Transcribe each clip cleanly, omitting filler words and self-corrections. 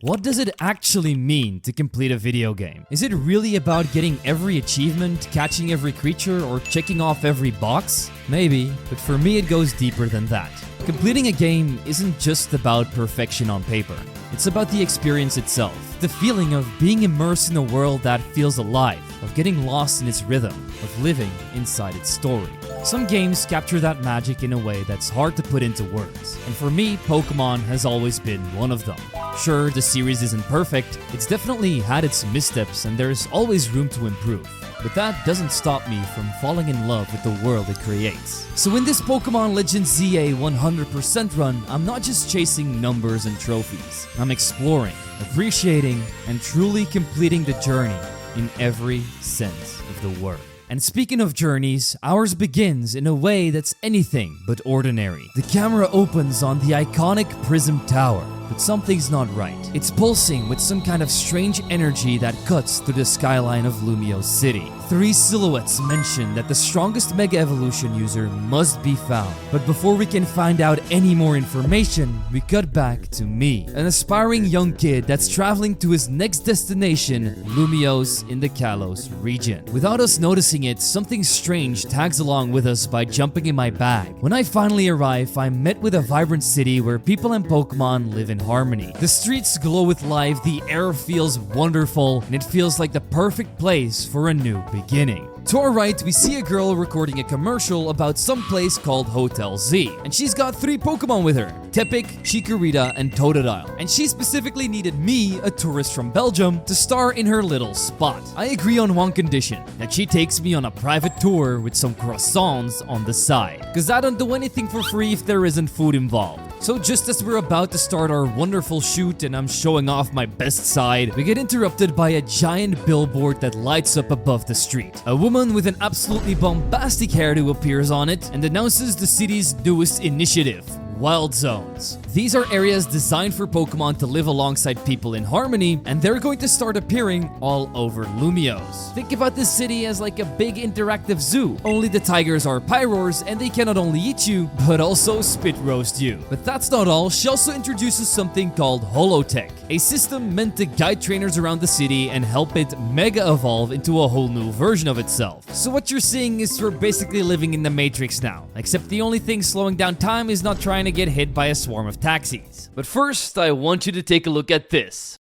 What does it actually mean to complete a video game? Is it really about getting every achievement, catching every creature, or checking off every box? Maybe, but for me it goes deeper than that. Completing a game isn't just about perfection on paper. It's about the experience itself. The feeling of being immersed in a world that feels alive, of getting lost in its rhythm, of living inside its story. Some games capture that magic in a way that's hard to put into words, and for me, Pokémon has always been one of them. Sure, the series isn't perfect, it's definitely had its missteps and there's always room to improve. But that doesn't stop me from falling in love with the world it creates. So in this Pokémon Legends ZA 100% run, I'm not just chasing numbers and trophies. I'm exploring, appreciating, and truly completing the journey in every sense of the word. And speaking of journeys, ours begins in a way that's anything but ordinary. The camera opens on the iconic Prism Tower, but something's not right. It's pulsing with some kind of strange energy that cuts through the skyline of Lumiose City. 3 silhouettes mention that the strongest Mega Evolution user must be found. But before we can find out any more information, we cut back to me, an aspiring young kid that's traveling to his next destination, Lumiose in the Kalos region. Without us noticing it, something strange tags along with us by jumping in my bag. When I finally arrive, I'm met with a vibrant city where people and Pokemon live in harmony. The streets glow with life, the air feels wonderful, and it feels like the perfect place for a new beginning. To our right, we see a girl recording a commercial about some place called Hotel Z, and she's got 3 Pokemon with her, Tepig, Chikorita, and Totodile, and she specifically needed me, a tourist from Belgium, to star in her little spot. I agree on one condition, that she takes me on a private tour with some croissants on the side, cause I don't do anything for free if there isn't food involved. So just as we're about to start our wonderful shoot and I'm showing off my best side, we get interrupted by a giant billboard that lights up above the street. A woman with an absolutely bombastic hairdo appears on it and announces the city's newest initiative, Wild Zones. These are areas designed for Pokemon to live alongside people in harmony, and they're going to start appearing all over Lumiose. Think about this city as like a big interactive zoo, only the tigers are Pyroars and they can not only eat you, but also spit roast you. But that's not all, she also introduces something called Holotech, a system meant to guide trainers around the city and help it mega evolve into a whole new version of itself. So what you're seeing is we're basically living in the Matrix now, except the only thing slowing down time is not trying to get hit by a swarm of taxis. But first, I want you to take a look at this.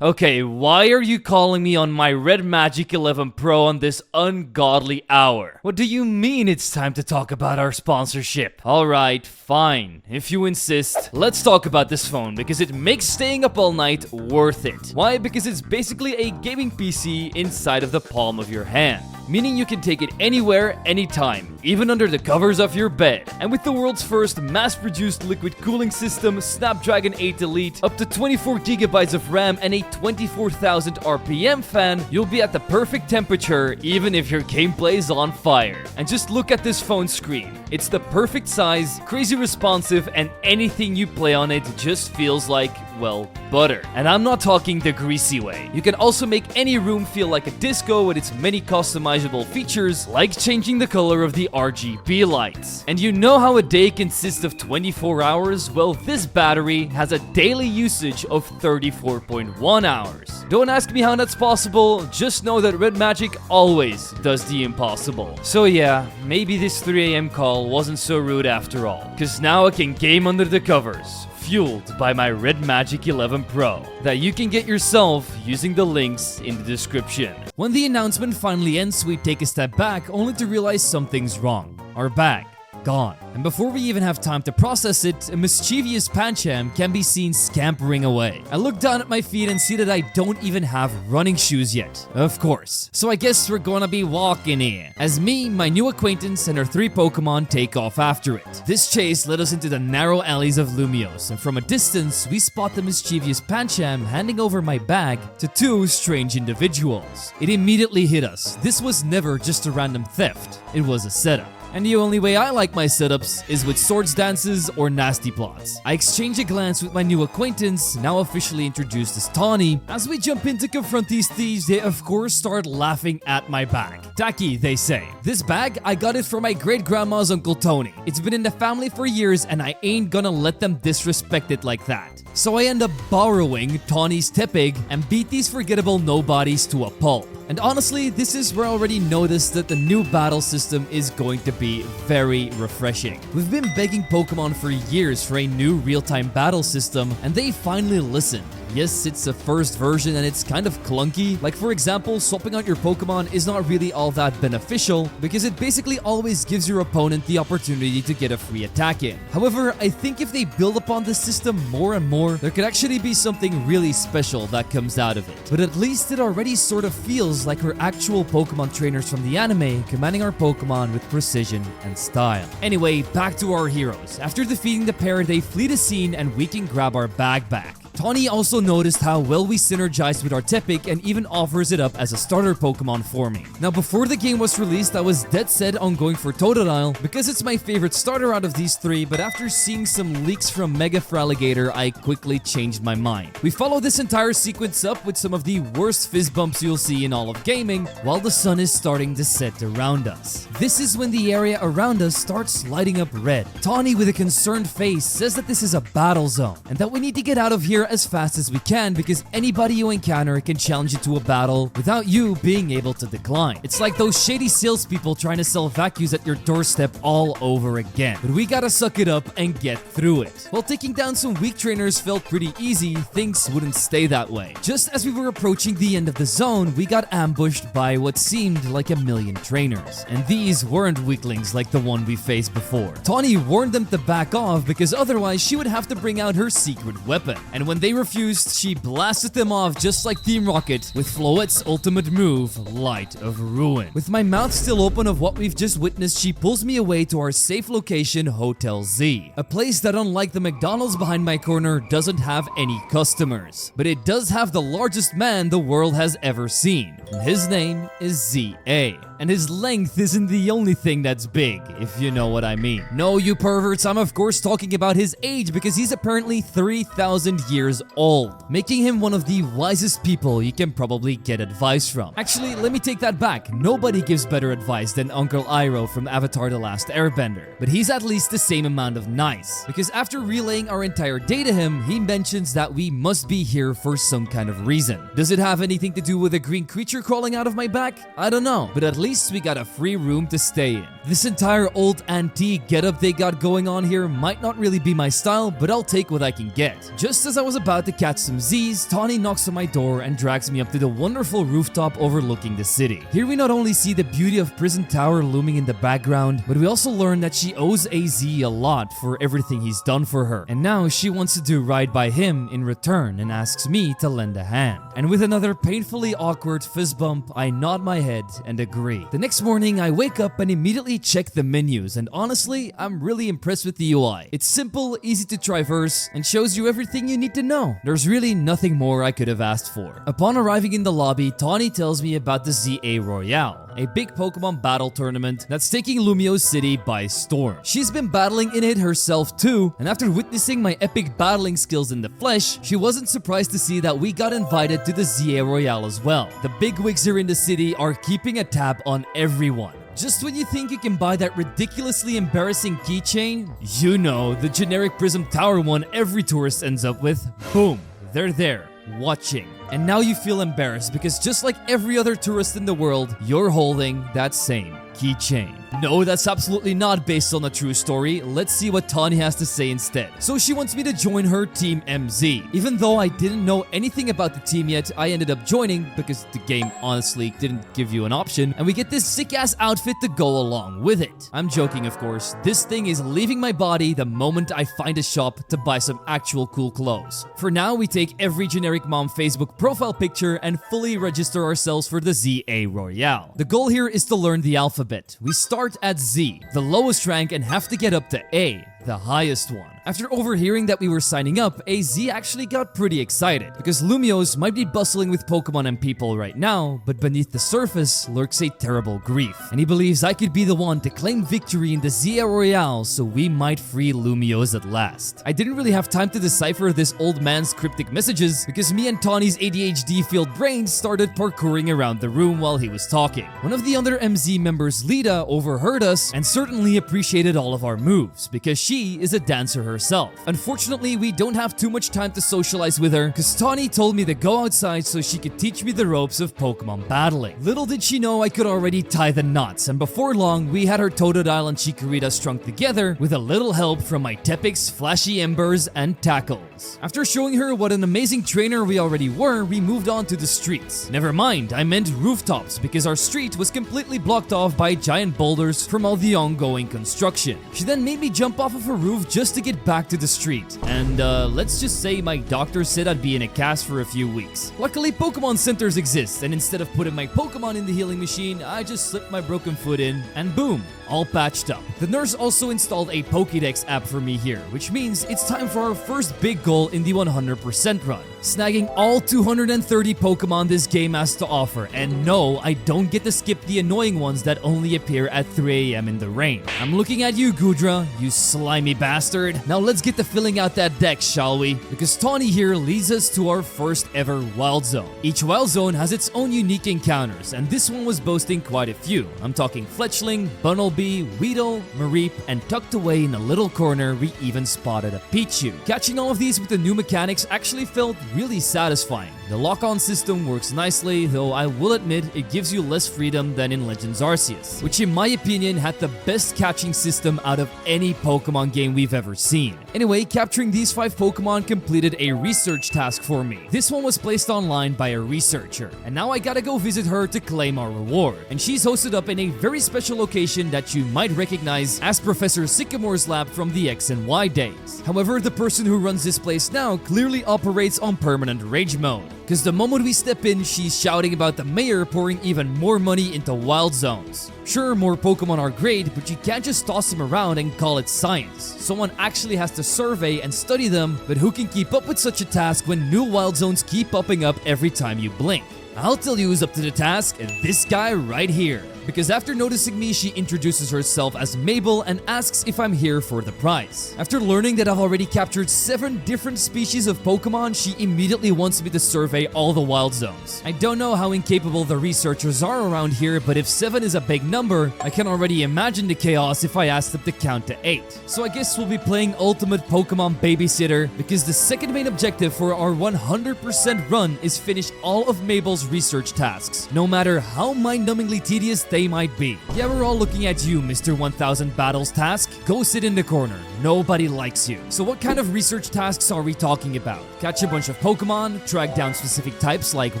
Okay, why are you calling me on my Red Magic 11 Pro on this ungodly hour? What do you mean it's time to talk about our sponsorship? Alright, fine. If you insist, let's talk about this phone because it makes staying up all night worth it. Why? Because it's basically a gaming PC inside of the palm of your hand. Meaning you can take it anywhere, anytime, even under the covers of your bed. And with the world's first mass-produced liquid cooling system, Snapdragon 8 Elite, up to 24 GB of RAM and a 24,000 RPM fan, you'll be at the perfect temperature even if your gameplay is on fire. And just look at this phone screen. It's the perfect size, crazy responsive, and anything you play on it just feels like, well, butter. And I'm not talking the greasy way. You can also make any room feel like a disco with its many customizable features, like changing the color of the RGB lights. And you know how a day consists of 24 hours? Well, this battery has a daily usage of 34.1 hours. Don't ask me how that's possible, just know that Red Magic always does the impossible. So yeah, maybe this 3 AM call wasn't so rude after all, cause now I can game under the covers, fueled by my Red Magic 11 Pro, that you can get yourself using the links in the description. When the announcement finally ends, we take a step back only to realize something's wrong. Our bag, gone. And before we even have time to process it, a mischievous Pancham can be seen scampering away. I look down at my feet and see that I don't even have running shoes yet. Of course. So I guess we're gonna be walking here, as me, my new acquaintance, and our 3 Pokemon take off after it. This chase led us into the narrow alleys of Lumiose, and from a distance, we spot the mischievous Pancham handing over my bag to 2 strange individuals. It immediately hit us. This was never just a random theft. It was a setup. And the only way I like my setups is with swords dances or nasty plots. I exchange a glance with my new acquaintance, now officially introduced as Tawny. As we jump in to confront these thieves, they of course start laughing at my bag. Tacky, they say. This bag, I got it from my great-grandma's Uncle Tony. It's been in the family for years and I ain't gonna let them disrespect it like that. So I end up borrowing Tawny's tepig and beat these forgettable nobodies to a pulp. And honestly, this is where I already noticed that the new battle system is going to be very refreshing. We've been begging Pokemon for years for a new real-time battle system, and they finally listened. Yes, it's a first version and it's kind of clunky. Like for example, swapping out your Pokemon is not really all that beneficial because it basically always gives your opponent the opportunity to get a free attack in. However, I think if they build upon this system more and more, there could actually be something really special that comes out of it. But at least it already sort of feels like we're actual Pokemon trainers from the anime, commanding our Pokemon with precision and style. Anyway, back to our heroes. After defeating the pair, they flee the scene and we can grab our bag back. Tawny also noticed how well we synergized with our Tepig and even offers it up as a starter Pokemon for me. Now before the game was released, I was dead set on going for Totodile because it's my favorite starter out of these three, but after seeing some leaks from Mega Feraligatr, I quickly changed my mind. We follow this entire sequence up with some of the worst fizz bumps you'll see in all of gaming while the sun is starting to set around us. This is when the area around us starts lighting up red. Tawny with a concerned face says that this is a battle zone and that we need to get out of here as fast as we can because anybody you encounter can challenge you to a battle without you being able to decline. It's like those shady salespeople trying to sell vacuums at your doorstep all over again. But we gotta suck it up and get through it. While taking down some weak trainers felt pretty easy, things wouldn't stay that way. Just as we were approaching the end of the zone, we got ambushed by what seemed like a million trainers. And these weren't weaklings like the one we faced before. Tawny warned them to back off because otherwise she would have to bring out her secret weapon. And when they refused, she blasted them off just like Team Rocket with Floette's ultimate move, Light of Ruin. With my mouth still open of what we've just witnessed, she pulls me away to our safe location, Hotel Z. A place that, unlike the McDonald's behind my corner, doesn't have any customers. But it does have the largest man the world has ever seen. And his name is Z-A. And his length isn't the only thing that's big, if you know what I mean. No, you perverts, I'm of course talking about his age because he's apparently 3,000 years old, making him one of the wisest people you can probably get advice from. Actually, let me take that back. Nobody gives better advice than Uncle Iroh from Avatar: The Last Airbender. But he's at least the same amount of nice, because after relaying our entire day to him, he mentions that we must be here for some kind of reason. Does it have anything to do with a green creature crawling out of my back? I don't know, but at least we got a free room to stay in. This entire old antique getup they got going on here might not really be my style, but I'll take what I can get. Just as I was about to catch some Z's, Tawny knocks on my door and drags me up to the wonderful rooftop overlooking the city. Here we not only see the beauty of Prison Tower looming in the background, but we also learn that she owes AZ a lot for everything he's done for her. And now she wants to do right by him in return and asks me to lend a hand. And with another painfully awkward fist bump, I nod my head and agree. The next morning, I wake up and immediately check the menus, and honestly, I'm really impressed with the UI. It's simple, easy to traverse, and shows you everything you need to know. There's really nothing more I could have asked for. Upon arriving in the lobby, Tawny tells me about the Z-A Royale, a big Pokemon battle tournament that's taking Lumiose City by storm. She's been battling in it herself too, and after witnessing my epic battling skills in the flesh, she wasn't surprised to see that we got invited to the Z-A Royale as well. The bigwigs here in the city are keeping a tab on everyone. Just when you think you can buy that ridiculously embarrassing keychain, you know, the generic Prism Tower one every tourist ends up with, boom, they're there, watching. And now you feel embarrassed because just like every other tourist in the world, you're holding that same keychain. No, that's absolutely not based on a true story. Let's see what Tawny has to say instead. So she wants me to join her Team MZ. Even though I didn't know anything about the team yet, I ended up joining because the game honestly didn't give you an option, and we get this sick-ass outfit to go along with it. I'm joking, of course. This thing is leaving my body the moment I find a shop to buy some actual cool clothes. For now, we take every generic mom Facebook profile picture and fully register ourselves for the Z-A Royale. The goal here is to learn the alphabet. We start at Z, the lowest rank, and have to get up to A, the highest one. After overhearing that we were signing up, AZ actually got pretty excited because Lumiose might be bustling with Pokemon and people right now, but beneath the surface lurks a terrible grief, and he believes I could be the one to claim victory in the Z-A Royale so we might free Lumiose at last. I didn't really have time to decipher this old man's cryptic messages because me and Tawny's ADHD-filled brains started parkouring around the room while he was talking. One of the other MZ members, Lita, overheard us and certainly appreciated all of our moves because she is a dancer herself. Unfortunately, we don't have too much time to socialize with her because Tawny told me to go outside so she could teach me the ropes of Pokemon battling. Little did she know I could already tie the knots, and before long, we had her Totodile and Chikorita strung together with a little help from my Tepix, Flashy Embers, and Tackles. After showing her what an amazing trainer we already were, we moved on to the streets. Never mind, I meant rooftops because our street was completely blocked off by giant boulders from all the ongoing construction. She then made me jump off of her roof just to get back to the street, and let's just say my doctor said I'd be in a cast for a few weeks. Luckily, Pokemon centers exist, and instead of putting my Pokemon in the healing machine, I just slipped my broken foot in, and boom, all patched up. The nurse also installed a Pokédex app for me here, which means it's time for our first big goal in the 100% run, snagging all 230 Pokemon this game has to offer. And no, I don't get to skip the annoying ones that only appear at 3 AM in the rain. I'm looking at you, Goodra, you slimy bastard. Now let's get to filling out that deck, shall we? Because Tawny here leads us to our first ever Wild Zone. Each Wild Zone has its own unique encounters, and this one was boasting quite a few. I'm talking Fletchling, Bunnelby, Weedle, Mareep, and tucked away in a little corner, we even spotted a Pichu. Catching all of these with the new mechanics actually felt really satisfying. The lock-on system works nicely, though I will admit it gives you less freedom than in Legends Arceus, which in my opinion had the best catching system out of any Pokemon game we've ever seen. Anyway, capturing these 5 Pokemon completed a research task for me. This one was placed online by a researcher, and now I gotta go visit her to claim our reward. And she's hosted up in a very special location that you might recognize as Professor Sycamore's lab from the X and Y days. However, the person who runs this place now clearly operates on permanent rage mode, because the moment we step in, she's shouting about the mayor pouring even more money into wild zones. Sure, more Pokemon are great, but you can't just toss them around and call it science. Someone actually has to survey and study them, but who can keep up with such a task when new wild zones keep popping up every time you blink? I'll tell you who's up to the task, this guy right here. Because after noticing me, she introduces herself as Mabel and asks if I'm here for the prize. After learning that I've already captured 7 different species of Pokemon, she immediately wants me to survey all the wild zones. I don't know how incapable the researchers are around here, but if 7 is a big number, I can already imagine the chaos if I ask them to count to 8. So I guess we'll be playing Ultimate Pokemon Babysitter, because the second main objective for our 100% run is finish all of Mabel's research tasks, no matter how mind-numbingly tedious they might be. Yeah, we're all looking at you, Mr. 1000 Battles task. Go sit in the corner. Nobody likes you. So what kind of research tasks are we talking about? Catch a bunch of Pokemon, track down specific types like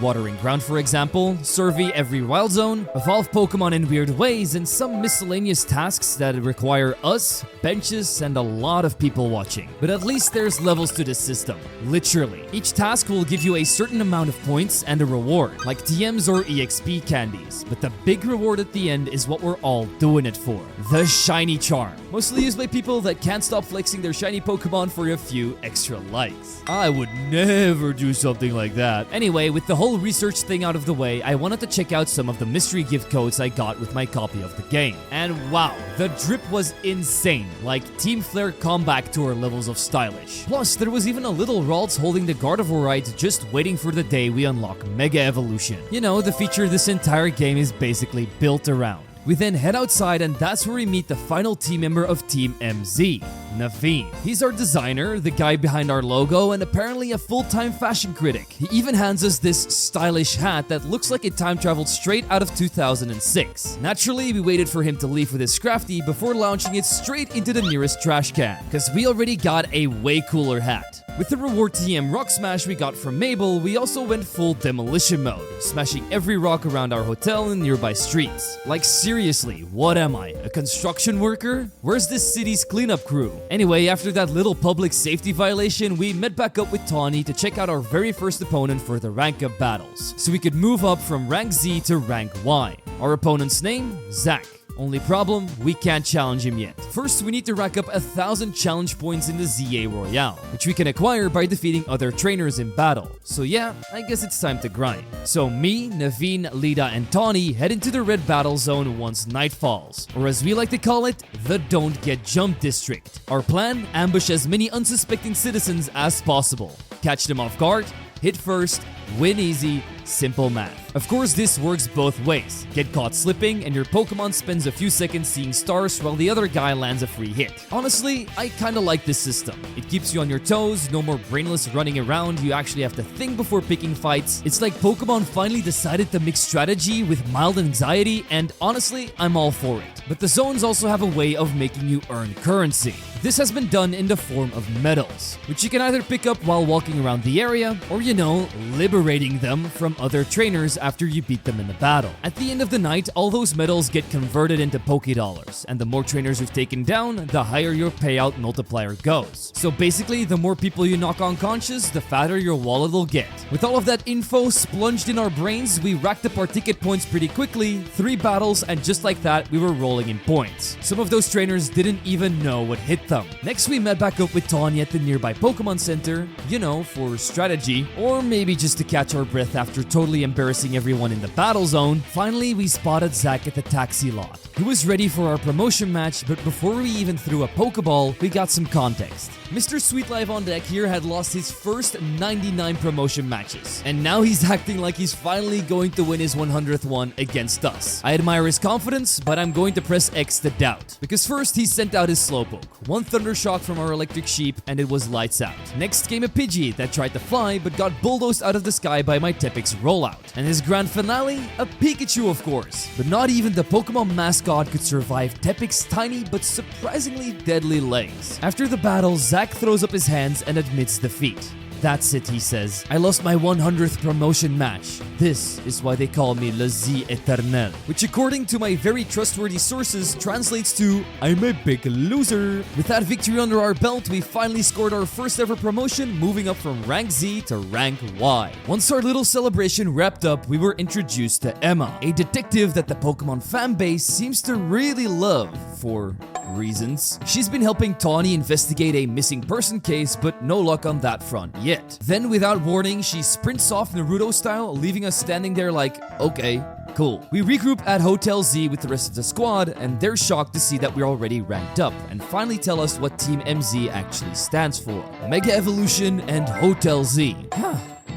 Watering Ground for example, survey every wild zone, evolve Pokemon in weird ways, and some miscellaneous tasks that require us, benches, and a lot of people watching. But at least there's levels to this system. Literally. Each task will give you a certain amount of points and a reward, like TMs or EXP candies. But the big reward at the end is what we're all doing it for. The Shiny Charm. Mostly used by people that can't stop flexing their shiny Pokemon for a few extra likes. I would never do something like that. Anyway, with the whole research thing out of the way, I wanted to check out some of the mystery gift codes I got with my copy of the game. And wow, the drip was insane, like Team Flare comeback tour levels of stylish. Plus, there was even a little Ralts holding the Gardevoirite just waiting for the day we unlock Mega Evolution. You know, the feature this entire game is basically built around. We then head outside, and that's where we meet the final team member of Team MZ, Naveen. He's our designer, the guy behind our logo, and apparently a full-time fashion critic. He even hands us this stylish hat that looks like it time-traveled straight out of 2006. Naturally, we waited for him to leave with his crafty before launching it straight into the nearest trash can, because we already got a way cooler hat. With the reward TM Rock Smash we got from Mabel, we also went full demolition mode, smashing every rock around our hotel and nearby streets. Like seriously, what am I, a construction worker? Where's this city's cleanup crew? Anyway, after that little public safety violation, we met back up with Tawny to check out our very first opponent for the rank up battles, so we could move up from rank Z to rank Y. Our opponent's name? Zach. Only problem, we can't challenge him yet. First, we need to rack up 1,000 challenge points in the Z-A Royale, which we can acquire by defeating other trainers in battle. So yeah, I guess it's time to grind. So me, Naveen, Lida, and Tawny head into the red battle zone once night falls, or as we like to call it, the Don't Get Jumped district. Our plan? Ambush as many unsuspecting citizens as possible. Catch them off guard, hit first, win easy, simple math. Of course, this works both ways. Get caught slipping and your Pokemon spends a few seconds seeing stars while the other guy lands a free hit. Honestly, I kinda like this system. It keeps you on your toes, no more brainless running around, you actually have to think before picking fights. It's like Pokemon finally decided to mix strategy with mild anxiety, and honestly, I'm all for it. But the zones also have a way of making you earn currency. This has been done in the form of medals, which you can either pick up while walking around the area, or liberating them from other trainers after you beat them in the battle. At the end of the night, all those medals get converted into Pokédollars, and the more trainers you've taken down, the higher your payout multiplier goes. So basically, the more people you knock unconscious, the fatter your wallet will get. With all of that info splunged in our brains, we racked up our ticket points pretty quickly, 3 battles, and just like that, we were rolling in points. Some of those trainers didn't even know what hit them. Next, we met back up with Tawny at the nearby Pokemon Center, for strategy, or maybe just to catch our breath after totally embarrassing everyone in the battle zone. Finally, we spotted Zach at the taxi lot. He was ready for our promotion match, but before we even threw a Pokeball, we got some context. Mr. Sweet Life on Deck here had lost his first 99 promotion matches, and now he's acting like he's finally going to win his 100th one against us. I admire his confidence, but I'm going to press X to doubt. Because first, he sent out his Slowpoke, one Thunder Shock from our Electric Sheep, and it was lights out. Next came a Pidgey that tried to fly, but got bulldozed out of the sky by my Tepix rollout. And his grand finale? A Pikachu, of course. But not even the Pokemon mascot could survive Tepix's tiny but surprisingly deadly legs. After the battle, Zach throws up his hands and admits defeat. That's it, he says. I lost my 100th promotion match. This is why they call me Le Z Eternel, which according to my very trustworthy sources translates to I'm a big loser. With that victory under our belt, we finally scored our first ever promotion, moving up from rank Z to rank Y. Once our little celebration wrapped up, we were introduced to Emma, a detective that the Pokemon fanbase seems to really love for reasons. She's been helping Tawny investigate a missing person case, but no luck on that front yet. Then, without warning, she sprints off Naruto style, leaving us standing there like, okay, cool. We regroup at Hotel Z with the rest of the squad, and they're shocked to see that we're already ranked up, and finally tell us what Team MZ actually stands for. Mega Evolution and Hotel Z.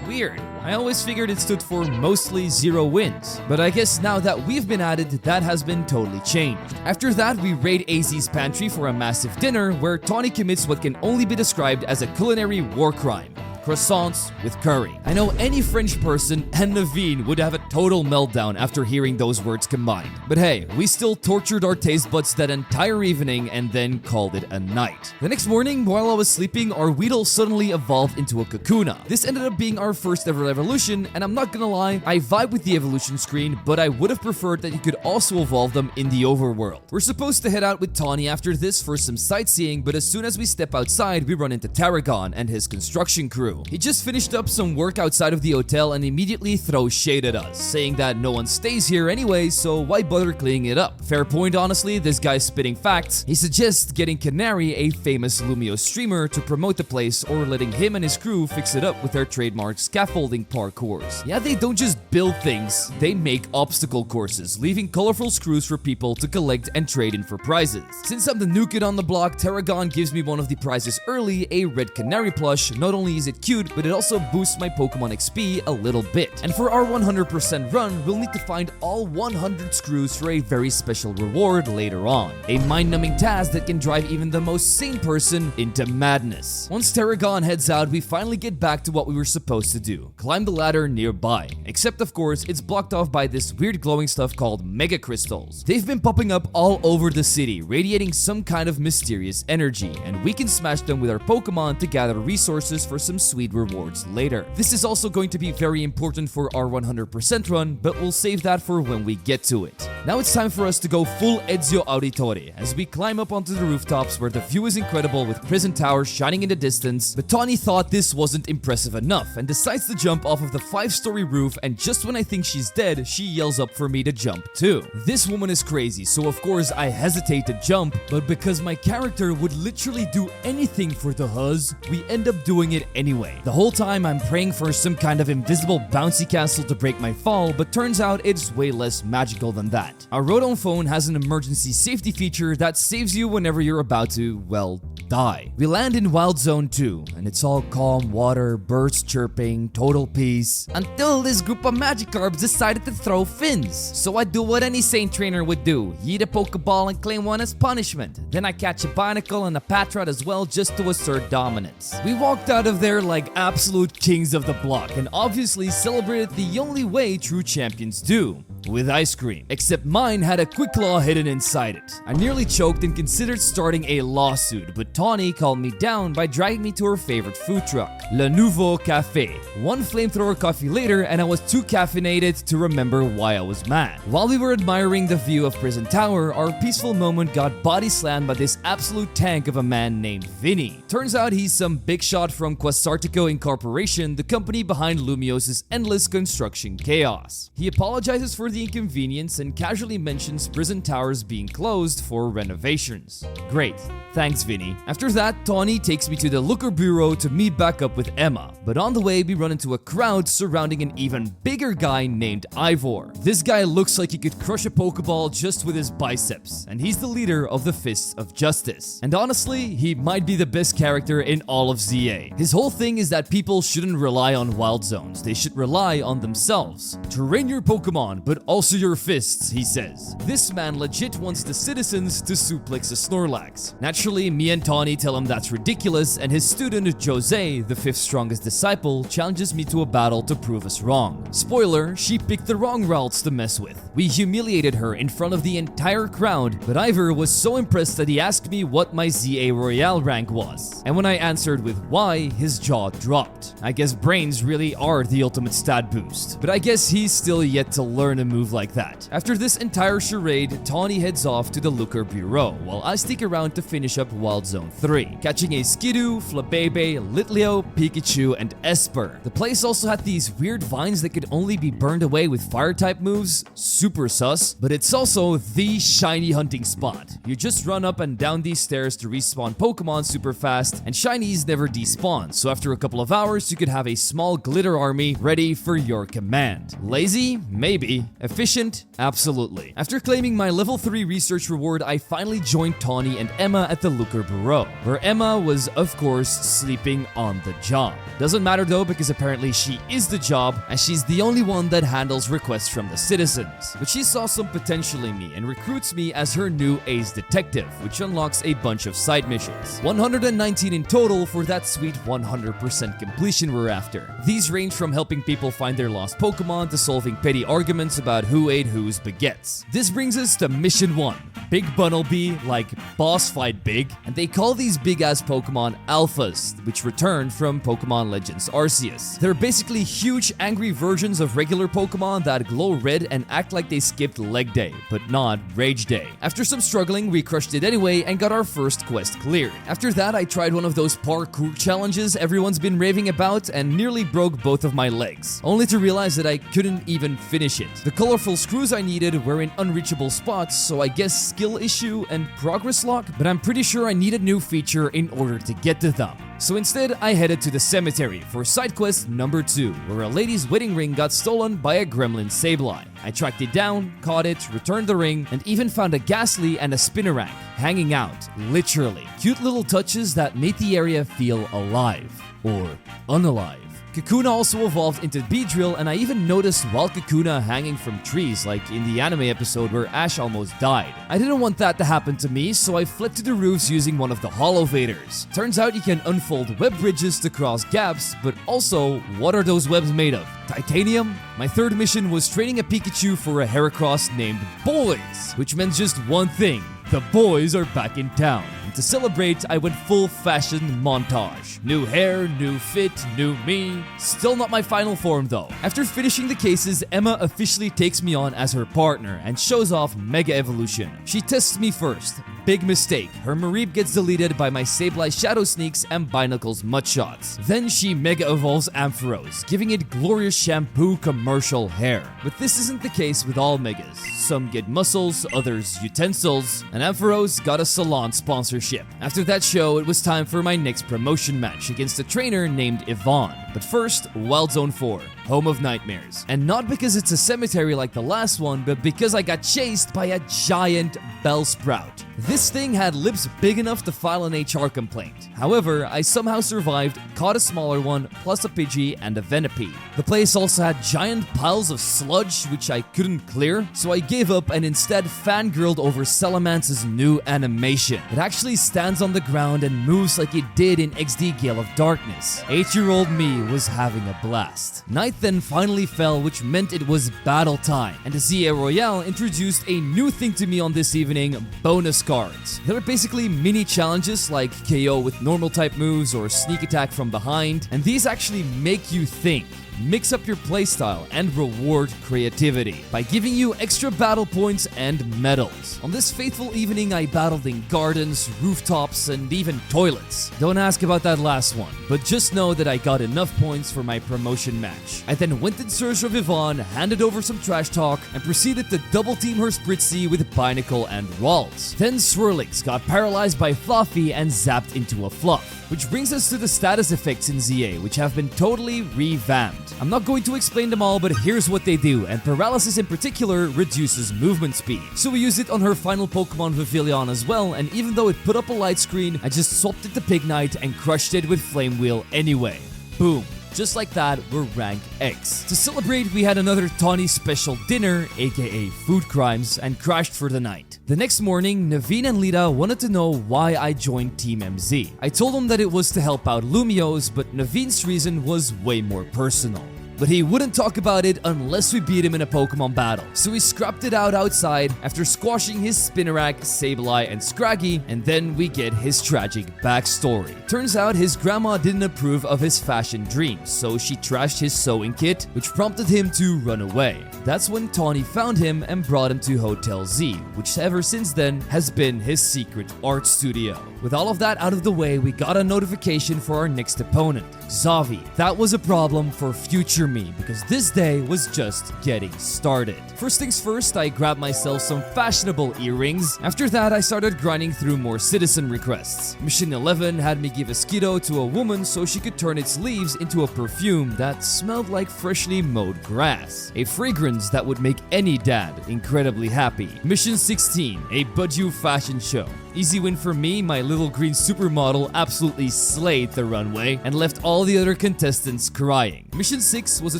Weird. I always figured it stood for mostly 0 wins, but I guess now that we've been added, that has been totally changed. After that, we raid AZ's pantry for a massive dinner where Tawny commits what can only be described as a culinary war crime. Croissants with curry. I know any French person and Naveen would have a total meltdown after hearing those words combined. But hey, we still tortured our taste buds that entire evening and then called it a night. The next morning, while I was sleeping, our Weedle suddenly evolved into a Kakuna. This ended up being our first ever evolution, and I'm not gonna lie, I vibe with the evolution screen, but I would have preferred that you could also evolve them in the overworld. We're supposed to head out with Tawny after this for some sightseeing, but as soon as we step outside, we run into Tarragon and his construction crew. He just finished up some work outside of the hotel and immediately throws shade at us, saying that no one stays here anyway, so why bother cleaning it up? Fair point, honestly, this guy's spitting facts. He suggests getting Canary, a famous Lumiose streamer, to promote the place, or letting him and his crew fix it up with their trademark scaffolding parkours. Yeah, they don't just build things, they make obstacle courses, leaving colorful screws for people to collect and trade in for prizes. Since I'm the new kid on the block, Tarragon gives me one of the prizes early, a red canary plush. Not only is it cute, but it also boosts my Pokemon XP a little bit. And for our 100% run, we'll need to find all 100 screws for a very special reward later on. A mind-numbing task that can drive even the most sane person into madness. Once Tarragon heads out, we finally get back to what we were supposed to do. Climb the ladder nearby. Except of course, it's blocked off by this weird glowing stuff called Mega Crystals. They've been popping up all over the city, radiating some kind of mysterious energy, and we can smash them with our Pokemon to gather resources for some sweet rewards later. This is also going to be very important for our 100% run, but we'll save that for when we get to it. Now it's time for us to go full Ezio Auditore as we climb up onto the rooftops where the view is incredible with prison towers shining in the distance, but Tawny thought this wasn't impressive enough and decides to jump off of the 5-story roof, and just when I think she's dead, she yells up for me to jump too. This woman is crazy, so of course I hesitate to jump, but because my character would literally do anything for the huzz, we end up doing it anyway. The whole time I'm praying for some kind of invisible bouncy castle to break my fall, but turns out it's way less magical than that. Our Rodon phone has an emergency safety feature that saves you whenever you're about to, well, die. We land in Wild Zone 2, and it's all calm water, birds chirping, total peace, until this group of Magikarps decided to throw fins. So I do what any sane trainer would do, yeet a Pokeball and claim one as punishment. Then I catch a Binacle and a Patrat as well just to assert dominance. We walked out of there like absolute kings of the block, and obviously celebrated the only way true champions do, with ice cream. Except mine had a Quick Claw hidden inside it. I nearly choked and considered starting a lawsuit, but Tawny calmed me down by dragging me to her favorite food truck, Le Nouveau Café. One flamethrower coffee later and I was too caffeinated to remember why I was mad. While we were admiring the view of Prison Tower, our peaceful moment got body slammed by this absolute tank of a man named Vinny. Turns out he's some big shot from Quasartico Incorporation, the company behind Lumiose's endless construction chaos. He apologizes for the inconvenience and casually mentions Prison Towers being closed for renovations. Great. Thanks, Vinny. After that, Tawny takes me to the Looker Bureau to meet back up with Emma, but on the way we run into a crowd surrounding an even bigger guy named Ivor. This guy looks like he could crush a Pokeball just with his biceps, and he's the leader of the Fists of Justice. And honestly, he might be the best character in all of ZA. His whole thing is that people shouldn't rely on wild zones, they should rely on themselves. Train your Pokemon, but also your fists, he says. This man legit wants the citizens to suplex a Snorlax. Naturally, me and Tawny tell him that's ridiculous, and his student Jose, the 5th strongest disciple, challenges me to a battle to prove us wrong. Spoiler, she picked the wrong routes to mess with. We humiliated her in front of the entire crowd, but Ivor was so impressed that he asked me what my Z-A Royale rank was. And when I answered with Y, his jaw dropped. I guess brains really are the ultimate stat boost, but I guess he's still yet to learn a move like that. After this entire charade, Tawny heads off to the Looker Bureau, while I stick around to finish up Wild Zone 3, catching a Skidoo, Flabebe, Litleo, Pikachu, and Esper. The place also had these weird vines that could only be burned away with fire-type moves, super sus, but it's also the shiny hunting spot. You just run up and down these stairs to respawn Pokemon super fast, and shinies never despawn, so after a couple of hours you could have a small glitter army ready for your command. Lazy? Maybe. Efficient? Absolutely. After claiming my level 3 research reward, I finally joined Tawny and Emma at the Looker Bureau, where Emma was, of course, sleeping on the job. Doesn't matter though, because apparently she is the job, as she's the only one that handles requests from the citizens. But she saw some potential in me and recruits me as her new ace detective, which unlocks a bunch of side missions. 119 in total for that sweet 100% completion we're after. These range from helping people find their lost Pokemon to solving petty arguments about who ate whose baguettes. This brings us to Mission 1. Big Bunnelby, like boss fight big, and they call these big-ass Pokemon Alphas, which returned from Pokémon Legends Arceus. They're basically huge, angry versions of regular Pokemon that glow red and act like they skipped Leg Day, but not Rage Day. After some struggling, we crushed it anyway and got our first quest cleared. After that, I tried one of those parkour challenges everyone's been raving about and nearly broke both of my legs, only to realize that I couldn't even finish it. The colorful screws I needed were in unreachable spots, so I guess skill issue and progress lock, but I'm pretty sure I need a new feature in order to get to them. So instead, I headed to the cemetery for side quest number 2, where a lady's wedding ring got stolen by a gremlin Sableye. I tracked it down, caught it, returned the ring, and even found a Ghastly and a Spinarak hanging out, literally. Cute little touches that made the area feel alive, or unalive. Kakuna also evolved into Beedrill, and I even noticed wild Kakuna hanging from trees, like in the anime episode where Ash almost died. I didn't want that to happen to me, so I flipped to the roofs using one of the Hollowvators. Turns out you can unfold web bridges to cross gaps, but also, what are those webs made of? Titanium? My third mission was training a Pikachu for a Heracross named Boys, which meant just one thing: the boys are back in town. To celebrate, I went full fashion montage. New hair, new fit, new me. Still not my final form though. After finishing the cases, Emma officially takes me on as her partner and shows off Mega Evolution. She tests me first. Big mistake. Her Mareep gets deleted by my Sableye Shadow Sneaks and Binacles Mudshots. Then she Mega Evolves Ampharos, giving it glorious shampoo commercial hair. But this isn't the case with all Megas. Some get muscles, others utensils, and Ampharos got a salon sponsorship. After that show, it was time for my next promotion match against a trainer named Yvonne. But first, Wild Zone 4, Home of Nightmares. And not because it's a cemetery like the last one, but because I got chased by a giant Bellsprout. This thing had lips big enough to file an HR complaint. However, I somehow survived, caught a smaller one, plus a Pidgey and a Venipede. The place also had giant piles of sludge which I couldn't clear, so I gave up and instead fangirled over Salamance's new animation. It actually stands on the ground and moves like it did in XD Gale of Darkness. 8-year-old me was having a blast. Night then finally fell, which meant it was battle time, and the Z-A Royale introduced a new thing to me on this evening, bonus cards. They're basically mini challenges like KO with normal type moves or sneak attack from behind, and these actually make you think. Mix up your playstyle and reward creativity by giving you extra battle points and medals. On this fateful evening, I battled in gardens, rooftops, and even toilets. Don't ask about that last one, but just know that I got enough points for my promotion match. I then went in search of Yvonne, handed over some trash talk, and proceeded to double team her Spritzy with Binacle and Ralts. Then Swirlix got paralyzed by Fluffy and zapped into a Fluff. Which brings us to the status effects in ZA, which have been totally revamped. I'm not going to explain them all, but here's what they do, and Paralysis in particular reduces movement speed. So we used it on her final Pokemon Vivillon as well, and even though it put up a light screen, I just swapped it to Pignite and crushed it with Flame Wheel anyway. Boom. Just like that, we're rank X. To celebrate, we had another Tawny special dinner, aka food crimes, and crashed for the night. The next morning, Naveen and Lita wanted to know why I joined Team MZ. I told them that it was to help out Lumiose, but Naveen's reason was way more personal. But he wouldn't talk about it unless we beat him in a Pokemon battle. So we scrapped it out outside after squashing his Spinarak, Sableye, and Scraggy, and then we get his tragic backstory. Turns out his grandma didn't approve of his fashion dreams, so she trashed his sewing kit, which prompted him to run away. That's when Tawny found him and brought him to Hotel Z, which ever since then has been his secret art studio. With all of that out of the way, we got a notification for our next opponent, Zavi. That was a problem for future me because this day was just getting started. First things first, I grabbed myself some fashionable earrings. After that, I started grinding through more citizen requests. Mission 11 had me give a Skiddo to a woman so she could turn its leaves into a perfume that smelled like freshly mowed grass. A fragrance that would make any dad incredibly happy. Mission 16, a Budju fashion show. Easy win for me, my little green supermodel absolutely slayed the runway and left all the other contestants crying. Mission 6 was a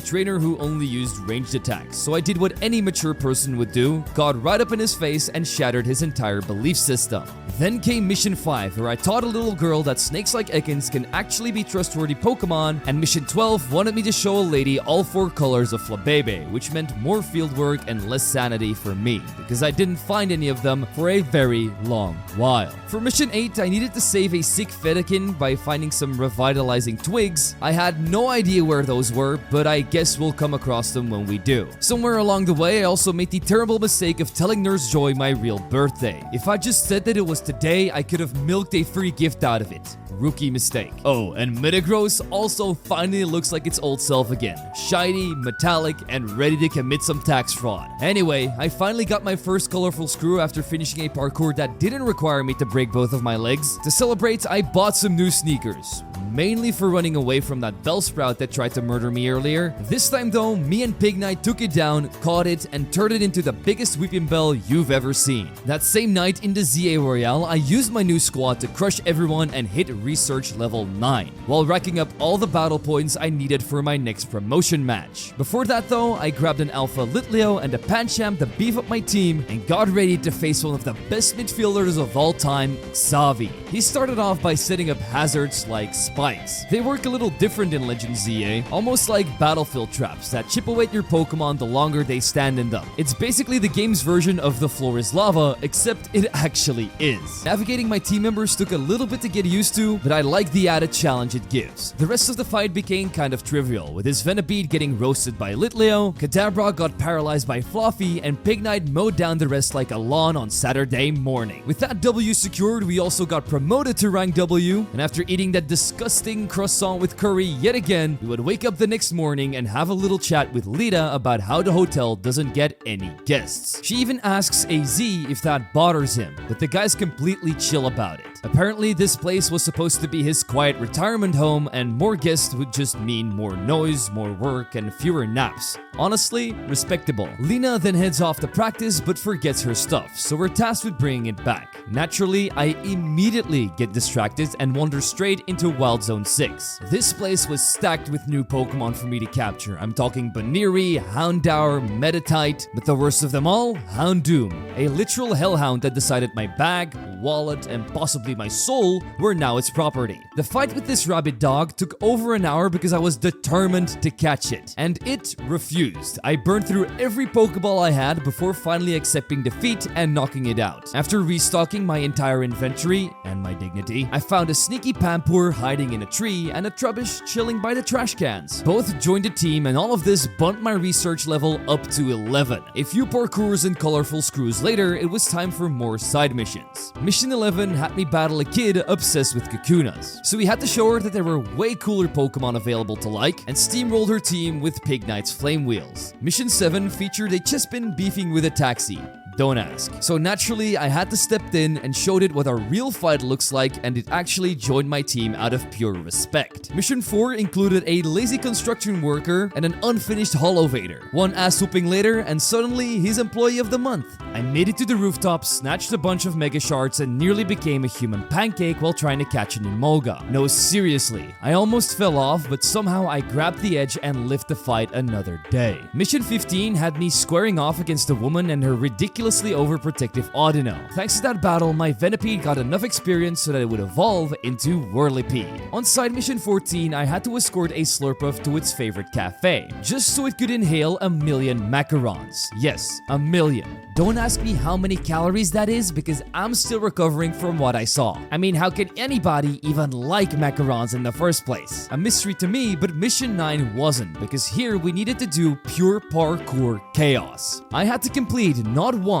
trainer who only used ranged attacks, so I did what any mature person would do, got right up in his face and shattered his entire belief system. Then came Mission 5, where I taught a little girl that snakes like Ekans can actually be trustworthy Pokemon, and Mission 12 wanted me to show a lady all 4 colors of Flabebe, which meant more fieldwork and less sanity for me, because I didn't find any of them for a very long while. For Mission 8, I needed to save a sick Fennekin by finding some revitalizing twigs. I had no idea where those were, but I guess we'll come across them when we do. Somewhere along the way, I also made the terrible mistake of telling Nurse Joy my real birthday. If I just said that it was today, I could have milked a free gift out of it. Rookie mistake. Oh, and Metagross also finally looks like its old self again. Shiny, metallic, and ready to commit some tax fraud. Anyway, I finally got my first colorful screw after finishing a parkour that didn't require me to break both of my legs. To celebrate, I bought some new sneakers. Mainly for running away from that Bellsprout that tried to murder me earlier. This time though, me and Pignite took it down, caught it, and turned it into the biggest Weeping Bell you've ever seen. That same night in the Z-A Royale, I used my new squad to crush everyone and hit Research level 9, while racking up all the battle points I needed for my next promotion match. Before that though, I grabbed an Alpha Litleo and a Pancham to beef up my team and got ready to face one of the best midfielders of all time, Zavi. He started off by setting up hazards like spikes. They work a little different in Legends ZA, almost like battlefield traps that chip away at your Pokemon the longer they stand in them. It's basically the game's version of the floor is lava, except it actually is. Navigating my team members took a little bit to get used to, but I like the added challenge it gives. The rest of the fight became kind of trivial, with his Venipede getting roasted by Litleo, Kadabra got paralyzed by Fluffy, and Pignite mowed down the rest like a lawn on Saturday morning. With that W secured, we also got promoted to rank W, and after eating that disgusting croissant with curry yet again, we would wake up the next morning and have a little chat with Lita about how the hotel doesn't get any guests. She even asks AZ if that bothers him, but the guy's completely chill about it. Apparently, this place was supposed to be his quiet retirement home, and more guests would just mean more noise, more work, and fewer naps. Honestly, respectable. Lina then heads off to practice but forgets her stuff, so we're tasked with bringing it back. Naturally, I immediately get distracted and wander straight into Wild Zone 6. This place was stacked with new Pokemon for me to capture. I'm talking Baniri, Houndour, Meditite, but the worst of them all, Houndoom, a literal hellhound that decided my bag, wallet, and possibly my soul were now its property. The fight with this rabid dog took over an hour because I was determined to catch it, and it refused. I burned through every Pokeball I had before finally accepting defeat and knocking it out. After restocking my entire inventory and my dignity, I found a sneaky Pampur hiding in a tree and a Trubbish chilling by the trash cans. Both joined the team, and all of this bumped my research level up to 11. A few parkours and colorful screws later, it was time for more side missions. Mission 11 had me battle a kid obsessed with Kakunas, so we had to show her that there were way cooler Pokemon available to like, and steamrolled her team with Pignite's Flame Wheels. Mission 7 featured a Chespin beefing with a taxi. Don't ask. So naturally, I had to step in and showed it what a real fight looks like, and it actually joined my team out of pure respect. Mission 4 included a lazy construction worker and an unfinished Holovator. One ass whooping later, and suddenly he's Employee of the Month. I made it to the rooftop, snatched a bunch of Mega Shards, and nearly became a human pancake while trying to catch an Emolga. No, seriously, I almost fell off, but somehow I grabbed the edge and lived the fight another day. Mission 15 had me squaring off against a woman and her ridiculously overprotective Audino. Thanks to that battle, my Venipede got enough experience so that it would evolve into Whirlipede. On side mission 14, I had to escort a Slurpuff to its favorite cafe, just so it could inhale 1,000,000 macarons. Yes, 1,000,000. Don't ask me how many calories that is, because I'm still recovering from what I saw. I mean, how could anybody even like macarons in the first place? A mystery to me, but mission 9 wasn't, because here we needed to do pure parkour chaos. I had to complete not one,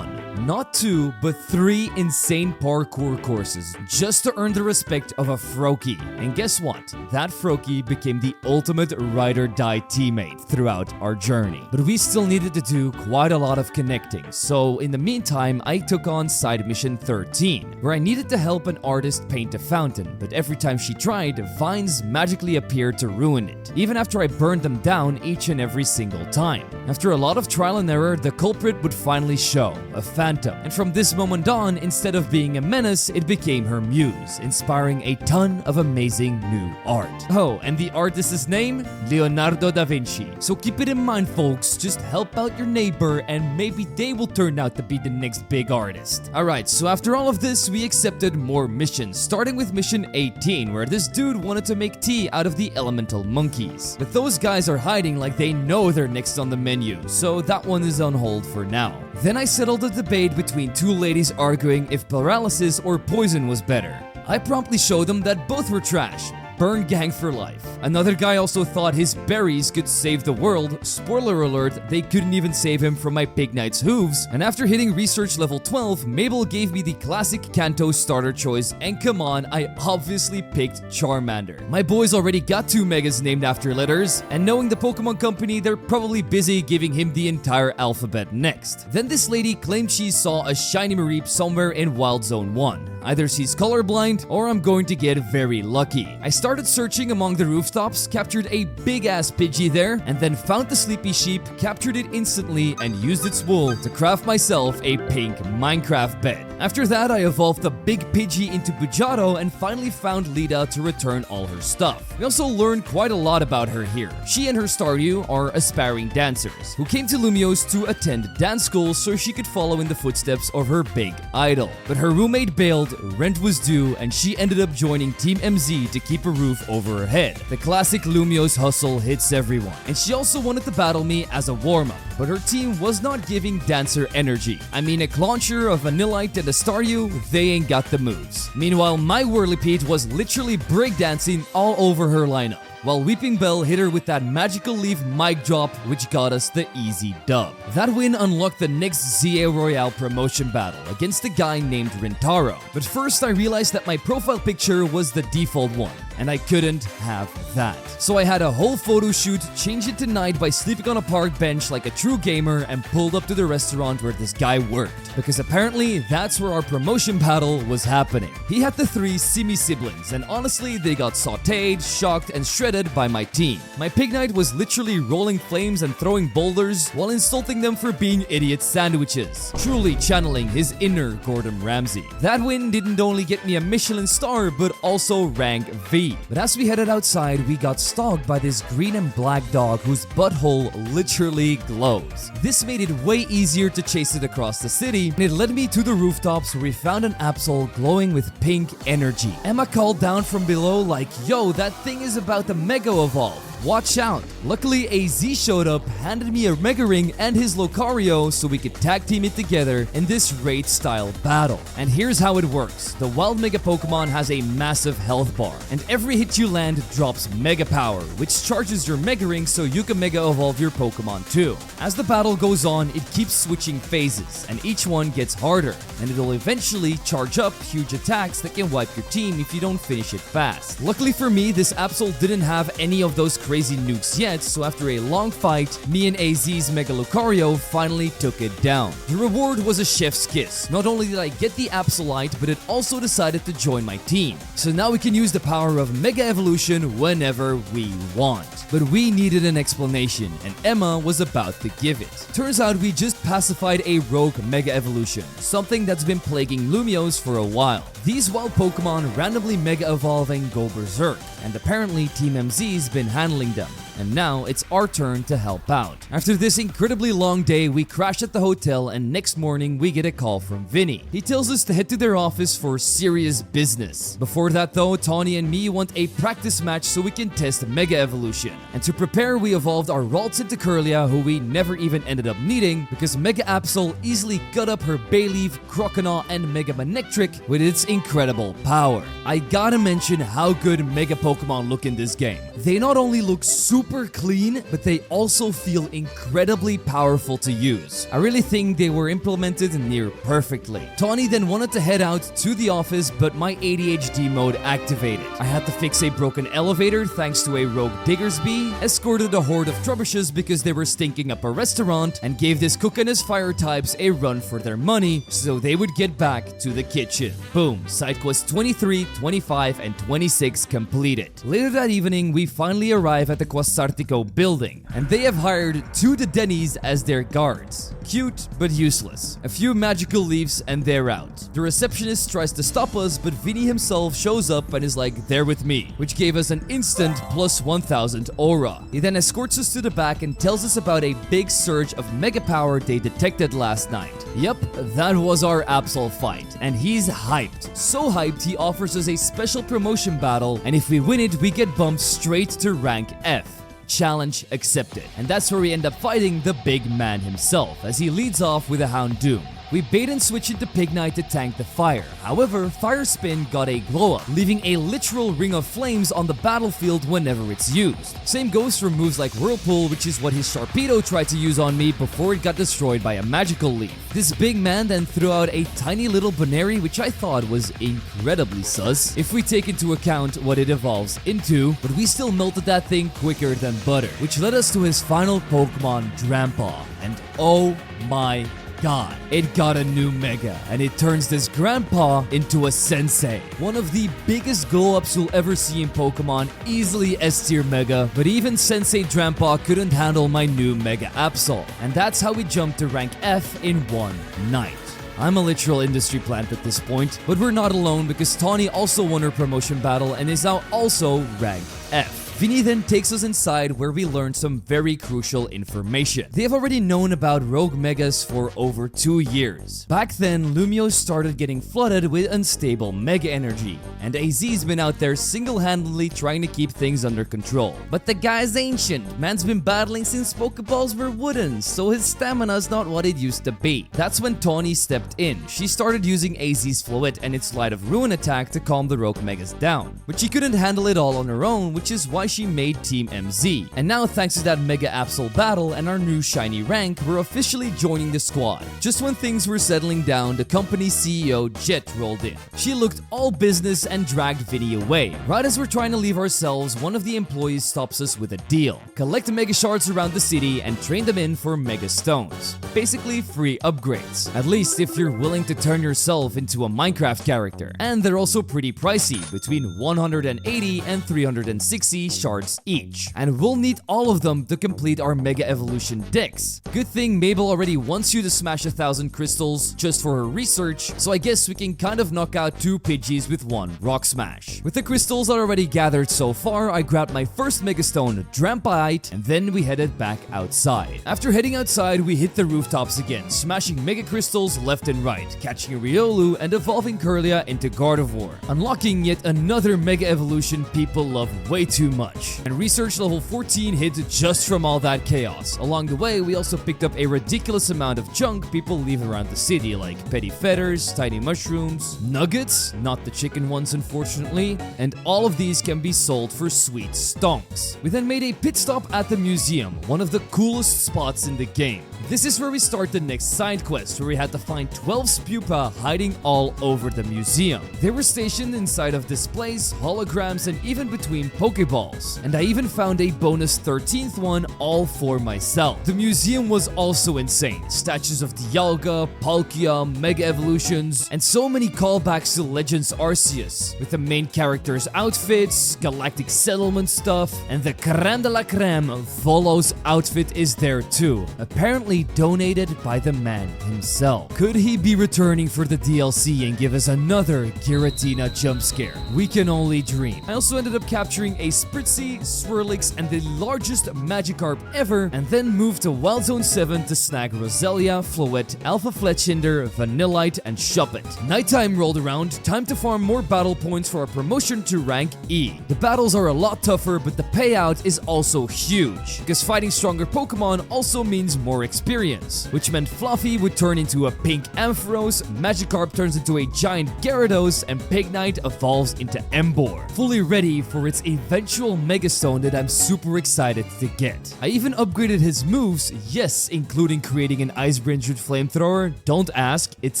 not two, but 3 insane parkour courses just to earn the respect of a Froakie. And guess what? That Froakie became the ultimate ride or die teammate throughout our journey. But we still needed to do quite a lot of connecting, so in the meantime, I took on side mission 13, where I needed to help an artist paint a fountain, but every time she tried, vines magically appeared to ruin it, even after I burned them down each and every single time. After a lot of trial and error, the culprit would finally show, a phantom, and from this moment on, instead of being a menace, it became her muse, inspiring a ton of amazing new art. Oh, and the artist's name? Leonardo da Vinci. So keep it in mind, folks, just help out your neighbor and maybe they will turn out to be the next big artist. Alright, so after all of this, we accepted more missions, starting with mission 18, where this dude wanted to make tea out of the elemental monkeys. But those guys are hiding like they know they're next on the menu, so that one is on hold for now. Then I settled a debate between two ladies arguing if paralysis or poison was better. I promptly showed them that both were trash. Burn gang for life. Another guy also thought his berries could save the world. Spoiler alert, they couldn't even save him from my Pignite's hooves. And after hitting research level 12, Mabel gave me the classic Kanto starter choice, and come on, I obviously picked Charmander. My boys already got 2 megas named after letters, and knowing the Pokemon Company, they're probably busy giving him the entire alphabet next. Then this lady claimed she saw a shiny Mareep somewhere in Wild Zone 1. Either she's colorblind, or I'm going to get very lucky. I started searching among the rooftops, captured a big-ass Pidgey there, and then found the sleepy sheep, captured it instantly, and used its wool to craft myself a pink Minecraft bed. After that, I evolved the Big Pidgey into Bujato and finally found Lida to return all her stuff. We also learned quite a lot about her here. She and her Staryu are aspiring dancers who came to Lumiose to attend dance school so she could follow in the footsteps of her big idol. But her roommate bailed, rent was due, and she ended up joining Team MZ to keep a roof over her head. The classic Lumiose hustle hits everyone, and she also wanted to battle me as a warm-up, but her team was not giving dancer energy. I mean, a Clauncher, a Vanillite, and a Staryu, they ain't got the moves. Meanwhile, my Whirlipede was literally breakdancing all over her lineup, while Weeping Bell hit her with that magical leaf mic drop, which got us the easy dub. That win unlocked the next Z-A Royale promotion battle against a guy named Rintaro. But first I realized that my profile picture was the default one, and I couldn't have that. So I had a whole photo shoot, changed it to night by sleeping on a park bench like a true gamer, and pulled up to the restaurant where this guy worked, because apparently that's where our promotion battle was happening. He had the 3 Simi siblings, and honestly they got sauteed, shocked, and shredded by my team. My Pig Knight was literally rolling flames and throwing boulders while insulting them for being idiot sandwiches, truly channeling his inner Gordon Ramsay. That win didn't only get me a Michelin star but also rank V. But as we headed outside, we got stalked by this green and black dog whose butthole literally glows. This made it way easier to chase it across the city, and it led me to the rooftops where we found an Absol glowing with pink energy. Emma called down from below like, "Yo, that thing is about to Mega Evolve. Watch out." Luckily, AZ showed up, handed me a Mega Ring and his Lucario so we could tag team it together in this raid style battle. And here's how it works. The wild Mega Pokemon has a massive health bar, and every hit you land drops Mega Power, which charges your Mega Ring so you can Mega Evolve your Pokemon too. As the battle goes on, it keeps switching phases, and each one gets harder, and it'll eventually charge up huge attacks that can wipe your team if you don't finish it fast. Luckily for me, this Absol didn't have any of those crazy nukes yet, so after a long fight, me and AZ's Mega Lucario finally took it down. The reward was a chef's kiss. Not only did I get the Absolite, but it also decided to join my team. So now we can use the power of Mega Evolution whenever we want. But we needed an explanation, and Emma was about to give it. Turns out we just pacified a rogue Mega Evolution, something that's been plaguing Lumiose for a while. These wild Pokemon randomly Mega Evolve and go berserk, and apparently Team MZ's been handling them. And now it's our turn to help out. After this incredibly long day, we crash at the hotel, and next morning we get a call from Vinny. He tells us to head to their office for serious business. Before that though, Tawny and me want a practice match so we can test Mega Evolution. And to prepare, we evolved our Ralts into Curlia, who we never even ended up needing because Mega Absol easily cut up her Bayleaf, Croconaw, and Mega Manectric with its incredible power. I gotta mention how good Mega Pokemon look in this game. They not only look super clean, but they also feel incredibly powerful to use. I really think they were implemented near perfectly. Tawny then wanted to head out to the office, but my ADHD mode activated. I had to fix a broken elevator thanks to a rogue Diggersby, escorted a horde of Trubbishes because they were stinking up a restaurant, and gave this cook and his fire types a run for their money so they would get back to the kitchen. Boom, side quest 23, 25, and 26 completed. Later that evening, we finally arrive at the Quasartico building, and they have hired 2 Dedennis as their guards. Cute, but useless. A few magical leaves and they're out. The receptionist tries to stop us, but Vinny himself shows up and is like, "They're with me," which gave us an instant plus 1000 aura. He then escorts us to the back and tells us about a big surge of mega power they detected last night. Yep, that was our Absol fight, and he's hyped. So hyped, he offers us a special promotion battle, and if we win it, we get bumped straight to rank F. Challenge accepted. And that's where we end up fighting the big man himself, as he leads off with a Houndoom. We bait and switch into Pig Knight to tank the fire. However, Fire Spin got a glow up, leaving a literal ring of flames on the battlefield whenever it's used. Same goes for moves like Whirlpool, which is what his Sharpedo tried to use on me before it got destroyed by a magical leaf. This big man then threw out a tiny little Baneri, which I thought was incredibly sus if we take into account what it evolves into, but we still melted that thing quicker than butter, which led us to his final Pokemon, Drampa. And oh my God, it got a new Mega, and it turns this Grandpa into a Sensei. One of the biggest glow-ups you'll ever see in Pokemon, easily S-tier Mega, but even Sensei Drampa couldn't handle my new Mega Absol, and that's how we jumped to rank F in one night. I'm a literal industry plant at this point, but we're not alone because Tawny also won her promotion battle and is now also rank F. Vinny then takes us inside where we learn some very crucial information. They have already known about rogue megas for over 2 years. Back then, Lumiose started getting flooded with unstable mega energy, and AZ's been out there single-handedly trying to keep things under control. But the guy's ancient. Man's been battling since Pokeballs were wooden, so his stamina's not what it used to be. That's when Tawny stepped in. She started using AZ's Floet and its Light of Ruin attack to calm the rogue megas down. But she couldn't handle it all on her own, which is why she made Team MZ. And now thanks to that Mega Absol battle and our new shiny rank, we're officially joining the squad. Just when things were settling down, the company's CEO Jet rolled in. She looked all business and dragged Vinny away. Right as we're trying to leave ourselves, one of the employees stops us with a deal. Collect Mega Shards around the city and train them in for Mega Stones. Basically free upgrades. At least if you're willing to turn yourself into a Minecraft character. And they're also pretty pricey, between 180 and 360 shards each. And we'll need all of them to complete our Mega Evolution Dex. Good thing Mabel already wants you to smash 1,000 crystals just for her research, so I guess we can kind of knock out 2 Pidgeys with 1 Rock Smash. With the crystals already gathered so far, I grabbed my first Mega Stone, Drampite, and then we headed back outside. After heading outside, we hit the rooftops again, smashing Mega Crystals left and right, catching Riolu and evolving Kirlia into Gardevoir, unlocking yet another Mega Evolution people love way too much. And research level 14 hit just from all that chaos. Along the way, we also picked up a ridiculous amount of junk people leave around the city, like petty feathers, tiny mushrooms, nuggets, not the chicken ones unfortunately, and all of these can be sold for sweet stonks. We then made a pit stop at the museum, one of the coolest spots in the game. This is where we start the next side quest, where we had to find 12 Spupa hiding all over the museum. They were stationed inside of displays, holograms, and even between Pokeballs. And I even found a bonus 13th one all for myself. The museum was also insane. Statues of Dialga, Palkia, Mega Evolutions, and so many callbacks to Legends Arceus, with the main characters' outfits, galactic settlement stuff, and the creme de la creme, Volo's outfit is there too. Apparently donated by the man himself. Could he be returning for the DLC and give us another Giratina jump scare? We can only dream. I also ended up capturing a Spritzy, Swirlix, and the largest Magikarp ever, and then moved to Wild Zone 7 to snag Roselia, Floette, Alpha Fletchinder, Vanillite, and Shuppet. Nighttime rolled around, time to farm more battle points for our promotion to rank E. The battles are a lot tougher, but the payout is also huge, because fighting stronger Pokemon also means more experience, which meant Fluffy would turn into a pink Ampharos, Magikarp turns into a giant Gyarados, and Pignite evolves into Emboar, fully ready for its eventual Mega Stone that I'm super excited to get. I even upgraded his moves, yes, including creating an Ice Bridge with Flamethrower, don't ask, it's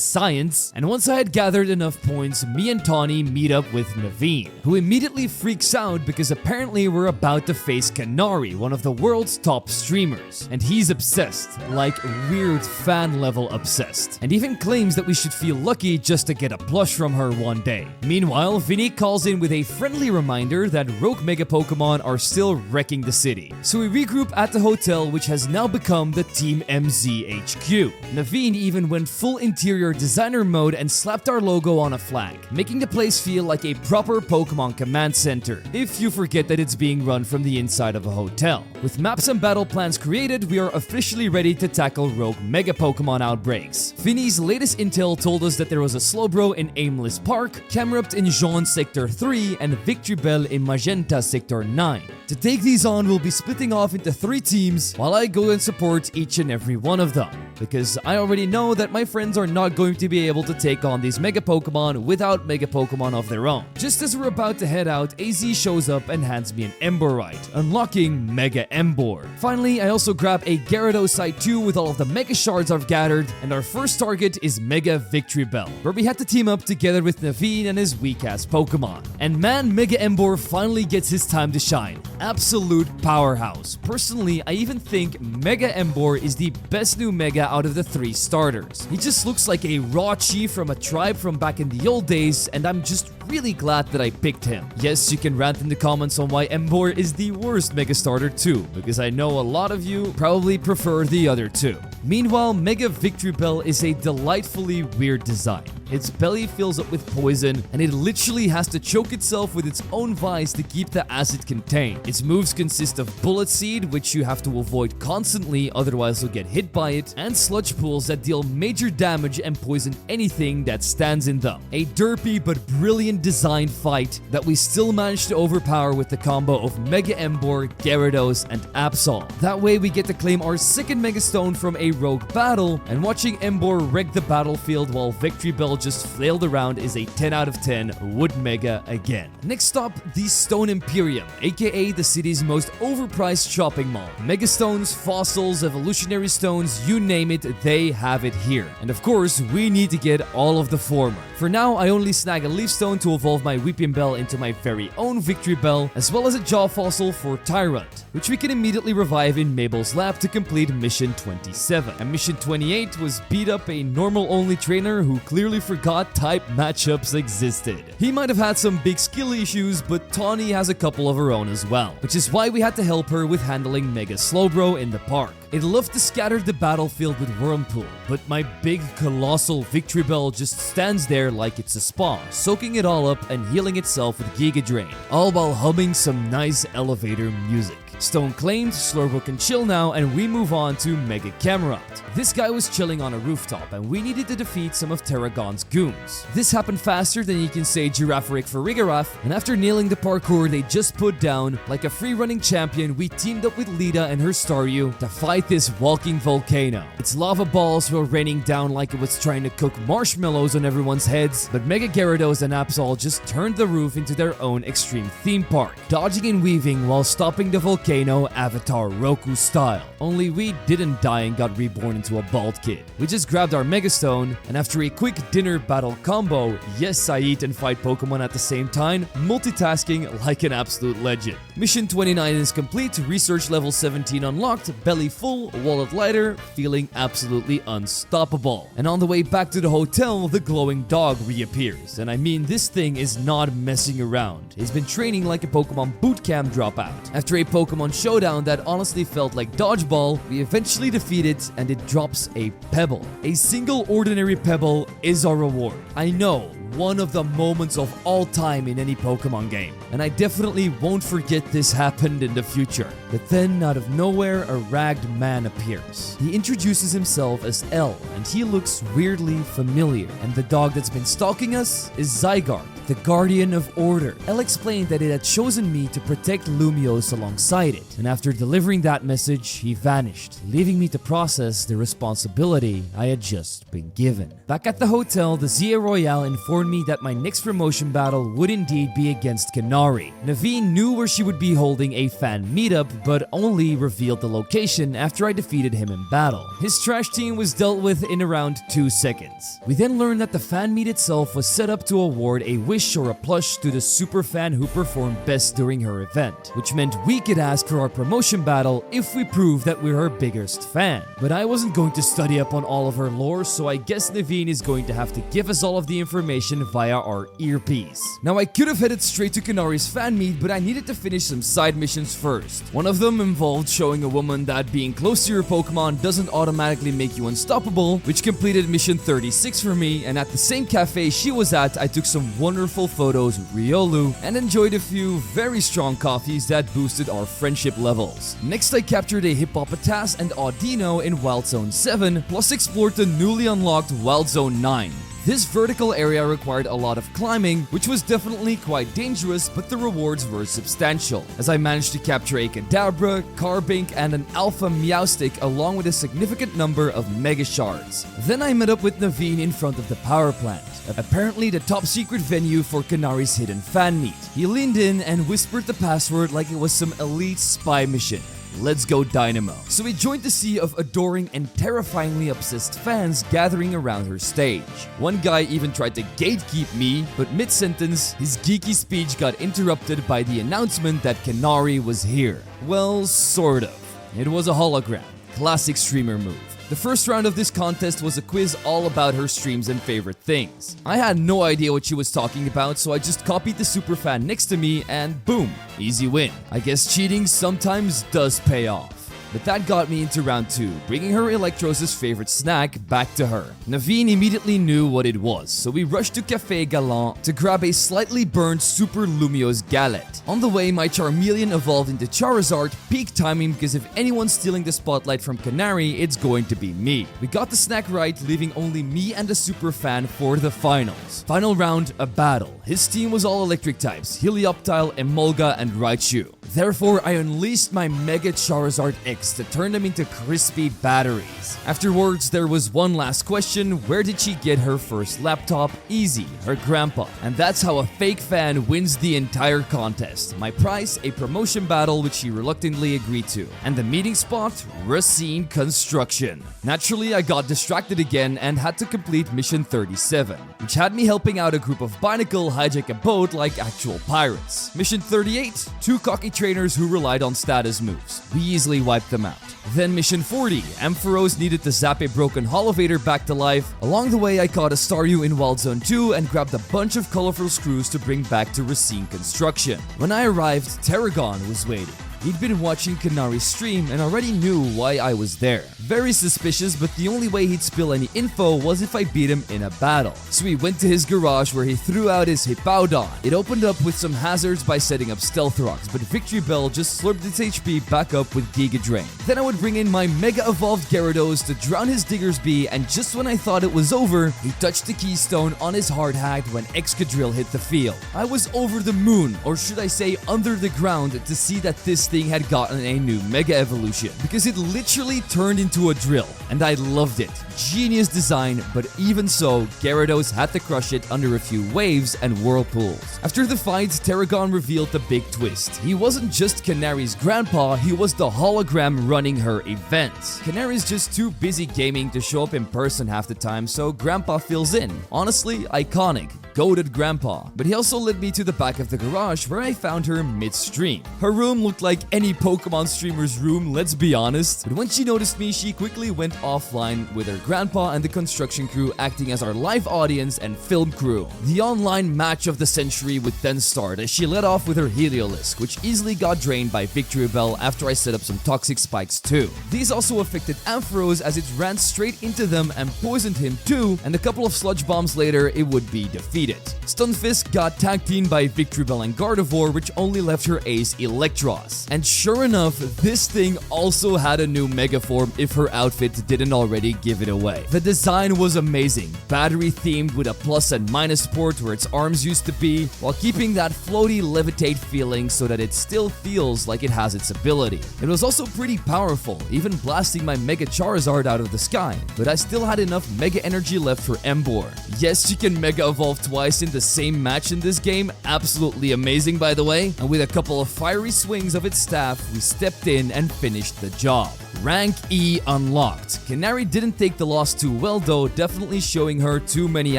science. And once I had gathered enough points, me and Tawny meet up with Naveen, who immediately freaks out because apparently we're about to face Canary, one of the world's top streamers, and he's obsessed, like weird fan level obsessed, and even claims that we should feel lucky just to get a plush from her one day. Meanwhile, Vinny calls in with a friendly reminder that rogue Mega Pokemon are still wrecking the city, so we regroup at the hotel, which has now become the Team MZ HQ. Naveen even went full interior designer mode and slapped our logo on a flag, making the place feel like a proper Pokemon command center, if you forget that it's being run from the inside of a hotel. With maps and battle plans created, we are officially ready to tackle rogue Mega Pokemon outbreaks. Vinny's latest intel told us that there was a Slowbro in Aimless Park, Camerupt in Jaune Sector 3, and Victreebel in Magenta Sector 9. To take these on, we'll be splitting off into 3 teams while I go and support each and every one of them, because I already know that my friends are not going to be able to take on these Mega Pokemon without Mega Pokemon of their own. Just as we're about to head out, AZ shows up and hands me an Emborite, unlocking Mega Emboar. Finally, I also grab a Gyarados Side 2 with all of the Mega Shards I've gathered, and our first target is Mega Victreebel, where we had to team up together with Naveen and his weak-ass Pokemon. And man, Mega Emboar finally gets his time to shine. Absolute powerhouse. Personally, I even think Mega Emboar is the best new Mega out of the 3 starters. He just looks like a raw chi from a tribe from back in the old days, and I'm just really glad that I picked him. Yes, you can rant in the comments on why Emboar is the worst Mega Starter too, because I know a lot of you probably prefer the other two. Meanwhile, Mega Victory Bell is a delightfully weird design. Its belly fills up with poison, and it literally has to choke itself with its own vice to keep the acid contained. Its moves consist of Bullet Seed, which you have to avoid constantly, otherwise you'll get hit by it, and Sludge Pools that deal major damage and poison anything that stands in them. A derpy but brilliant design fight that we still managed to overpower with the combo of Mega Emboar, Gyarados, and Absol. That way we get to claim our second Mega Stone from a rogue battle, and watching Emboar wreck the battlefield while Victory Bell just flailed around is a 10 out of 10 wood mega again. Next up, the Stone Imperium, aka the city's most overpriced shopping mall. Mega Stones, fossils, evolutionary stones, you name it, they have it here. And of course, we need to get all of the former. For now, I only snag a Leaf Stone to evolve my Weeping Bell into my very own Victory Bell, as well as a Jaw Fossil for Tyrant, which we can immediately revive in Mabel's lab to complete Mission 27. And Mission 28 was beat up a normal-only trainer who clearly forgot type matchups existed. He might have had some big skill issues, but Tawny has a couple of her own as well, which is why we had to help her with handling Mega Slowbro in the park. It loved to scatter the battlefield with Whirlpool, but my big colossal Victory Bell just stands there like it's a spa, soaking it all up and healing itself with Giga Drain, all while humming some nice elevator music. Stone claimed, Slowbro can chill now, and we move on to Mega Cameron. This guy was chilling on a rooftop, and we needed to defeat some of Terragon's goons. This happened faster than you can say Giraffaric for Rigarath, and after nailing the parkour they just put down, like a free-running champion, we teamed up with Lita and her Staryu to fight this walking volcano. Its lava balls were raining down like it was trying to cook marshmallows on everyone's heads, but Mega Gyarados and Absol just turned the roof into their own extreme theme park, dodging and weaving while stopping the volcano Avatar Roku style. Only we didn't die and got reborn into a bald kid. We just grabbed our Mega Stone, and after a quick dinner battle combo, yes, I eat and fight Pokemon at the same time, multitasking like an absolute legend. Mission 29 is complete, research level 17 unlocked, belly full, wallet lighter, feeling absolutely unstoppable. And on the way back to the hotel, the glowing dog reappears. And I mean, this thing is not messing around. It's been training like a Pokemon bootcamp dropout. After a Pokemon showdown that honestly felt like dodgeball, we eventually defeat it, and it drops a pebble. A single ordinary pebble is our reward. I know, one of the moments of all time in any Pokemon game, and I definitely won't forget this happened in the future. But then, out of nowhere, a ragged man appears. He introduces himself as L, and he looks weirdly familiar, and the dog that's been stalking us is Zygarde, the Guardian of Order. L explained that it had chosen me to protect Lumiose alongside it, and after delivering that message, he vanished, leaving me to process the responsibility I had just been given. Back at the hotel, the Z-A Royale informed me that my next promotion battle would indeed be against Canary. Naveen knew where she would be holding a fan meetup, but only revealed the location after I defeated him in battle. His trash team was dealt with in around 2 seconds. We then learned that the fan meet itself was set up to award a wish or a plush to the super fan who performed best during her event, which meant we could ask for our promotion battle if we proved that we're her biggest fan. But I wasn't going to study up on all of her lore, so I guess Naveen is going to have to give us all of the information via our earpiece. Now, I could have headed straight to Canary's fan meet, but I needed to finish some side missions first. One of them involved showing a woman that being close to your Pokemon doesn't automatically make you unstoppable, which completed mission 36 for me, and at the same cafe she was at, I took some wonderful photos with Riolu and enjoyed a few very strong coffees that boosted our friendship levels. Next, I captured a Hippopotas and Audino in Wild Zone 7, plus explored the newly unlocked Wild Zone 9. This vertical area required a lot of climbing, which was definitely quite dangerous, but the rewards were substantial, as I managed to capture a Kadabra, Carbink, and an Alpha Meowstic along with a significant number of Mega Shards. Then I met up with Naveen in front of the power plant, apparently the top secret venue for Canary's hidden fan meet. He leaned in and whispered the password like it was some elite spy mission. Let's go Dynamo. So we joined the sea of adoring and terrifyingly obsessed fans gathering around her stage. One guy even tried to gatekeep me, but mid-sentence, his geeky speech got interrupted by the announcement that Canary was here. Well, sort of. It was a hologram. Classic streamer move. The first round of this contest was a quiz all about her streams and favorite things. I had no idea what she was talking about, so I just copied the superfan next to me and boom, easy win. I guess cheating sometimes does pay off. But that got me into round 2, bringing her Electros' favorite snack back to her. Naveen immediately knew what it was, so we rushed to Café Galant to grab a slightly burned Super Lumiose galette. On the way, my Charmeleon evolved into Charizard, peak timing because if anyone's stealing the spotlight from Canary, it's going to be me. We got the snack right, leaving only me and the super fan for the finals. Final round, a battle. His team was all electric types, Helioptile, Emolga, and Raichu. Therefore, I unleashed my Mega Charizard X to turn them into crispy batteries. Afterwards, there was one last question: where did she get her first laptop? Easy, her grandpa. And that's how a fake fan wins the entire contest. My prize, a promotion battle which she reluctantly agreed to. And the meeting spot, Racine Construction. Naturally, I got distracted again and had to complete mission 37, which had me helping out a group of Binacle hijack a boat like actual pirates. Mission 38, 2 cocky trainers who relied on status moves. We easily wiped them out. Then mission 40, Ampharos needed to zap a broken Holovator back to life. Along the way, I caught a Staryu in Wild Zone 2 and grabbed a bunch of colorful screws to bring back to Racine Construction. When I arrived, Terragon was waiting. He'd been watching Canary's stream and already knew why I was there. Very suspicious, but the only way he'd spill any info was if I beat him in a battle. So we went to his garage where he threw out his Hippowdon. It opened up with some hazards by setting up Stealth Rocks, but Victory Bell just slurped its HP back up with Giga Drain. Then I would bring in my Mega Evolved Gyarados to drown his Diggersby, and just when I thought it was over, he touched the keystone on his hard hat when Excadrill hit the field. I was over the moon, or should I say under the ground, to see that this thing had gotten a new Mega Evolution, because it literally turned into a drill, and I loved it. Genius design, but even so, Gyarados had to crush it under a few waves and whirlpools. After the fight, Terragon revealed the big twist. He wasn't just Canary's grandpa, he was the hologram running her events. Canary's just too busy gaming to show up in person half the time, so grandpa fills in. Honestly, iconic. Goated grandpa. But he also led me to the back of the garage where I found her mid-stream. Her room looked like any Pokemon streamer's room, let's be honest. But when she noticed me, she quickly went offline with her grandpa and the construction crew acting as our live audience and film crew. The online match of the century would then start as she led off with her Heliolisk, which easily got drained by Victory Bell after I set up some toxic spikes too. These also affected Ampharos as it ran straight into them and poisoned him too, and a couple of sludge bombs later it would be defeated. Stunfisk got tag teamed by Victory Bell and Gardevoir, which only left her ace Electros. And sure enough, this thing also had a new Mega form if her outfit didn't already give it away. The design was amazing, battery themed with a plus and minus port where its arms used to be, while keeping that floaty levitate feeling so that it still feels like it has its ability. It was also pretty powerful, even blasting my Mega Charizard out of the sky, but I still had enough Mega Energy left for Emboar. Yes, she can Mega Evolve twice in the same match in this game, absolutely amazing by the way, and with a couple of fiery swings of its staff, we stepped in and finished the job. Rank E unlocked. Canary didn't take the loss too well though, definitely showing her too many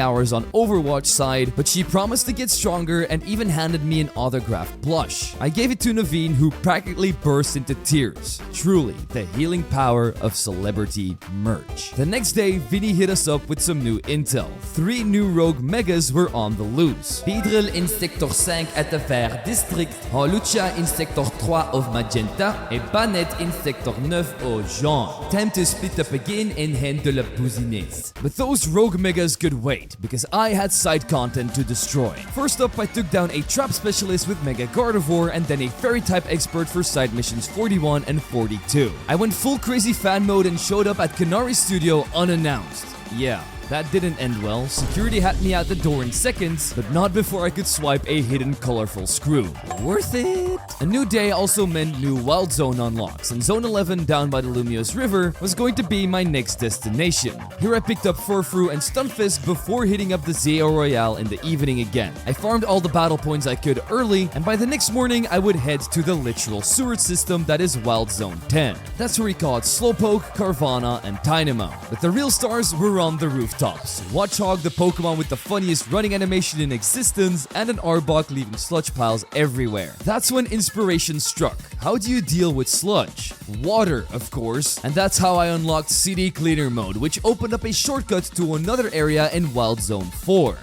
hours on Overwatch side, but she promised to get stronger and even handed me an autographed plush. I gave it to Naveen, who practically burst into tears. Truly, the healing power of celebrity merch. The next day, Vinny hit us up with some new intel. 3 new rogue megas were on the loose. Beedrill in Sector 5 at the Vert District, Holucha in Sector 3 of Magenta, et Banette in Sector 9 au Jaune. Time to split up again and handle la bousiness. But those rogue megas could wait, because I had side content to destroy. First up, I took down a trap specialist with Mega Gardevoir and then a fairy type expert for side missions 41 and 42. I went full crazy fan mode and showed up at Canary Studio unannounced. Yeah. That didn't end well. Security had me out the door in seconds, but not before I could swipe a hidden colorful screw. Worth it! A new day also meant new Wild Zone unlocks, and Zone 11 down by the Lumiose River was going to be my next destination. Here I picked up Furfrou and Stunfisk before hitting up the Z-A Royale in the evening again. I farmed all the battle points I could early, and by the next morning I would head to the literal sewer system that is Wild Zone 10. That's where we caught Slowpoke, Carvana, and Dynamo. But the real stars were on the roof. Watchog, the Pokemon with the funniest running animation in existence, and an Arbok leaving sludge piles everywhere. That's when inspiration struck. How do you deal with sludge? Water, of course, and that's how I unlocked CD Cleaner mode, which opened up a shortcut to another area in Wild Zone 4.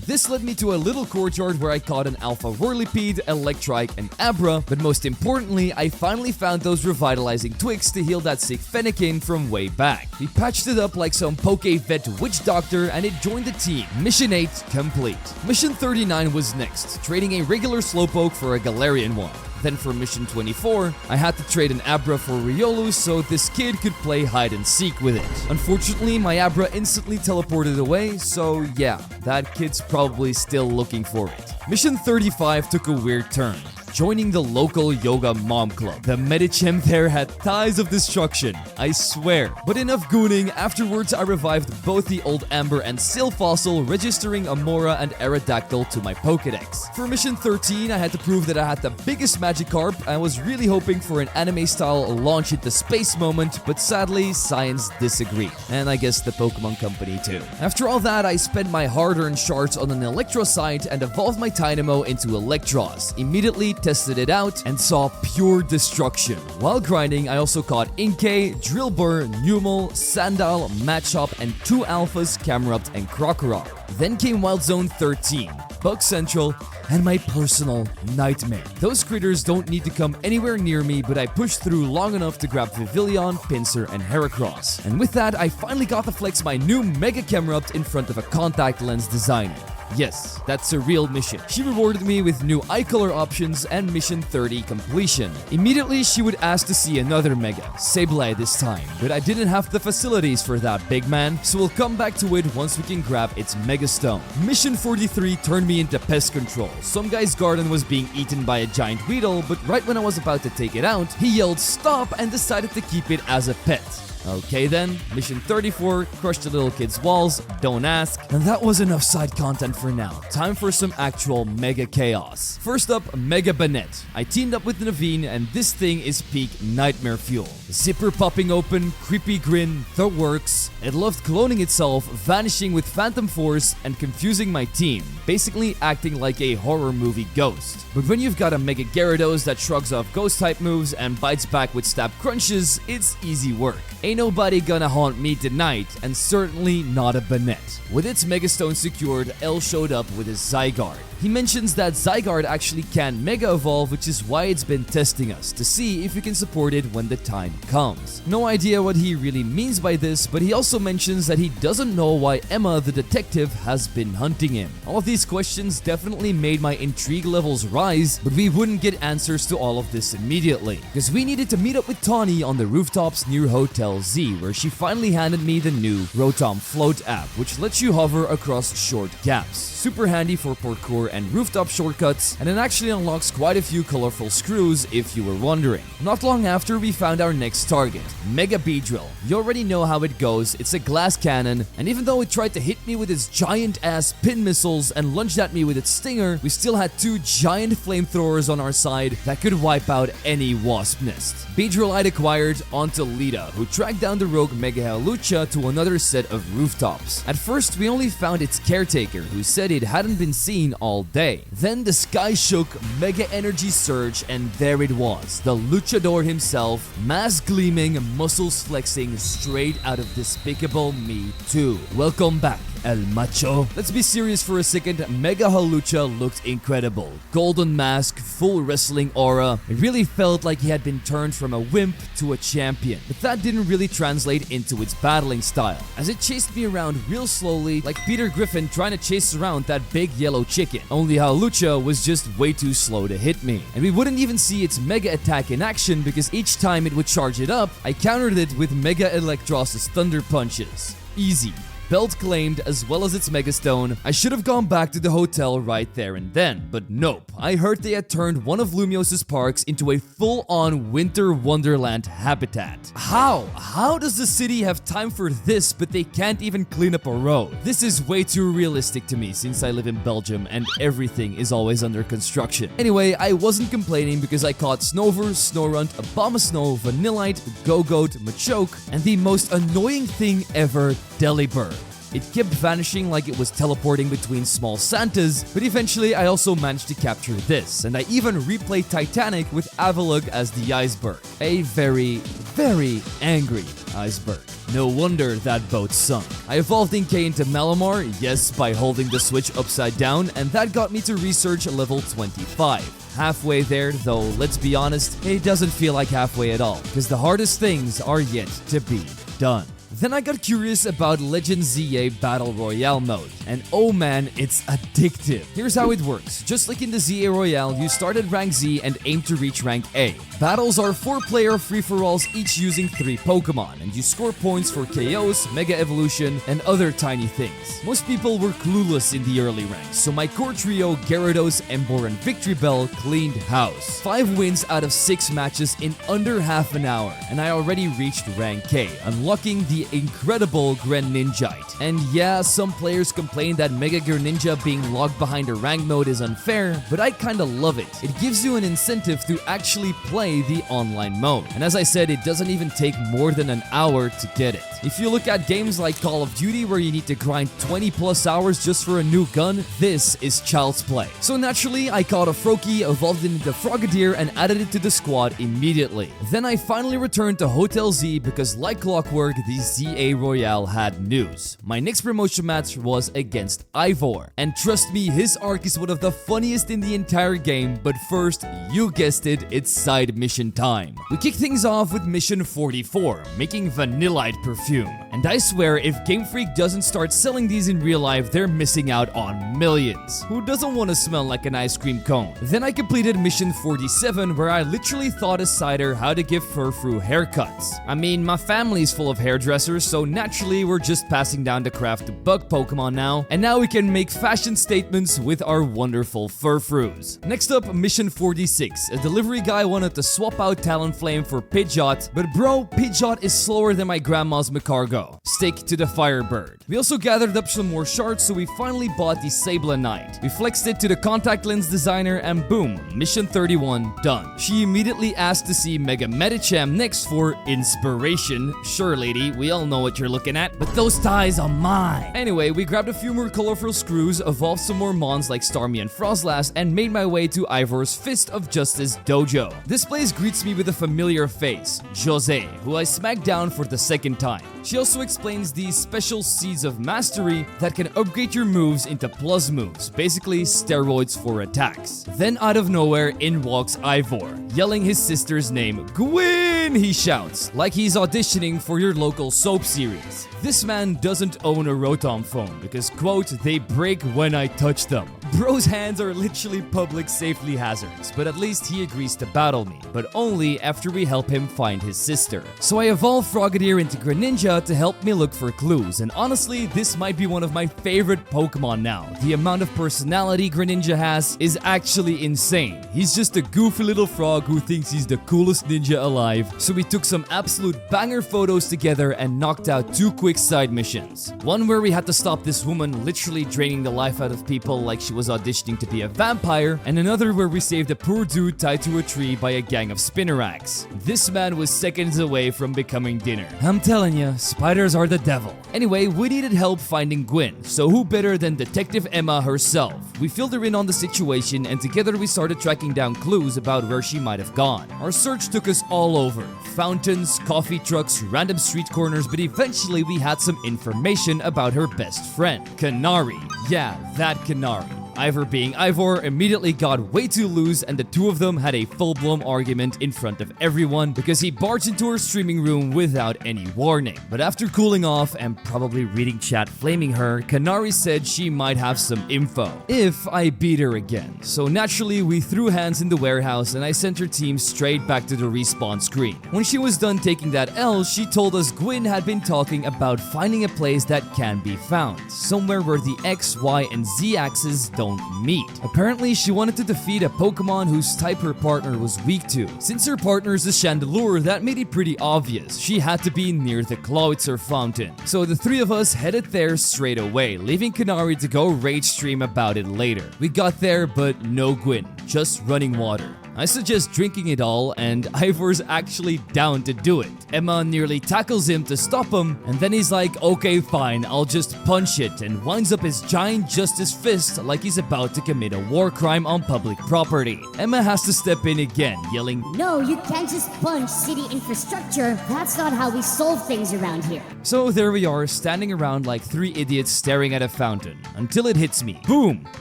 This led me to a little courtyard where I caught an Alpha Whirlipede, Electrike, and Abra, but most importantly, I finally found those revitalizing twigs to heal that sick Fennekin from way back. We patched it up like some Pokévet Witch Doctor and it joined the team. Mission 8 complete. Mission 39 was next, trading a regular Slowpoke for a Galarian one. Then for mission 24, I had to trade an Abra for Riolu so this kid could play hide and seek with it. Unfortunately, my Abra instantly teleported away, so yeah, that kid's probably still looking for it. Mission 35 took a weird turn. Joining the local yoga mom club. The Medicham there had ties of destruction, I swear. But enough gooning, afterwards I revived both the old Amber and Sil fossil, registering Amora and Aerodactyl to my Pokédex. For mission 13, I had to prove that I had the biggest Magikarp. I was really hoping for an anime-style launch into space moment, but sadly, science disagreed. And I guess the Pokemon Company too. After all that, I spent my hard-earned shards on an Electrosite and evolved my Tynamo into Electros. Immediately tested it out and saw pure destruction. While grinding, I also caught Inkay, Drillbur, Numel, Sandal, Machop, and 2 alphas, Camerupt and Krokorok. Then came Wild Zone 13, Bug Central, and my personal nightmare. Those critters don't need to come anywhere near me, but I pushed through long enough to grab Vivillon, Pinsir, and Heracross. And with that, I finally got to flex my new Mega Camerupt in front of a contact lens designer. Yes, that's a real mission. She rewarded me with new eye color options and mission 30 completion. Immediately, she would ask to see another Mega, Sableye this time, but I didn't have the facilities for that, big man, so we'll come back to it once we can grab its Mega Stone. Mission 43 turned me into pest control. Some guy's garden was being eaten by a giant Weedle, but right when I was about to take it out, he yelled stop and decided to keep it as a pet. Okay then, mission 34, crush the little kid's walls, don't ask. And that was enough side content for now. Time for some actual mega chaos. First up, Mega Banette. I teamed up with Naveen and this thing is peak nightmare fuel. Zipper popping open, creepy grin, the works. It loved cloning itself, vanishing with phantom force, and confusing my team. Basically acting like a horror movie ghost. But when you've got a Mega Gyarados that shrugs off ghost type moves and bites back with stab crunches, it's easy work. Ain't nobody gonna haunt me tonight, and certainly not a Banette. With its Megastone secured, L showed up with his Zygarde. He mentions that Zygarde actually can Mega Evolve, which is why it's been testing us, to see if we can support it when the time comes. No idea what he really means by this, but he also mentions that he doesn't know why Emma the detective has been hunting him. All of these questions definitely made my intrigue levels rise, but we wouldn't get answers to all of this immediately, because we needed to meet up with Tawny on the rooftops near Hotel Z, where she finally handed me the new Rotom Float app, which lets you hover across short gaps. Super handy for parkour and rooftop shortcuts, and it actually unlocks quite a few colorful screws if you were wondering. Not long after, we found our next target, Mega Beedrill. You already know how it goes, it's a glass cannon, and even though it tried to hit me with its giant ass pin missiles and lunged at me with its stinger, we still had 2 giant flamethrowers on our side that could wipe out any wasp nest. Beedrill I'd acquired onto Lita, who tracked down the rogue Mega Hawlucha to another set of rooftops. At first, we only found its caretaker, who said it hadn't been seen all day. Then the sky shook, Mega Energy surge, and there it was, the luchador himself, mask gleaming, muscles flexing, straight out of Despicable Me 2. Welcome back, El Macho. Let's be serious for a second. Mega Hawlucha looked incredible. Golden mask, full wrestling aura. It really felt like he had been turned from a wimp to a champion. But that didn't really translate into its battling style, as it chased me around real slowly, like Peter Griffin trying to chase around that big yellow chicken. Only Hawlucha was just way too slow to hit me. And we wouldn't even see its Mega Attack in action because each time it would charge it up, I countered it with Mega Electros' Thunder Punches. Easy. Belt claimed, as well as its Megastone. I should have gone back to the hotel right there and then, but nope. I heard they had turned one of Lumiose's parks into a full-on winter wonderland habitat. How? How does the city have time for this, but they can't even clean up a road? This is way too realistic to me since I live in Belgium and everything is always under construction. Anyway, I wasn't complaining because I caught Snover, Snorunt, Abomasnow, Vanillite, Go-Goat, Machoke, and the most annoying thing ever, Delibird. It kept vanishing like it was teleporting between small Santas, but eventually I also managed to capture this, and I even replayed Titanic with Avalugg as the iceberg. A very, very angry iceberg. No wonder that boat sunk. I evolved Inkay into Malamar, yes, by holding the switch upside down, and that got me to research level 25. Halfway there, though, let's be honest, it doesn't feel like halfway at all, because the hardest things are yet to be done. Then I got curious about Legends Z-A Battle Royale mode, and oh man, it's addictive. Here's how it works. Just like in the Z-A Royale, you start at rank Z and aim to reach rank A. Battles are 4-player free-for-alls, each using 3 Pokemon, and you score points for KOs, Mega Evolution, and other tiny things. Most people were clueless in the early ranks, so my core trio, Gyarados, Emboar, and Victreebel cleaned house. 5 wins out of 6 matches in under half an hour, and I already reached rank K, unlocking the incredible Greninjite. And yeah, some players complain that Mega Greninja being locked behind a rank mode is unfair, but I kinda love it. It gives you an incentive to actually play the online mode. And as I said, it doesn't even take more than an hour to get it. If you look at games like Call of Duty where you need to grind 20 plus hours just for a new gun, this is child's play. So naturally, I caught a Froakie, evolved it into Frogadier, and added it to the squad immediately. Then I finally returned to Hotel Z because like clockwork, the Z-A Royale had news. My next promotion match was against Ivor, and trust me, his arc is one of the funniest in the entire game, but first, you guessed it, it's side mission time. We kick things off with mission 44, making Vanillite perfume. And I swear, if Game Freak doesn't start selling these in real life, they're missing out on millions. Who doesn't want to smell like an ice cream cone? Then I completed mission 47, where I literally taught a cider how to give Furfrou haircuts. I mean, my family's full of hairdressers, so naturally we're just passing down the craft to bug Pokemon now, and now we can make fashion statements with our wonderful Furfrous. Next up, mission 46. A delivery guy wanted to swap out Talonflame for Pidgeot, but bro, Pidgeot is slower than my grandma's Cargo. Stick to the Firebird. We also gathered up some more shards, so we finally bought the Sablonite. We flexed it to the contact lens designer, and boom, mission 31 done. She immediately asked to see Mega Medicham next for inspiration. Sure, lady, we all know what you're looking at, but those ties are mine. Anyway, we grabbed a few more colorful screws, evolved some more mons like Starmie and Frostlass, and made my way to Ivor's Fist of Justice dojo. This place greets me with a familiar face, Jose, who I smacked down for the second time. She also explains these special seeds of mastery that can upgrade your moves into plus moves, basically steroids for attacks. Then out of nowhere, in walks Ivor, yelling his sister's name. Gwyn, he shouts, like he's auditioning for your local soap series. This man doesn't own a Rotom phone because, quote, they break when I touch them. Bro's hands are literally public safety hazards, but at least he agrees to battle me, but only after we help him find his sister. So I evolve Frogadier into Greninja to help me look for clues, and honestly, this might be one of my favorite Pokemon now. The amount of personality Greninja has is actually insane. He's just a goofy little frog who thinks he's the coolest ninja alive, so we took some absolute banger photos together and knocked out 2 quick side missions. One where we had to stop this woman literally draining the life out of people like she was auditioning to be a vampire, and another where we saved a poor dude tied to a tree by a gang of Spinneracks. This man was seconds away from becoming dinner. I'm telling you, spiders are the devil. Anyway, we needed help finding Gwyn, so who better than Detective Emma herself? We filled her in on the situation, and together we started tracking down clues about where she might have gone. Our search took us all over. Fountains, coffee trucks, random street corners, but eventually we had some information about her best friend, Canary. Yeah, that Canary. Ivor being Ivor immediately got way too loose, and the two of them had a full-blown argument in front of everyone because he barged into her streaming room without any warning. But after cooling off and probably reading chat flaming her, Canary said she might have some info if I beat her again. So naturally we threw hands in the warehouse and I sent her team straight back to the respawn screen. When she was done taking that L, she told us Gwyn had been talking about finding a place that can be found, somewhere where the X, Y, and Z axes don't meet. Apparently, she wanted to defeat a Pokemon whose type her partner was weak to. Since her partner is a Chandelure, that made it pretty obvious. She had to be near the Clawitzer fountain. So the three of us headed there straight away, leaving Canary to go rage stream about it later. We got there, but no Gwyn, just running water. I suggest drinking it all, and Ivor's actually down to do it. Emma nearly tackles him to stop him, and then he's like, okay fine, I'll just punch it, and winds up his giant justice fist like he's about to commit a war crime on public property. Emma has to step in again, yelling, No, you can't just punch city infrastructure. That's not how we solve things around here. So there we are, standing around like three idiots staring at a fountain, until it hits me. Boom!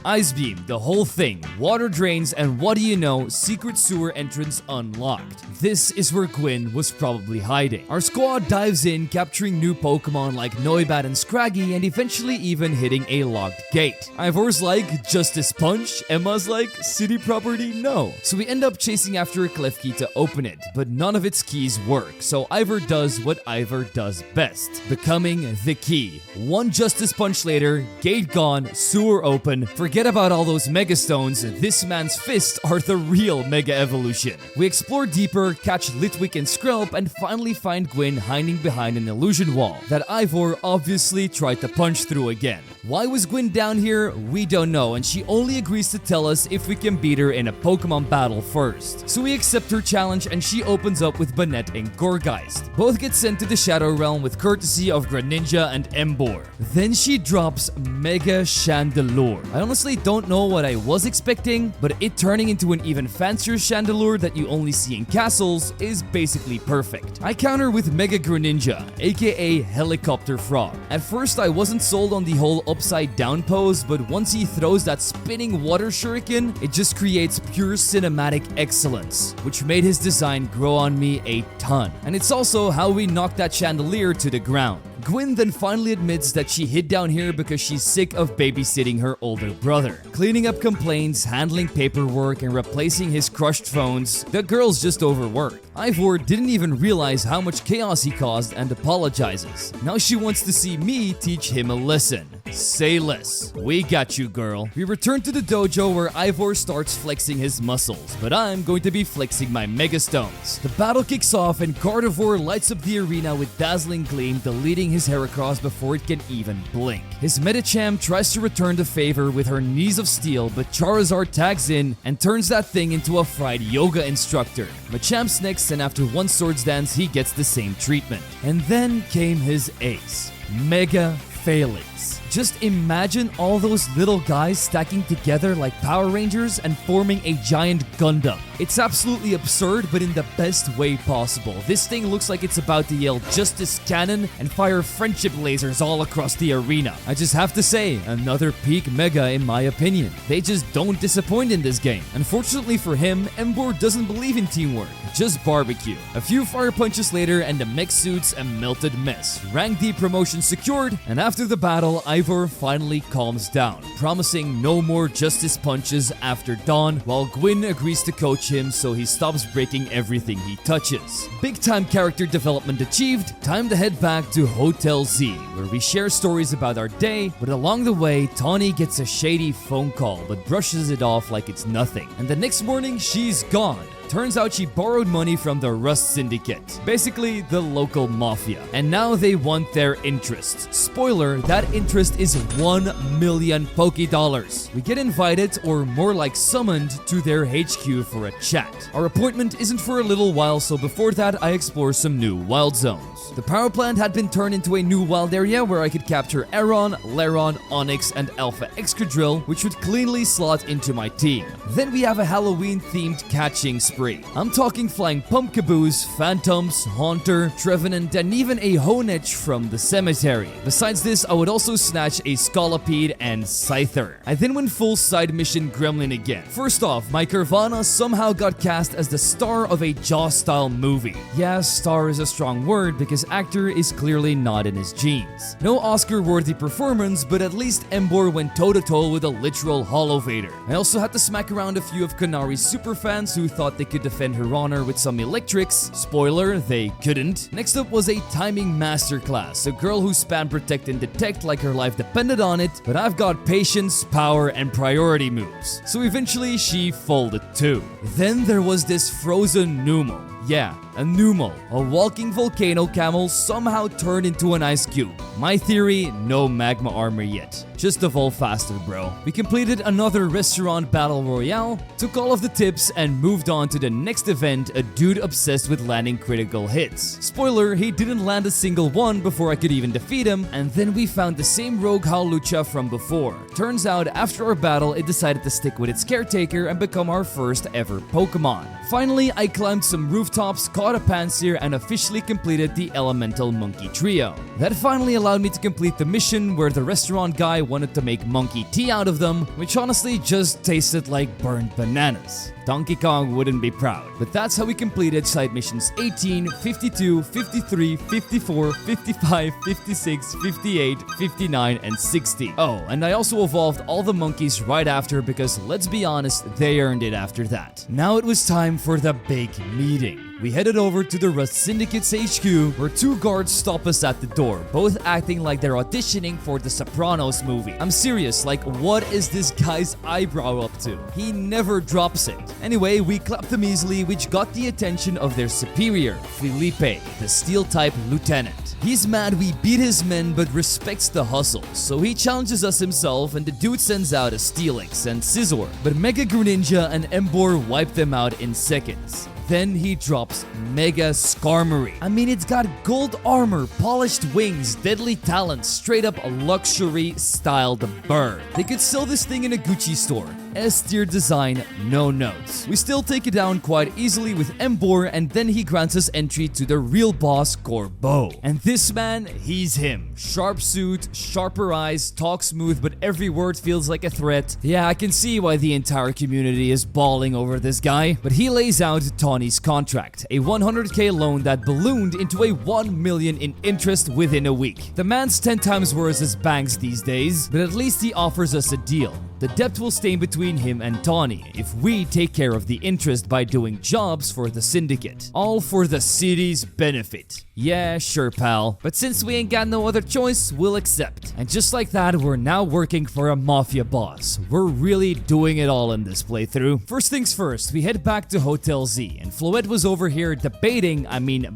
Ice beam, the whole thing, water drains, and what do you know, secret sewer entrance unlocked. This is where Gwyn was probably hiding. Our squad dives in, capturing new Pokemon like Noibat and Scraggy, and eventually even hitting a locked gate. Ivor's like, Justice Punch? Emma's like, city property? No. So we end up chasing after a Klefki to open it, but none of its keys work, so Ivor does what Ivor does best, becoming the key. One Justice Punch later, gate gone, sewer open, forget about all those Mega Stones, this man's fists are the real Mega Evolution. We explore deeper, catch Litwick and Skrelp, and finally find Gwyn hiding behind an illusion wall that Ivor obviously tried to punch through again. Why was Gwyn down here? We don't know, and she only agrees to tell us if we can beat her in a Pokemon battle first. So we accept her challenge and she opens up with Banette and Gourgeist. Both get sent to the Shadow Realm with courtesy of Greninja and Emboar. Then she drops Mega Chandelure. I honestly don't know what I was expecting, but it turning into an even fancier Chandelure that you only see in castles is basically perfect. I counter with Mega Greninja, aka Helicopter Frog. At first I wasn't sold on the whole upside down pose, but once he throws that spinning water shuriken, it just creates pure cinematic excellence, which made his design grow on me a ton. And it's also how we knocked that chandelier to the ground. Gwyn then finally admits that she hid down here because she's sick of babysitting her older brother. Cleaning up complaints, handling paperwork, and replacing his crushed phones, the girl's just overworked. Ivor didn't even realize how much chaos he caused and apologizes. Now she wants to see me teach him a lesson. Say less. We got you, girl. We return to the dojo where Ivor starts flexing his muscles, but I'm going to be flexing my Mega Stones. The battle kicks off and Gardevoir lights up the arena with dazzling gleam, deleting his Heracross before it can even blink. His Medicham tries to return the favor with her Knees of Steel, but Charizard tags in and turns that thing into a fried yoga instructor. Machamp's next, and after one Swords Dance, he gets the same treatment. And then came his ace, Mega Phalanx. Just imagine all those little guys stacking together like Power Rangers and forming a giant Gundam. It's absolutely absurd, but in the best way possible. This thing looks like it's about to yell Justice Cannon and fire friendship lasers all across the arena. I just have to say, another peak Mega in my opinion. They just don't disappoint in this game. Unfortunately for him, Emboar doesn't believe in teamwork, just barbecue. A few fire punches later and the mech suit's a melted mess. Rank D promotion secured, and after the battle, Ivor finally calms down, promising no more Justice Punches after dawn, while Gwyn agrees to coach him so he stops breaking everything he touches. Big time character development achieved, time to head back to Hotel Z, where we share stories about our day, but along the way, Tawny gets a shady phone call but brushes it off like it's nothing. And the next morning, she's gone. Turns out she borrowed money from the Rust Syndicate, basically the local mafia, and now they want their interest. Spoiler, that interest is 1 million Pokédollars. We get invited, or more like summoned, to their HQ for a chat. Our appointment isn't for a little while, so before that I explore some new wild zones. The power plant had been turned into a new wild area where I could capture Aron, Laron, Onyx, and Alpha Excadrill, which would cleanly slot into my team. Then we have a Halloween-themed catching spree. I'm talking flying Pumpkaboos, Phantoms, Haunter, Trevenant, and even a Honedge from the cemetery. Besides this, I would also snatch a Scolipede and Scyther. I then went full side mission Gremlin again. First off, my Carvana somehow got cast as the star of a Jaws-style movie. Yeah, star is a strong word because actor is clearly not in his genes. No Oscar-worthy performance, but at least Emboar went toe-to-toe with a literal Holovator. I also had to smack around a few of Canari's superfans who thought they could defend her honor with some electrics. Spoiler, they couldn't. Next up was a timing masterclass, a girl who spam protect and detect like her life depended on it, but I've got patience, power, and priority moves. So eventually she folded too. Then there was this frozen Numo. Yeah, A Numo, a walking volcano camel somehow turned into an ice cube. My theory, no magma armor yet. Just evolve faster, bro. We completed another restaurant battle royale, took all of the tips, and moved on to the next event, a dude obsessed with landing critical hits. Spoiler, he didn't land a single one before I could even defeat him, and then we found the same rogue Hawlucha from before. Turns out, after our battle, it decided to stick with its caretaker and become our first ever Pokemon. Finally, I climbed some rooftops, caught a Pansear, and officially completed the Elemental Monkey Trio. That finally allowed me to complete the mission where the restaurant guy wanted to make monkey tea out of them, which honestly just tasted like burnt bananas. Donkey Kong wouldn't be proud. But that's how we completed side missions 18, 52, 53, 54, 55, 56, 58, 59, and 60. Oh, and I also evolved all the monkeys right after because let's be honest, they earned it after that. Now it was time for the big meeting. We headed over to the Rust Syndicate's HQ, where two guards stop us at the door, both acting like they're auditioning for the Sopranos movie. I'm serious, like what is this guy's eyebrow up to? He never drops it. Anyway, we clapped him easily, which got the attention of their superior, Felipe, the Steel-type lieutenant. He's mad we beat his men but respects the hustle, so he challenges us himself and the dude sends out a Steelix and Scizor, but Mega Greninja and Emboar wipe them out in seconds. Then he drops Mega Skarmory. I mean, it's got gold armor, polished wings, deadly talents, straight up a luxury styled bird. They could sell this thing in a Gucci store. S-tier design, no notes. We still take it down quite easily with Emboar, and then he grants us entry to the real boss, Corbo. And this man, he's him. Sharp suit, sharper eyes, talks smooth, but every word feels like a threat. Yeah, I can see why the entire community is bawling over this guy, but he lays out Tawny's contract, a 100k loan that ballooned into a 1 million in interest within a week. The man's 10 times worse as banks these days, but at least he offers us a deal. The debt will stay between him and Tawny if we take care of the interest by doing jobs for the syndicate. All for the city's benefit. Yeah, sure pal, but since we ain't got no other choice, we'll accept. And just like that, we're now working for a Mafia boss. We're really doing it all in this playthrough. First things first, we head back to Hotel Z, and Floette was over here debating,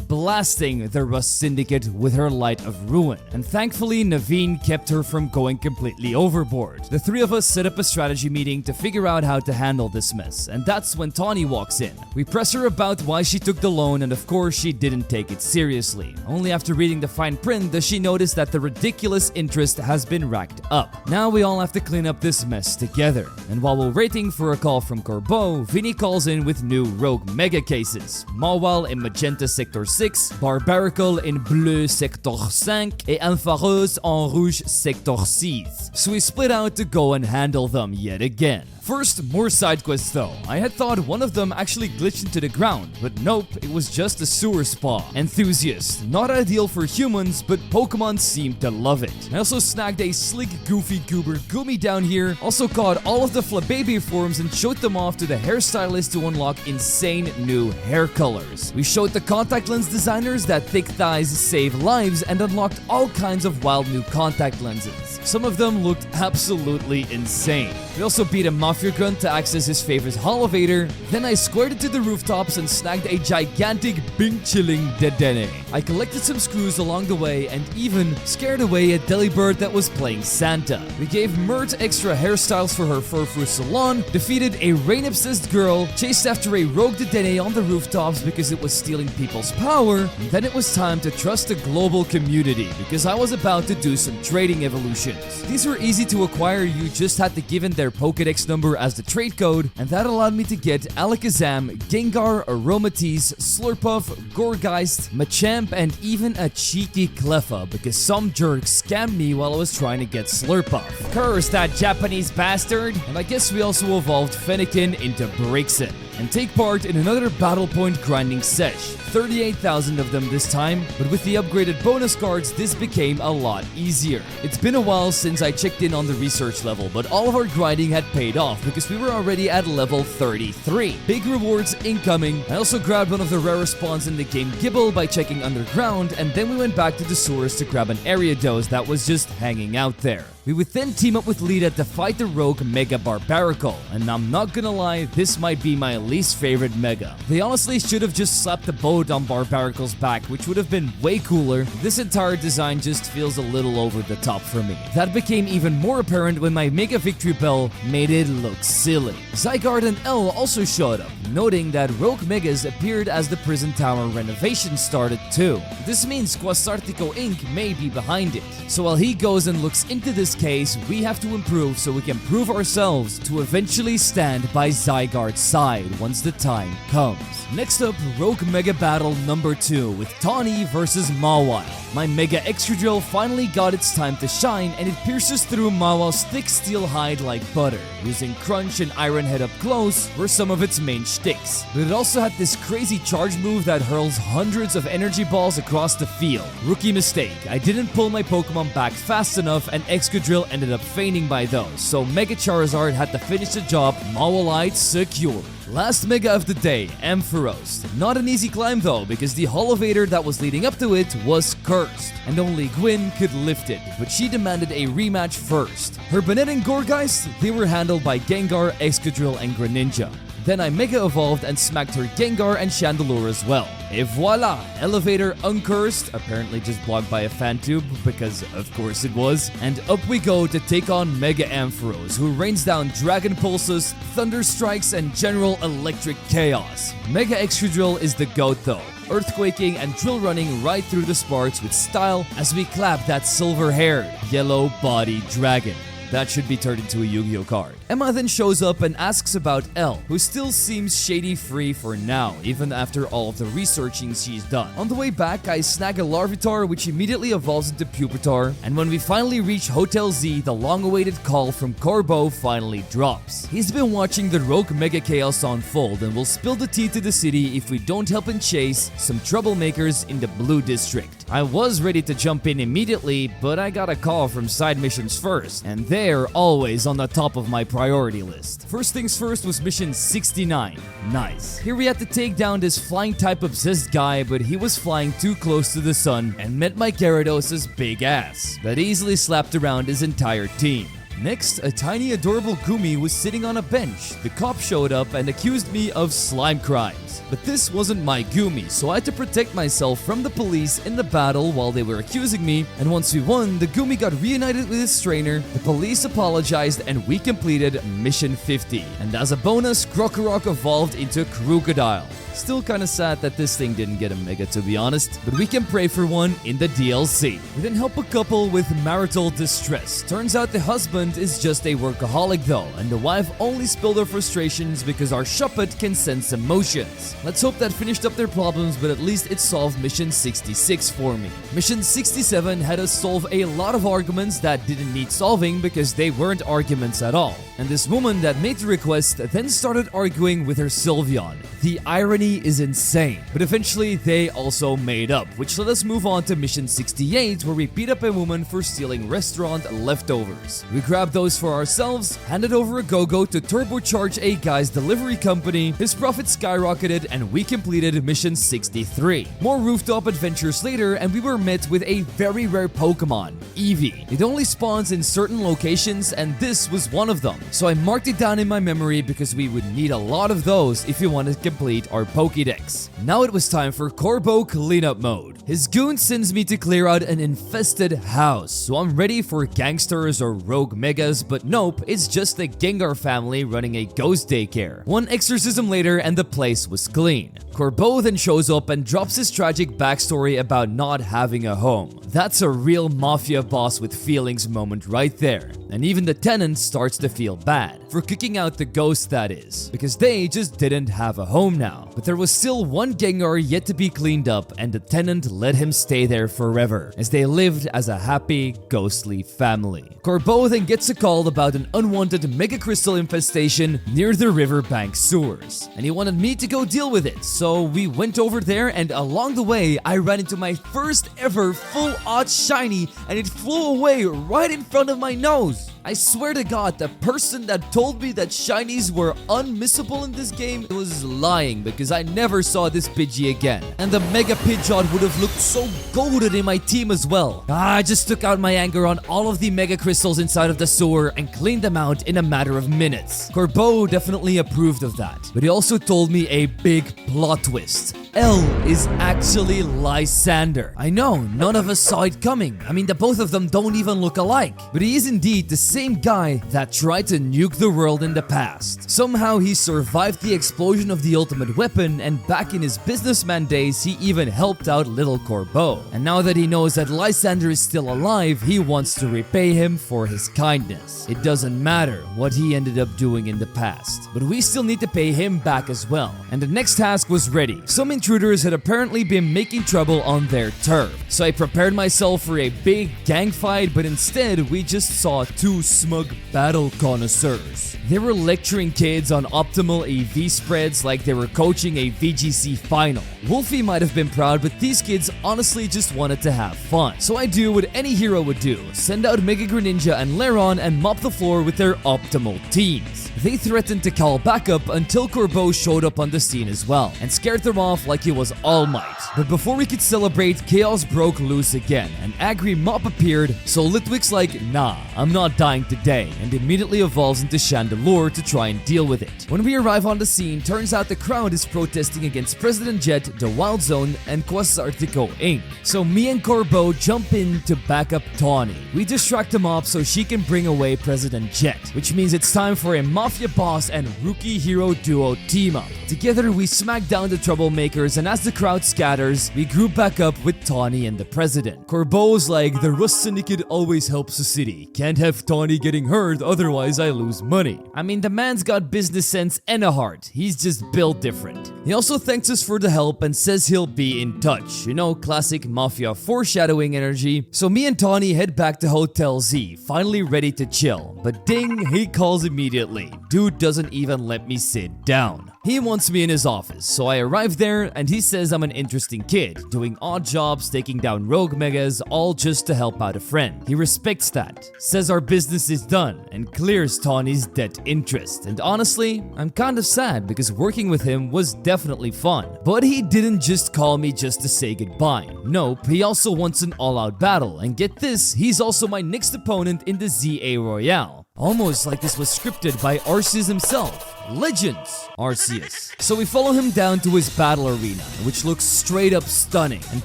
blasting the Rust Syndicate with her Light of Ruin. And thankfully, Naveen kept her from going completely overboard. The three of us set up a strategy meeting to figure out how to handle this mess, and that's when Tawny walks in. We press her about why she took the loan, and of course she didn't take it seriously. Only after reading the fine print does she notice that the ridiculous interest has been racked up. Now we all have to clean up this mess together. And while we're waiting for a call from Corbo, Vinny calls in with new rogue mega cases. Mawile in Magenta Sector 6, Barbarical in Bleu Sector 5, et Amphareuse en Rouge Sector 6. So we split out to go and handle them yet again. First, more side quests though. I had thought one of them actually glitched into the ground, but nope, it was just a sewer spa. Enthusiast, not ideal for humans, but Pokemon seemed to love it. I also snagged a slick, goofy goober Gumi down here, also caught all of the Flababy forms and showed them off to the hairstylist to unlock insane new hair colors. We showed the contact lens designers that thick thighs save lives and unlocked all kinds of wild new contact lenses. Some of them looked absolutely insane. We also beat a Mafia grunt to access his favorite Holovator. Then I squared it to the rooftops and snagged a gigantic Bing-chilling Dedenne. I collected some screws along the way and even scared away a Delibird that was playing Santa. We gave Mert extra hairstyles for her fur-frou salon, defeated a rain-obsessed girl, chased after a rogue Dedenne on the rooftops because it was stealing people's power, and then it was time to trust the global community because I was about to do some trading evolutions. These were easy to acquire, you just had to give in their Pokédex number as the trade code, and that allowed me to get Alakazam, Gengar, Aromatisse, Slurpuff, Gourgeist, Machamp, and even a cheeky Cleffa because some jerk scammed me while I was trying to get Slurpuff. Curse that Japanese bastard! And I guess we also evolved Fennekin into Braixen and take part in another battle point grinding sesh. 38,000 of them this time, but with the upgraded bonus cards, this became a lot easier. It's been a while since I checked in on the research level, but all of our grinding had paid off because we were already at level 33. Big rewards incoming. I also grabbed one of the rare spawns in the game, Gibble, by checking underground, and then we went back to the sewers to grab an Ariados that was just hanging out there. We would then team up with Lita to fight the rogue Mega Barbaracle, and I'm not gonna lie, this might be my least favorite Mega. They honestly should have just slapped the boat on Barbaracle's back, which would have been way cooler. This entire design just feels a little over the top for me. That became even more apparent when my Mega Victory Bell made it look silly. Zygarde and L also showed up, noting that rogue Megas appeared as the prison tower renovation started too. This means Quasartico Inc. may be behind it. So while he goes and looks into this case, we have to improve so we can prove ourselves to eventually stand by Zygarde's side once the time comes. Next up, Rogue Mega Battle number 2 with Tawny versus Mawile. My Mega Excadrill finally got its time to shine, and it pierces through Mawile's thick steel hide like butter. Using Crunch and Iron Head up close were some of its main shticks. But it also had this crazy charge move that hurls hundreds of energy balls across the field. Rookie mistake, I didn't pull my Pokemon back fast enough and Excadrill ended up fainting by those, so Mega Charizard had to finish the job, Mawilite secure. Last Mega of the day, Ampharos. Not an easy climb though, because the Holovator that was leading up to it was cursed, and only Gwyn could lift it, but she demanded a rematch first. Her Banette and Gourgeist, they were handled by Gengar, Excadrill, and Greninja. Then I Mega Evolved and smacked her Gengar and Chandelure as well. Et voila! Elevator uncursed, apparently just blocked by a fan tube, because of course it was. And up we go to take on Mega Ampharos, who rains down Dragon Pulses, Thunder Strikes, and General Electric Chaos. Mega Excadrill is the GOAT though, earthquaking and drill running right through the sparks with style as we clap that silver-haired, yellow-bodied dragon. That should be turned into a Yu-Gi-Oh card. Emma then shows up and asks about L, who still seems shady-free for now, even after all of the researching she's done. On the way back, I snag a Larvitar, which immediately evolves into Pupitar, and when we finally reach Hotel Z, the long-awaited call from Corbo finally drops. He's been watching the Rogue Mega Chaos unfold and will spill the tea to the city if we don't help and chase some troublemakers in the Blue District. I was ready to jump in immediately, but I got a call from side missions first, and they're always on the top of my priority list. First things first was mission 69. Nice. Here we had to take down this flying type obsessed guy, but he was flying too close to the sun and met my Gyarados' big ass that easily slapped around his entire team. Next, a tiny adorable Gumi was sitting on a bench. The cop showed up and accused me of slime crimes. But this wasn't my Gumi, so I had to protect myself from the police in the battle while they were accusing me, and once we won, the Gumi got reunited with his trainer, the police apologized, and we completed Mission 50. And as a bonus, Krokorok evolved into Crocodile. Still kinda sad that this thing didn't get a Mega, to be honest, but we can pray for one in the DLC. We then help a couple with marital distress. Turns out the husband is just a workaholic though, and the wife only spilled her frustrations because our Shuppet can sense emotions. Let's hope that finished up their problems, but at least it solved Mission 66 for me. Mission 67 had us solve a lot of arguments that didn't need solving because they weren't arguments at all. And this woman that made the request then started arguing with her Sylveon. The irony is insane, but eventually they also made up, which let us move on to Mission 68, where we beat up a woman for stealing restaurant leftovers. We grabbed those for ourselves, handed over a Go-Go to turbocharge a guy's delivery company, his profit skyrocketed, and we completed Mission 63. More rooftop adventures later, and we were met with a very rare Pokemon, Eevee. It only spawns in certain locations, and this was one of them. So I marked it down in my memory because we would need a lot of those if we want to complete our Pokédex. Now it was time for Corbo cleanup mode. His goon sends me to clear out an infested house, so I'm ready for gangsters or rogue megas, but nope, it's just the Gengar family running a ghost daycare. One exorcism later and the place was clean. Corbo then shows up and drops his tragic backstory about not having a home. That's a real Mafia boss with feelings moment right there. And even the tenant starts to feel bad. For kicking out the ghost, that is. Because they just didn't have a home now. But there was still one Gengar yet to be cleaned up, and the tenant let him stay there forever, as they lived as a happy, ghostly family. Corbo then gets a call about an unwanted Mega Crystal infestation near the riverbank sewers. And he wanted me to go deal with it, so we went over there, and along the way, I ran into my first ever full-art shiny, and it flew away right in front of my nose. I swear to God, the person that told me that shinies were unmissable in this game was lying, because I never saw this Pidgey again. And the Mega Pidgeot would have looked so goated in my team as well. I just took out my anger on all of the Mega Crystals inside of the sewer and cleaned them out in a matter of minutes. Corbo definitely approved of that, but he also told me a big plot twist. L is actually Lysander. I know, none of us saw it coming. I mean, the both of them don't even look alike. But he is indeed the same guy that tried to nuke the world in the past. Somehow he survived the explosion of the ultimate weapon, and back in his businessman days, he even helped out little Corbo. And now that he knows that Lysander is still alive, he wants to repay him for his kindness. It doesn't matter what he ended up doing in the past, but we still need to pay him back as well. And the next task was ready. Some intruders had apparently been making trouble on their turf, so I prepared myself for a big gang fight, but instead we just saw two smug battle connoisseurs. They were lecturing kids on optimal AV spreads like they were coaching a VGC final. Wolfie might have been proud, but these kids honestly just wanted to have fun. So I do what any hero would do, send out Mega Greninja and Lairon and mop the floor with their optimal teams. They threatened to call backup until Corbo showed up on the scene as well, and scared them off like he was All Might. But before we could celebrate, chaos broke loose again, and Angry Mop appeared, so Litwick's like, nah, I'm not dying today, and immediately evolves into Chandelure to try and deal with it. When we arrive on the scene, turns out the crowd is protesting against President Jet, the Wild Zone, and Quasartico Inc. So me and Corbo jump in to back up Tawny. We distract the mob so she can bring away President Jet, which means it's time for a Mafia boss and rookie hero duo team up. Together we smack down the troublemakers, and as the crowd scatters, we group back up with Tawny and the President. Corbo's like, the Rust Syndicate always helps the city. Can't have Tawny getting hurt, otherwise I lose money. I mean, the man's got business sense and a heart. He's just built different. He also thanks us for the help and says he'll be in touch. You know, classic Mafia foreshadowing energy. So me and Tawny head back to Hotel Z, finally ready to chill. But ding, he calls immediately. Dude doesn't even let me sit down. He wants me in his office, so I arrive there and he says I'm an interesting kid, doing odd jobs, taking down rogue megas, all just to help out a friend. He respects that, says our business is done, and clears Tawny's debt interest. And honestly, I'm kind of sad because working with him was definitely fun. But he didn't just call me just to say goodbye. Nope, he also wants an all-out battle, and get this, he's also my next opponent in the Z-A Royale. Almost like this was scripted by Arceus himself. Legends, Arceus. So we follow him down to his battle arena, which looks straight up stunning and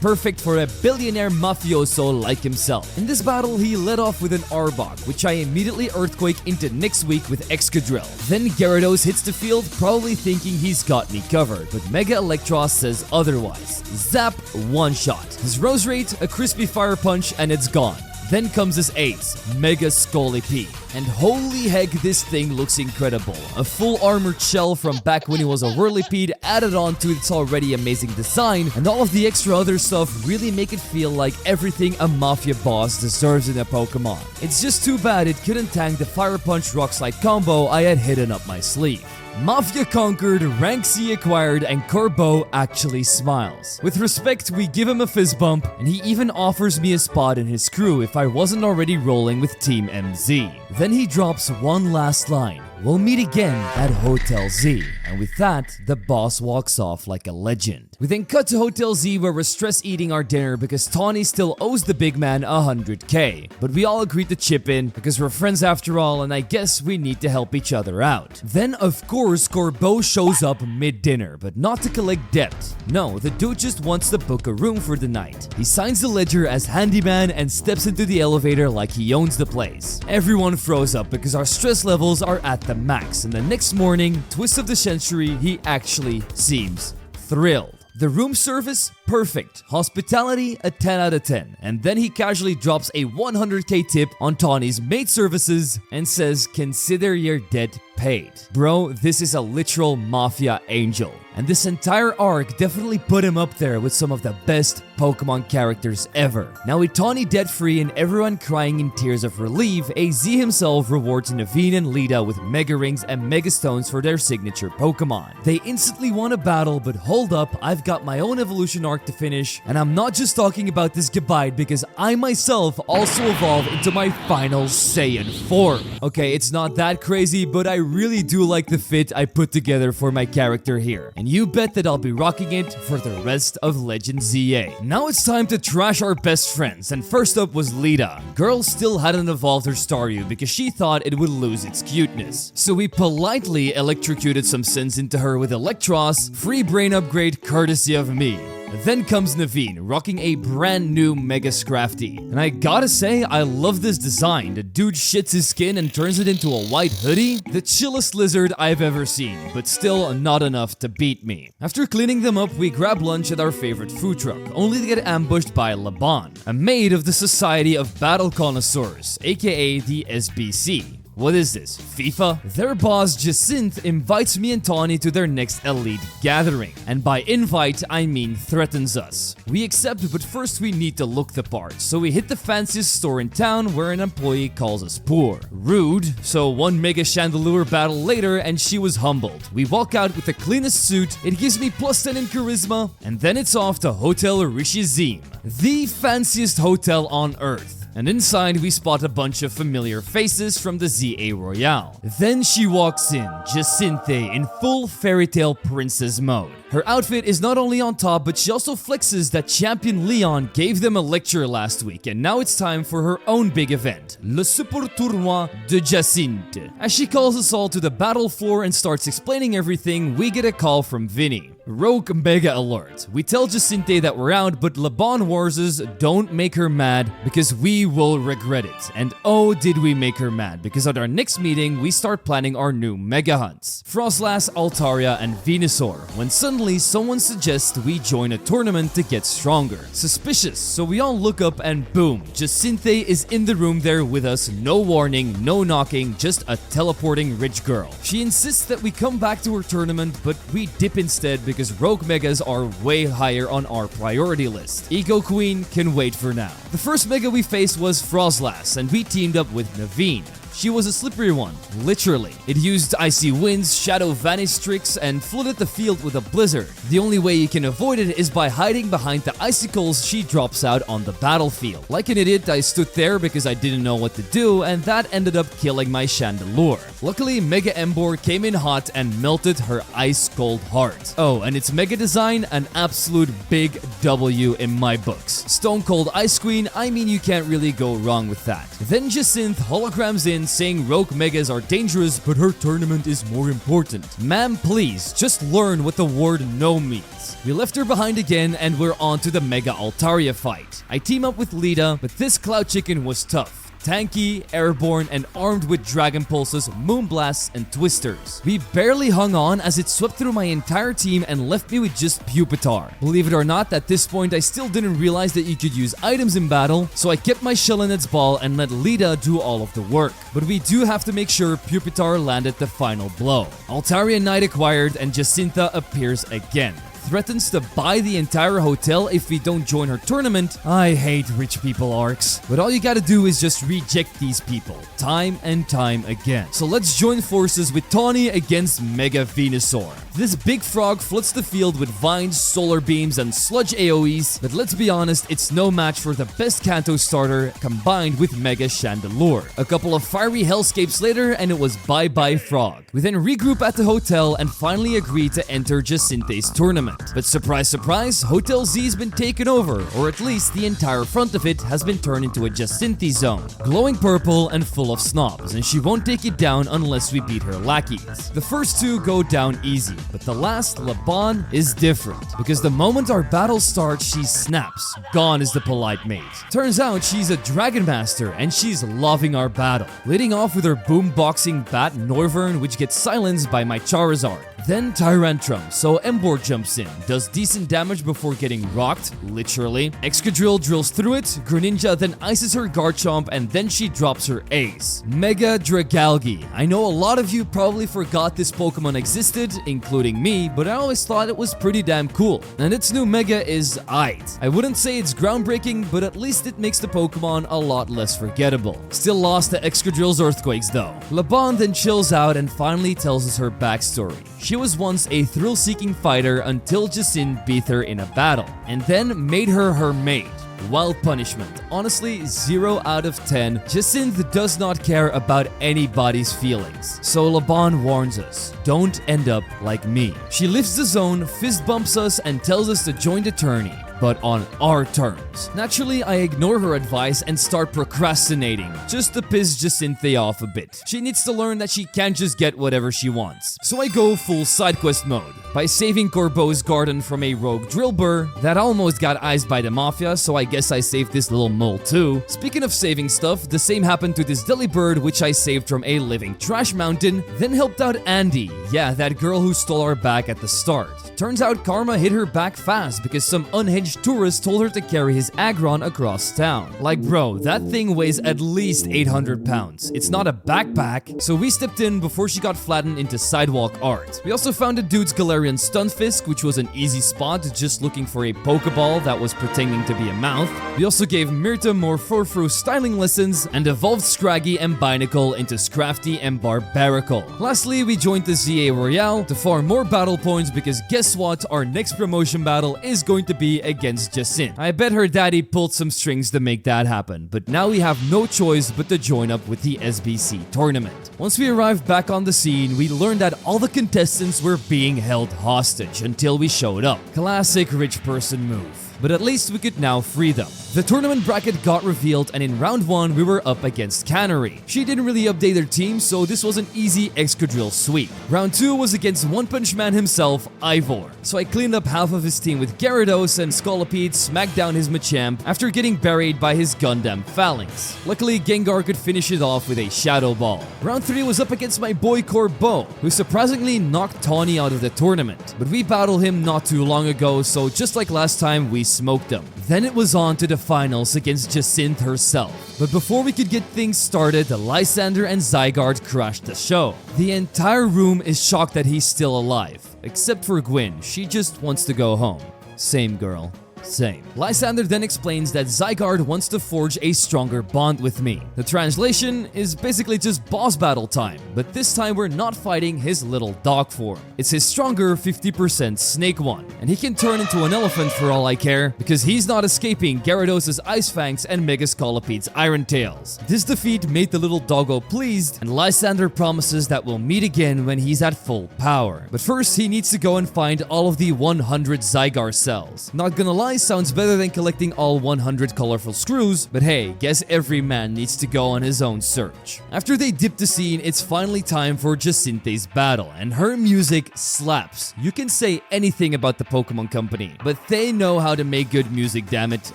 perfect for a billionaire mafioso like himself. In this battle, he led off with an Arbok, which I immediately earthquake into next week with Excadrill. Then Gyarados hits the field, probably thinking he's got me covered, but Mega Electros says otherwise. Zap, one shot. His Roserade, a crispy Fire Punch, and it's gone. Then comes his ace, Mega Scolipede. And holy heck, this thing looks incredible. A full armored shell from back when he was a Whirlipede added on to its already amazing design, and all of the extra other stuff really make it feel like everything a Mafia boss deserves in a Pokemon. It's just too bad it couldn't tank the Fire Punch Rock Slide combo I had hidden up my sleeve. Mafia conquered, rank C acquired, and Corbo actually smiles. With respect, we give him a fist bump, and he even offers me a spot in his crew if I wasn't already rolling with Team MZ. Then he drops one last line. We'll meet again at Hotel Z. And with that, the boss walks off like a legend. We then cut to Hotel Z where we're stress eating our dinner because Tawny still owes the big man 100k. But we all agreed to chip in because we're friends after all, and I guess we need to help each other out. Then of course Corbo shows up mid-dinner, but not to collect debt. No, the dude just wants to book a room for the night. He signs the ledger as handyman and steps into the elevator like he owns the place. Everyone froze up because our stress levels are at the max, and the next morning, twist of the century, he actually seems thrilled. The room service, perfect. Hospitality, a 10 out of 10. And then he casually drops a 100k tip on Tawny's maid services and says, consider your debt paid. Bro, this is a literal Mafia angel. and this entire arc definitely put him up there with some of the best Pokemon characters ever. Now with Tawny debt-free and everyone crying in tears of relief, AZ himself rewards Naveen and Lita with Mega Rings and Mega Stones for their signature Pokemon. They instantly won a battle, but hold up, I've got my own evolution arc to finish, and I'm not just talking about this Gabite because I myself also evolve into my final Saiyan form. Okay, it's not that crazy, but I really do like the fit I put together for my character here, and you bet that I'll be rocking it for the rest of Legend ZA. Now it's time to trash our best friends, and first up was Lita. Girl still hadn't evolved her Staryu because she thought it would lose its cuteness. So we politely electrocuted some sense into her with Electros, free brain upgrade courtesy of me. Then comes Naveen, rocking a brand new Mega Scrafty. And I gotta say, I love this design. The dude shits his skin and turns it into a white hoodie. The chillest lizard I've ever seen, but still not enough to beat me. After cleaning them up, we grab lunch at our favorite food truck, only to get ambushed by Laban, a maid of the Society of Battle Connoisseurs, aka the SBC. What is this, FIFA? Their boss Jacinth invites me and Tawny to their next elite gathering. And by invite, I mean threatens us. We accept, but first we need to look the part. So we hit the fanciest store in town where an employee calls us poor. Rude. So one Mega Chandelure battle later and she was humbled. We walk out with the cleanest suit, it gives me +10 in charisma, and then it's off to Hotel Rishizim, the fanciest hotel on earth. And inside we spot a bunch of familiar faces from the Z-A Royale. Then she walks in, Jacinthe in full fairy tale princess mode. Her outfit is not only on top, but she also flexes that Champion Leon gave them a lecture last week, and now it's time for her own big event, Le Super Tournoi de Jacinthe. As she calls us all to the battle floor and starts explaining everything, we get a call from Vinny. Rogue Mega Alert. We tell Jacinthe that we're out, but Laban warns us, don't make her mad because we will regret it. And oh, did we make her mad, because at our next meeting, we start planning our new Mega Hunts. Frostlass, Altaria, and Venusaur, when suddenly someone suggests we join a tournament to get stronger. Suspicious, so we all look up and boom, Jacinthe is in the room there with us, no warning, no knocking, just a teleporting rich girl. She insists that we come back to her tournament, but we dip instead because Rogue Megas are way higher on our priority list. Eco Queen can wait for now. The first Mega we faced was Frostlass, and we teamed up with Naveen. She was a slippery one, literally. It used Icy Winds, Shadow Vanish tricks, and flooded the field with a blizzard. The only way you can avoid it is by hiding behind the icicles she drops out on the battlefield. Like an idiot, I stood there because I didn't know what to do, and that ended up killing my Chandelure. Luckily, Mega Ember came in hot and melted her ice-cold heart. Oh, and its Mega design, an absolute big W in my books. Stone Cold Ice Queen, I mean you can't really go wrong with that. Then Jacinthe holograms in saying Rogue Megas are dangerous, but her tournament is more important. Ma'am, please, just learn what the word no means. We left her behind again and we're on to the Mega Altaria fight. I team up with Lita, but this Cloud Chicken was tough. Tanky, airborne, and armed with Dragon Pulses, Moonblasts, and Twisters. We barely hung on as it swept through my entire team and left me with just Pupitar. Believe it or not, at this point I still didn't realize that you could use items in battle, so I kept my shell in its ball and let Lita do all of the work. But we do have to make sure Pupitar landed the final blow. Altaria Knight acquired and Jacinthe appears again. Threatens to buy the entire hotel if we don't join her tournament. I hate rich people arcs, but all you gotta do is just reject these people, time and time again. So let's join forces with Tawny against Mega Venusaur. This big frog floods the field with vines, solar beams, and sludge AoEs, but let's be honest, it's no match for the best Kanto starter combined with Mega Chandelure. A couple of fiery hellscapes later and it was bye-bye frog. We then regroup at the hotel and finally agree to enter Jacinthe's tournament. But surprise, surprise, Hotel Z's been taken over, or at least the entire front of it has been turned into a Jacinthe zone. Glowing purple and full of snobs, and she won't take it down unless we beat her lackeys. The first two go down easy, but the last, Laban, is different. Because the moment our battle starts, she snaps. Gone is the polite mate. Turns out she's a Dragon Master, and she's loving our battle. Leading off with her boomboxing bat Norvern, which gets silenced by my Charizard. Then Tyrantrum, so Embor jumps in, does decent damage before getting rocked, literally. Excadrill drills through it, Greninja then ices her Garchomp and then she drops her ace. Mega Dragalge. I know a lot of you probably forgot this Pokemon existed, including me, but I always thought it was pretty damn cool. And its new Mega is aight. I wouldn't say it's groundbreaking, but at least it makes the Pokemon a lot less forgettable. Still lost to Excadrill's Earthquakes though. LeBon then chills out and finally tells us her backstory. She was once a thrill-seeking fighter until Jacin beat her in a battle, and then made her her mate. Wild punishment. Honestly, 0 out of 10. Jacinth does not care about anybody's feelings. So LeBon warns us, don't end up like me. She lifts the zone, fist bumps us, and tells us to join the tourney, but on our terms. Naturally, I ignore her advice and start procrastinating, just to piss Jacinthe off a bit. She needs to learn that she can't just get whatever she wants. So I go full side quest mode. By saving Corbo's garden from a rogue Drillbur that almost got iced by the Mafia, so I guess I saved this little mole too. Speaking of saving stuff, the same happened to this Delibird which I saved from a living trash mountain, then helped out Andy, yeah, that girl who stole our bag at the start. Turns out karma hit her back fast because some unhinged tourist told her to carry his Aggron across town. Like bro, that thing weighs at least 800 pounds. It's not a backpack, so we stepped in before she got flattened into sidewalk art. We also found a dude's Galarian Stunfisk, which was an easy spot, just looking for a Pokeball that was pretending to be a mouth. We also gave Myrta more Furfru styling lessons and evolved Scraggy and Binacle into Scrafty and Barbaracle. Lastly, we joined the Z-A Royale to farm more battle points because guess what? Our next promotion battle is going to be against Jacin. I bet her daddy pulled some strings to make that happen, but now we have no choice but to join up with the SBC Tournament. Once we arrived back on the scene, we learned that all the contestants were being held hostage until we showed up. Classic rich person move. But at least we could now free them. The tournament bracket got revealed and in round 1 we were up against Canary. She didn't really update her team, so this was an easy Excadrill sweep. Round 2 was against One Punch Man himself, Ivor. So I cleaned up half of his team with Gyarados and Scolipede smacked down his Machamp after getting buried by his Gundam Phalanx. Luckily, Gengar could finish it off with a Shadow Ball. Round 3 was up against my boy Corbo, who surprisingly knocked Tawny out of the tournament. But we battled him not too long ago, so just like last time, we smoked him. Then it was on to the finals against Jacinthe herself. But before we could get things started, the Lysander and Zygarde crashed the show. The entire room is shocked that he's still alive. Except for Gwyn, she just wants to go home. Same girl. Same. Lysander then explains that Zygarde wants to forge a stronger bond with me. The translation is basically just boss battle time, but this time we're not fighting his little dog form. It's his stronger 50% snake one, and he can turn into an elephant for all I care, because he's not escaping Gyarados' Ice Fangs and Mega Scolopede's Iron Tails. This defeat made the little doggo pleased, and Lysander promises that we'll meet again when he's at full power. But first, he needs to go and find all of the 100 Zygarde cells. Not gonna lie, sounds better than collecting all 100 colorful screws, but hey, guess every man needs to go on his own search. After they dip the scene, it's finally time for Jacinthe's battle, and her music slaps. You can say anything about the Pokemon Company, but they know how to make good music, damn it.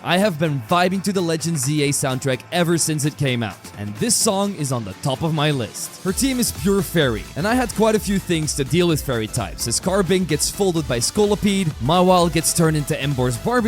I have been vibing to the Legends ZA soundtrack ever since it came out, and this song is on the top of my list. Her team is pure Fairy, and I had quite a few things to deal with Fairy types, as Carbink gets folded by Scolipede, Mawile gets turned into Embor's Barbecue.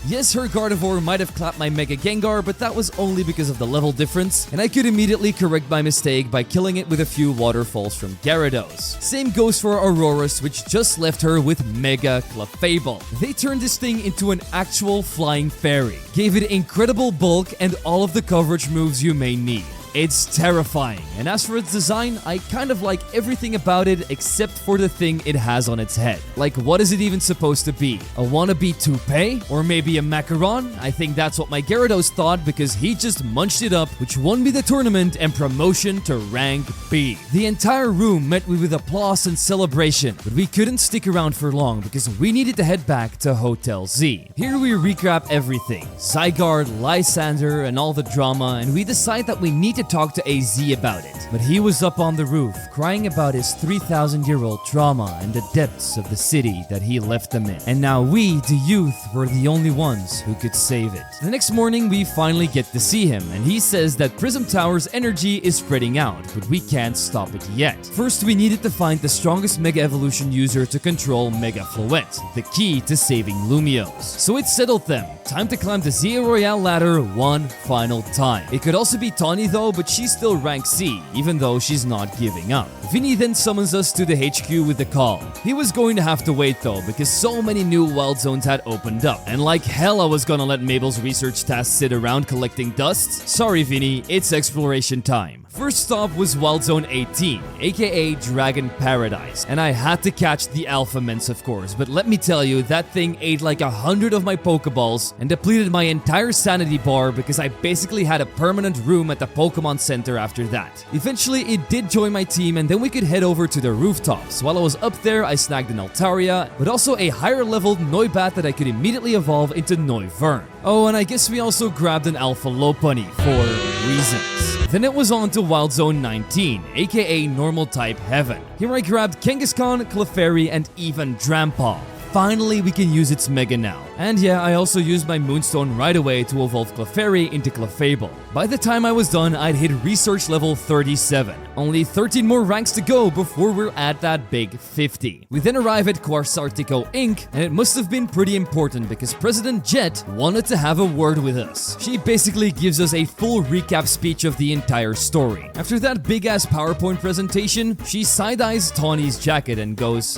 Yes, her Gardevoir might have clapped my Mega Gengar, but that was only because of the level difference, and I could immediately correct my mistake by killing it with a few waterfalls from Gyarados. Same goes for Aurorus, which just left her with Mega Clefable. They turned this thing into an actual flying fairy, gave it incredible bulk and all of the coverage moves you may need. It's terrifying, and as for its design, I kind of like everything about it except for the thing it has on its head. Like, what is it even supposed to be? A wannabe toupee? Or maybe a macaron? I think that's what my Gyarados thought because he just munched it up, which won me the tournament and promotion to rank B. The entire room met me with applause and celebration, but we couldn't stick around for long because we needed to head back to Hotel Z. Here we recap everything, Zygarde, Lysander, and all the drama, and we decide that we need to to talk to AZ about it. But he was up on the roof, crying about his 3,000-year-old trauma and the depths of the city that he left them in. And now we, the youth, were the only ones who could save it. The next morning, we finally get to see him, and he says that Prism Tower's energy is spreading out, but we can't stop it yet. First, we needed to find the strongest Mega Evolution user to control Mega Floette, the key to saving Lumiose. So it settled them. Time to climb the Z-A Royale ladder one final time. It could also be Tawny though, but she's still rank C, even though she's not giving up. Vinny then summons us to the HQ with the call. He was going to have to wait though, because so many new wild zones had opened up, and like hell I was gonna let Mabel's research task sit around collecting dust. Sorry Vinny, it's exploration time. First stop was Wild Zone 18, aka Dragon Paradise, and I had to catch the Alpha Mens of course, but let me tell you, that thing ate like 100 of my Pokeballs and depleted my entire sanity bar because I basically had a permanent room at the Pokemon Center after that. Eventually it did join my team, and then we could head over to the rooftops. While I was up there, I snagged an Altaria, but also a higher leveled Noibat that I could immediately evolve into Noivern. Oh, and I guess we also grabbed an Alpha Lopunny for reasons. Then it was on to Wild Zone 19, aka Normal Type Heaven. Here I grabbed Kangaskhan, Clefairy, and even Drampaw. Finally, we can use its Mega now. And yeah, I also used my Moonstone right away to evolve Clefairy into Clefable. By the time I was done, I'd hit research level 37. Only 13 more ranks to go before we're at that big 50. We then arrive at Quartzartico Inc., and it must have been pretty important because President Jet wanted to have a word with us. She basically gives us a full recap speech of the entire story. After that big-ass PowerPoint presentation, she side-eyes Tawny's jacket and goes,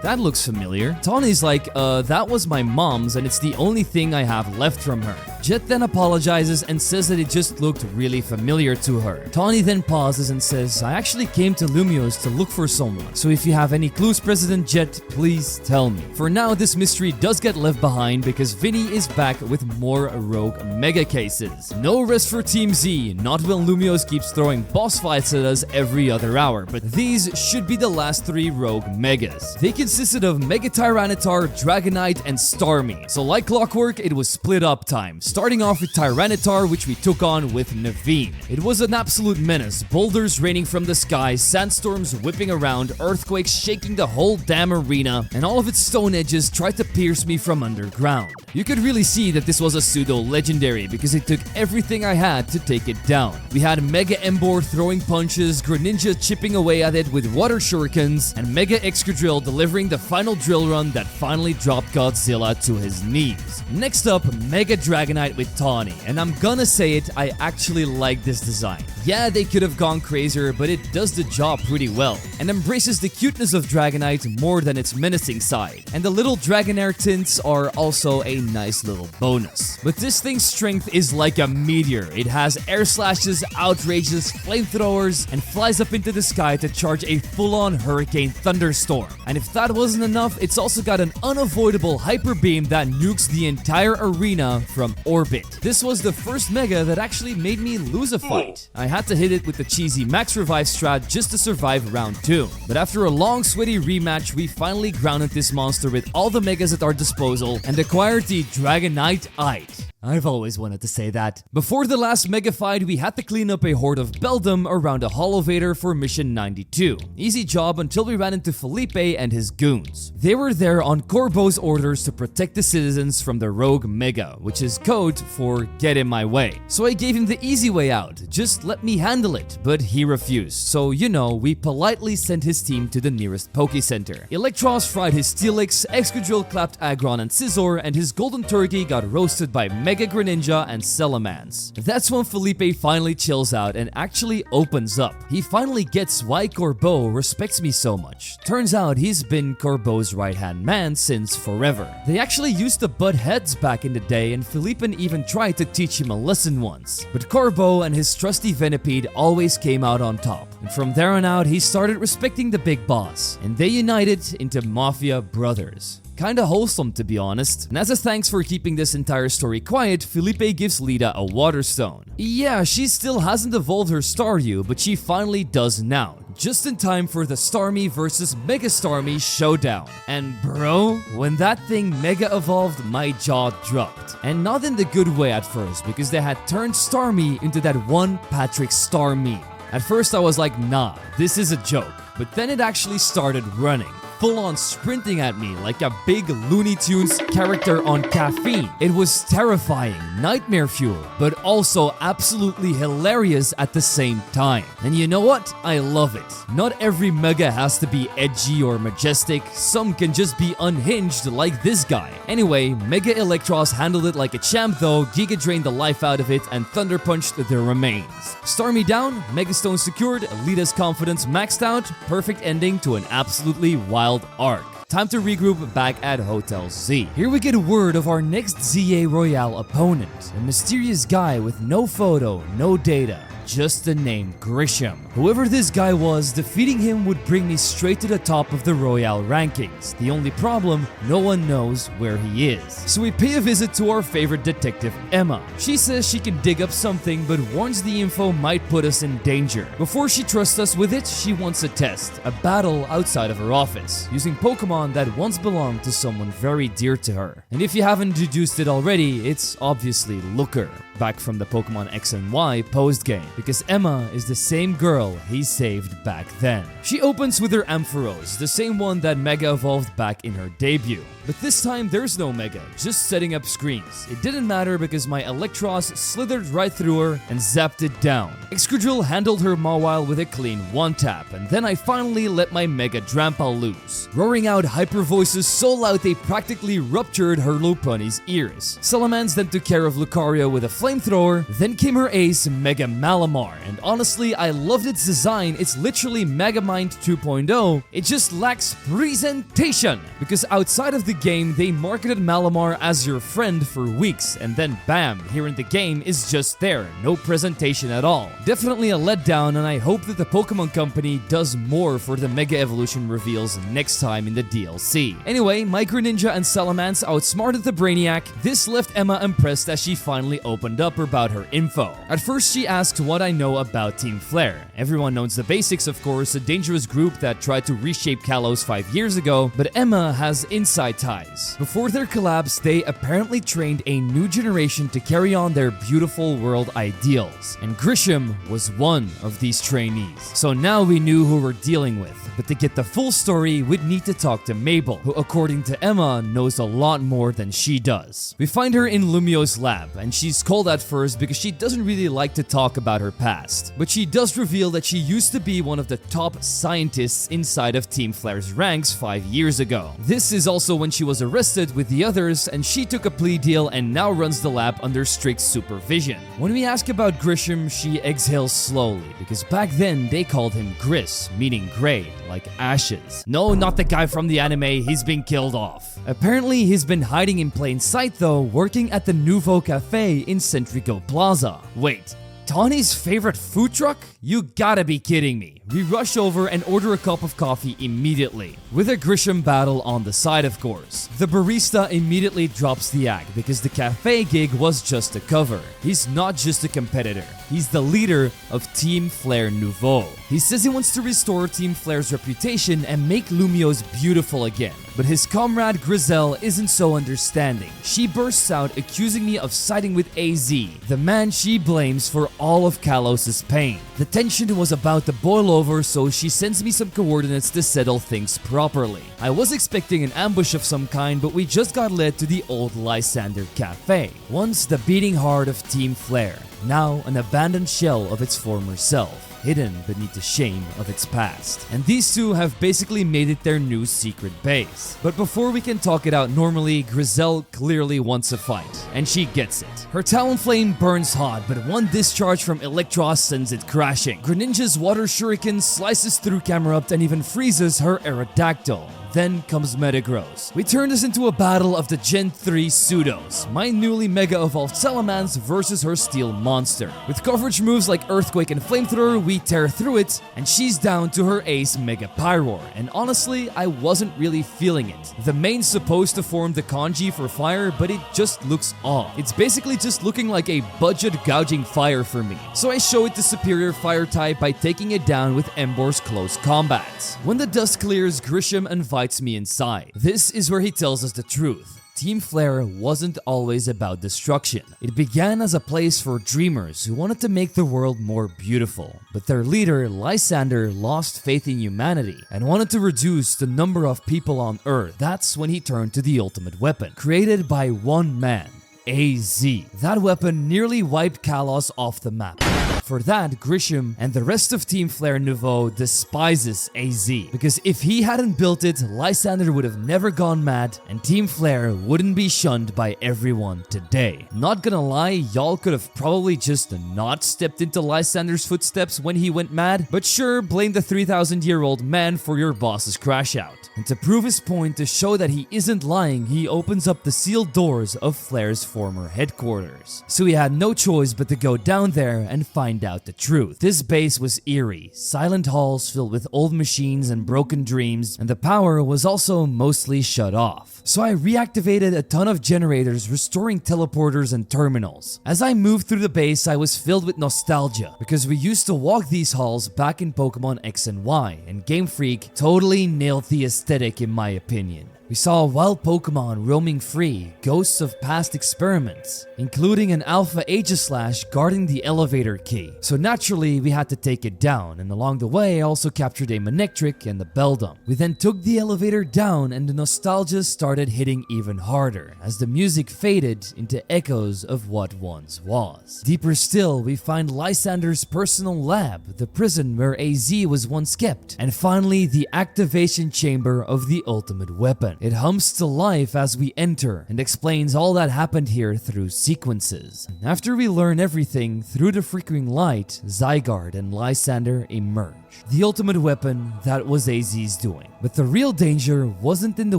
that looks familiar. Tawny's like, that was my mom's and it's the only thing I have left from her. Jet then apologizes and says that it just looked really familiar to her. Tawny then pauses and says, I actually came to Lumiose to look for someone, so if you have any clues, President Jet, please tell me. For now, this mystery does get left behind because Vinny is back with more rogue mega cases. No rest for Team Z, not when Lumiose keeps throwing boss fights at us every other hour, but these should be the last 3 rogue megas. They consisted of Mega Tyranitar, Dragonite, and Starmie. So like clockwork, it was split up time. Starting off with Tyranitar, which we took on with Naveen. It was an absolute menace, boulders raining from the sky, sandstorms whipping around, earthquakes shaking the whole damn arena, and all of its stone edges tried to pierce me from underground. You could really see that this was a pseudo-legendary because it took everything I had to take it down. We had Mega Emboar throwing punches, Greninja chipping away at it with water shurikens, and Mega Excadrill delivering the final drill run that finally dropped Godzilla to his knees. Next up, Mega Dragonite with Tawny, and I'm gonna say it, I actually like this design. Yeah, they could have gone crazier, but it does the job pretty well, and embraces the cuteness of Dragonite more than its menacing side. And the little Dragonair tints are also a nice little bonus. But this thing's strength is like a meteor. It has air slashes, outrages, flamethrowers, and flies up into the sky to charge a full-on hurricane thunderstorm. And if that wasn't enough, it's also got an unavoidable hyper beam that nukes the entire arena from orbit. This was the first Mega that actually made me lose a fight. I had to hit it with the cheesy Max Revive strat just to survive round 2. But after a long sweaty rematch, we finally grounded this monster with all the Megas at our disposal and acquired the Dragonite-ite. I've always wanted to say that. Before the last mega fight, we had to clean up a horde of Beldum around a Holovator for mission 92. Easy job until we ran into Felipe and his goons. They were there on Corbo's orders to protect the citizens from the rogue mega, which is code for get in my way. So I gave him the easy way out, just let me handle it, but he refused. So you know, we politely sent his team to the nearest Poke Center. Electros fried his Steelix, Excadrill clapped Aggron and Scizor, and his Golden Turkey got roasted by Mega Greninja and Salamence. That's when Felipe finally chills out and actually opens up. He finally gets why Corbo respects me so much. Turns out he's been Corbo's right-hand man since forever. They actually used to butt heads back in the day, and Felipe even tried to teach him a lesson once. But Corbo and his trusty Venipede always came out on top. And from there on out, he started respecting the big boss, and they united into Mafia brothers. Kinda wholesome, to be honest. And as a thanks for keeping this entire story quiet, Felipe gives Lita a water stone. Yeah, she still hasn't evolved her Staryu, but she finally does now. just in time for the Starmie versus Mega Starmie showdown. And bro, when that thing Mega evolved, my jaw dropped. And not in the good way at first, because they had turned Starmie into that one Patrick Star meme. At first I was like, nah, this is a joke. But then it actually started running, full on sprinting at me like a big Looney Tunes character on caffeine. It was terrifying, nightmare fuel, but also absolutely hilarious at the same time. And you know what? I love it. Not every Mega has to be edgy or majestic, some can just be unhinged like this guy. Anyway, Mega Electros handled it like a champ though, Giga drained the life out of it and Thunder punched the remains. Starmie down, Megastone secured, Alita's confidence maxed out, perfect ending to an absolutely wild arc. Time to regroup back at Hotel Z. Here we get word of our next Z-A Royale opponent, a mysterious guy with no photo, no data, just the name Grisham. Whoever this guy was, defeating him would bring me straight to the top of the Royale rankings. The only problem, no one knows where he is. So we pay a visit to our favorite detective, Emma. She says she can dig up something but warns the info might put us in danger. Before she trusts us with it, she wants a test, a battle outside of her office, using Pokemon that once belonged to someone very dear to her. And if you haven't deduced it already, it's obviously Looker, back from the Pokemon X and Y post-game, because Emma is the same girl he saved back then. She opens with her Ampharos, the same one that Mega evolved back in her debut. But this time there's no Mega, just setting up screens. It didn't matter because my Electros slithered right through her and zapped it down. Excadrill handled her Mawile with a clean one-tap, and then I finally let my Mega Drampa loose, roaring out hyper voices so loud they practically ruptured her Lopunny's ears. Salamence then took care of Lucario with a flamethrower, then came her ace Mega Malamar, and honestly I loved its design. It's literally Megamind 2.0, it just lacks presentation, because outside of the game they marketed Malamar as your friend for weeks, and then bam, here in the game is just there, no presentation at all. Definitely a letdown, and I hope that the Pokemon Company does more for the Mega Evolution reveals next time in the DLC. Anyway, Micro Ninja and Salamence outsmarted the Brainiac. This left Emma impressed as she finally opened up about her info. At first she asked what I know about Team Flare. Everyone knows the basics, of course, a dangerous group that tried to reshape Kalos 5 years ago, but Emma has inside ties. Before their collapse, they apparently trained a new generation to carry on their beautiful world ideals, and Grisham was one of these trainees. So now we knew who we're dealing with, but to get the full story, we'd need to talk to Mabel, who according to Emma knows a lot more than she does. We find her in Lumio's lab, and she's cold at first because she doesn't really like to talk about her past, but she does reveal that she used to be one of the top scientists inside of Team Flare's ranks 5 years ago. This is also when she was arrested with the others, and she took a plea deal and now runs the lab under strict supervision. When we ask about Grisham, she exhales slowly, because back then they called him Gris, meaning gray, like ashes. No, not the guy from the anime, he's been killed off. Apparently he's been hiding in plain sight though, working at the Nouveau Cafe in Centrico Plaza. Wait, Tawny's favorite food truck? You gotta be kidding me. We rush over and order a cup of coffee immediately, with a Grisham battle on the side of course. The barista immediately drops the act because the cafe gig was just a cover. He's not just a competitor, he's the leader of Team Flare Nouveau. He says he wants to restore Team Flare's reputation and make Lumiose beautiful again. But his comrade Grizel isn't so understanding. She bursts out accusing me of siding with AZ, the man she blames for all of Kalos' pain. The tension was about to boil over, so she sends me some coordinates to settle things properly. I was expecting an ambush of some kind, but we just got led to the old Lysander Cafe, once the beating heart of Team Flare, now an abandoned shell of its former self, hidden beneath the shame of its past. And these two have basically made it their new secret base. But before we can talk it out normally, Grizel clearly wants a fight, and she gets it. Her Talonflame burns hot, but one discharge from Electros sends it crashing. Greninja's Water Shuriken slices through Camerupt and even freezes her Aerodactyl. Then comes Metagross. We turn this into a battle of the Gen 3 Pseudos, my newly Mega Evolved Salamence versus her Steel Monster. With coverage moves like Earthquake and Flamethrower, we tear through it, and she's down to her ace Mega Pyroar, and honestly, I wasn't really feeling it. The main's supposed to form the kanji for fire, but it just looks off. It's basically just looking like a budget gouging fire for me, so I show it the superior fire type by taking it down with Embor's Close Combat. When the dust clears, Grisham invites me inside. This is where he tells us the truth. Team Flare wasn't always about destruction. It began as a place for dreamers who wanted to make the world more beautiful. But their leader, Lysander, lost faith in humanity and wanted to reduce the number of people on Earth. That's when he turned to the ultimate weapon, created by one man, AZ. That weapon nearly wiped Kalos off the map. For that, Grisham and the rest of Team Flare Nouveau despises AZ, because if he hadn't built it, Lysander would have never gone mad and Team Flare wouldn't be shunned by everyone today. Not gonna lie, y'all could have probably just not stepped into Lysander's footsteps when he went mad, but sure, blame the 3,000-year-old man for your boss's crash out. And to prove his point, to show that he isn't lying, he opens up the sealed doors of Flare's former headquarters. So he had no choice but to go down there and find out the truth. This base was eerie, silent halls filled with old machines and broken dreams, and the power was also mostly shut off. So I reactivated a ton of generators, restoring teleporters and terminals. As I moved through the base, I was filled with nostalgia, because we used to walk these halls back in Pokemon X and Y, and Game Freak totally nailed the aesthetic in my opinion. We saw wild Pokemon roaming free, ghosts of past experiments, including an Alpha Aegislash guarding the elevator key. So naturally, we had to take it down, and along the way, I also captured a Manectric and the Beldum. We then took the elevator down, and the nostalgia started hitting even harder, as the music faded into echoes of what once was. Deeper still, we find Lysander's personal lab, the prison where AZ was once kept, and finally, the activation chamber of the ultimate weapon. It hums to life as we enter and explains all that happened here through sequences. After we learn everything, through the flickering light, Zygarde and Lysander emerge. The ultimate weapon, that was AZ's doing. But the real danger wasn't in the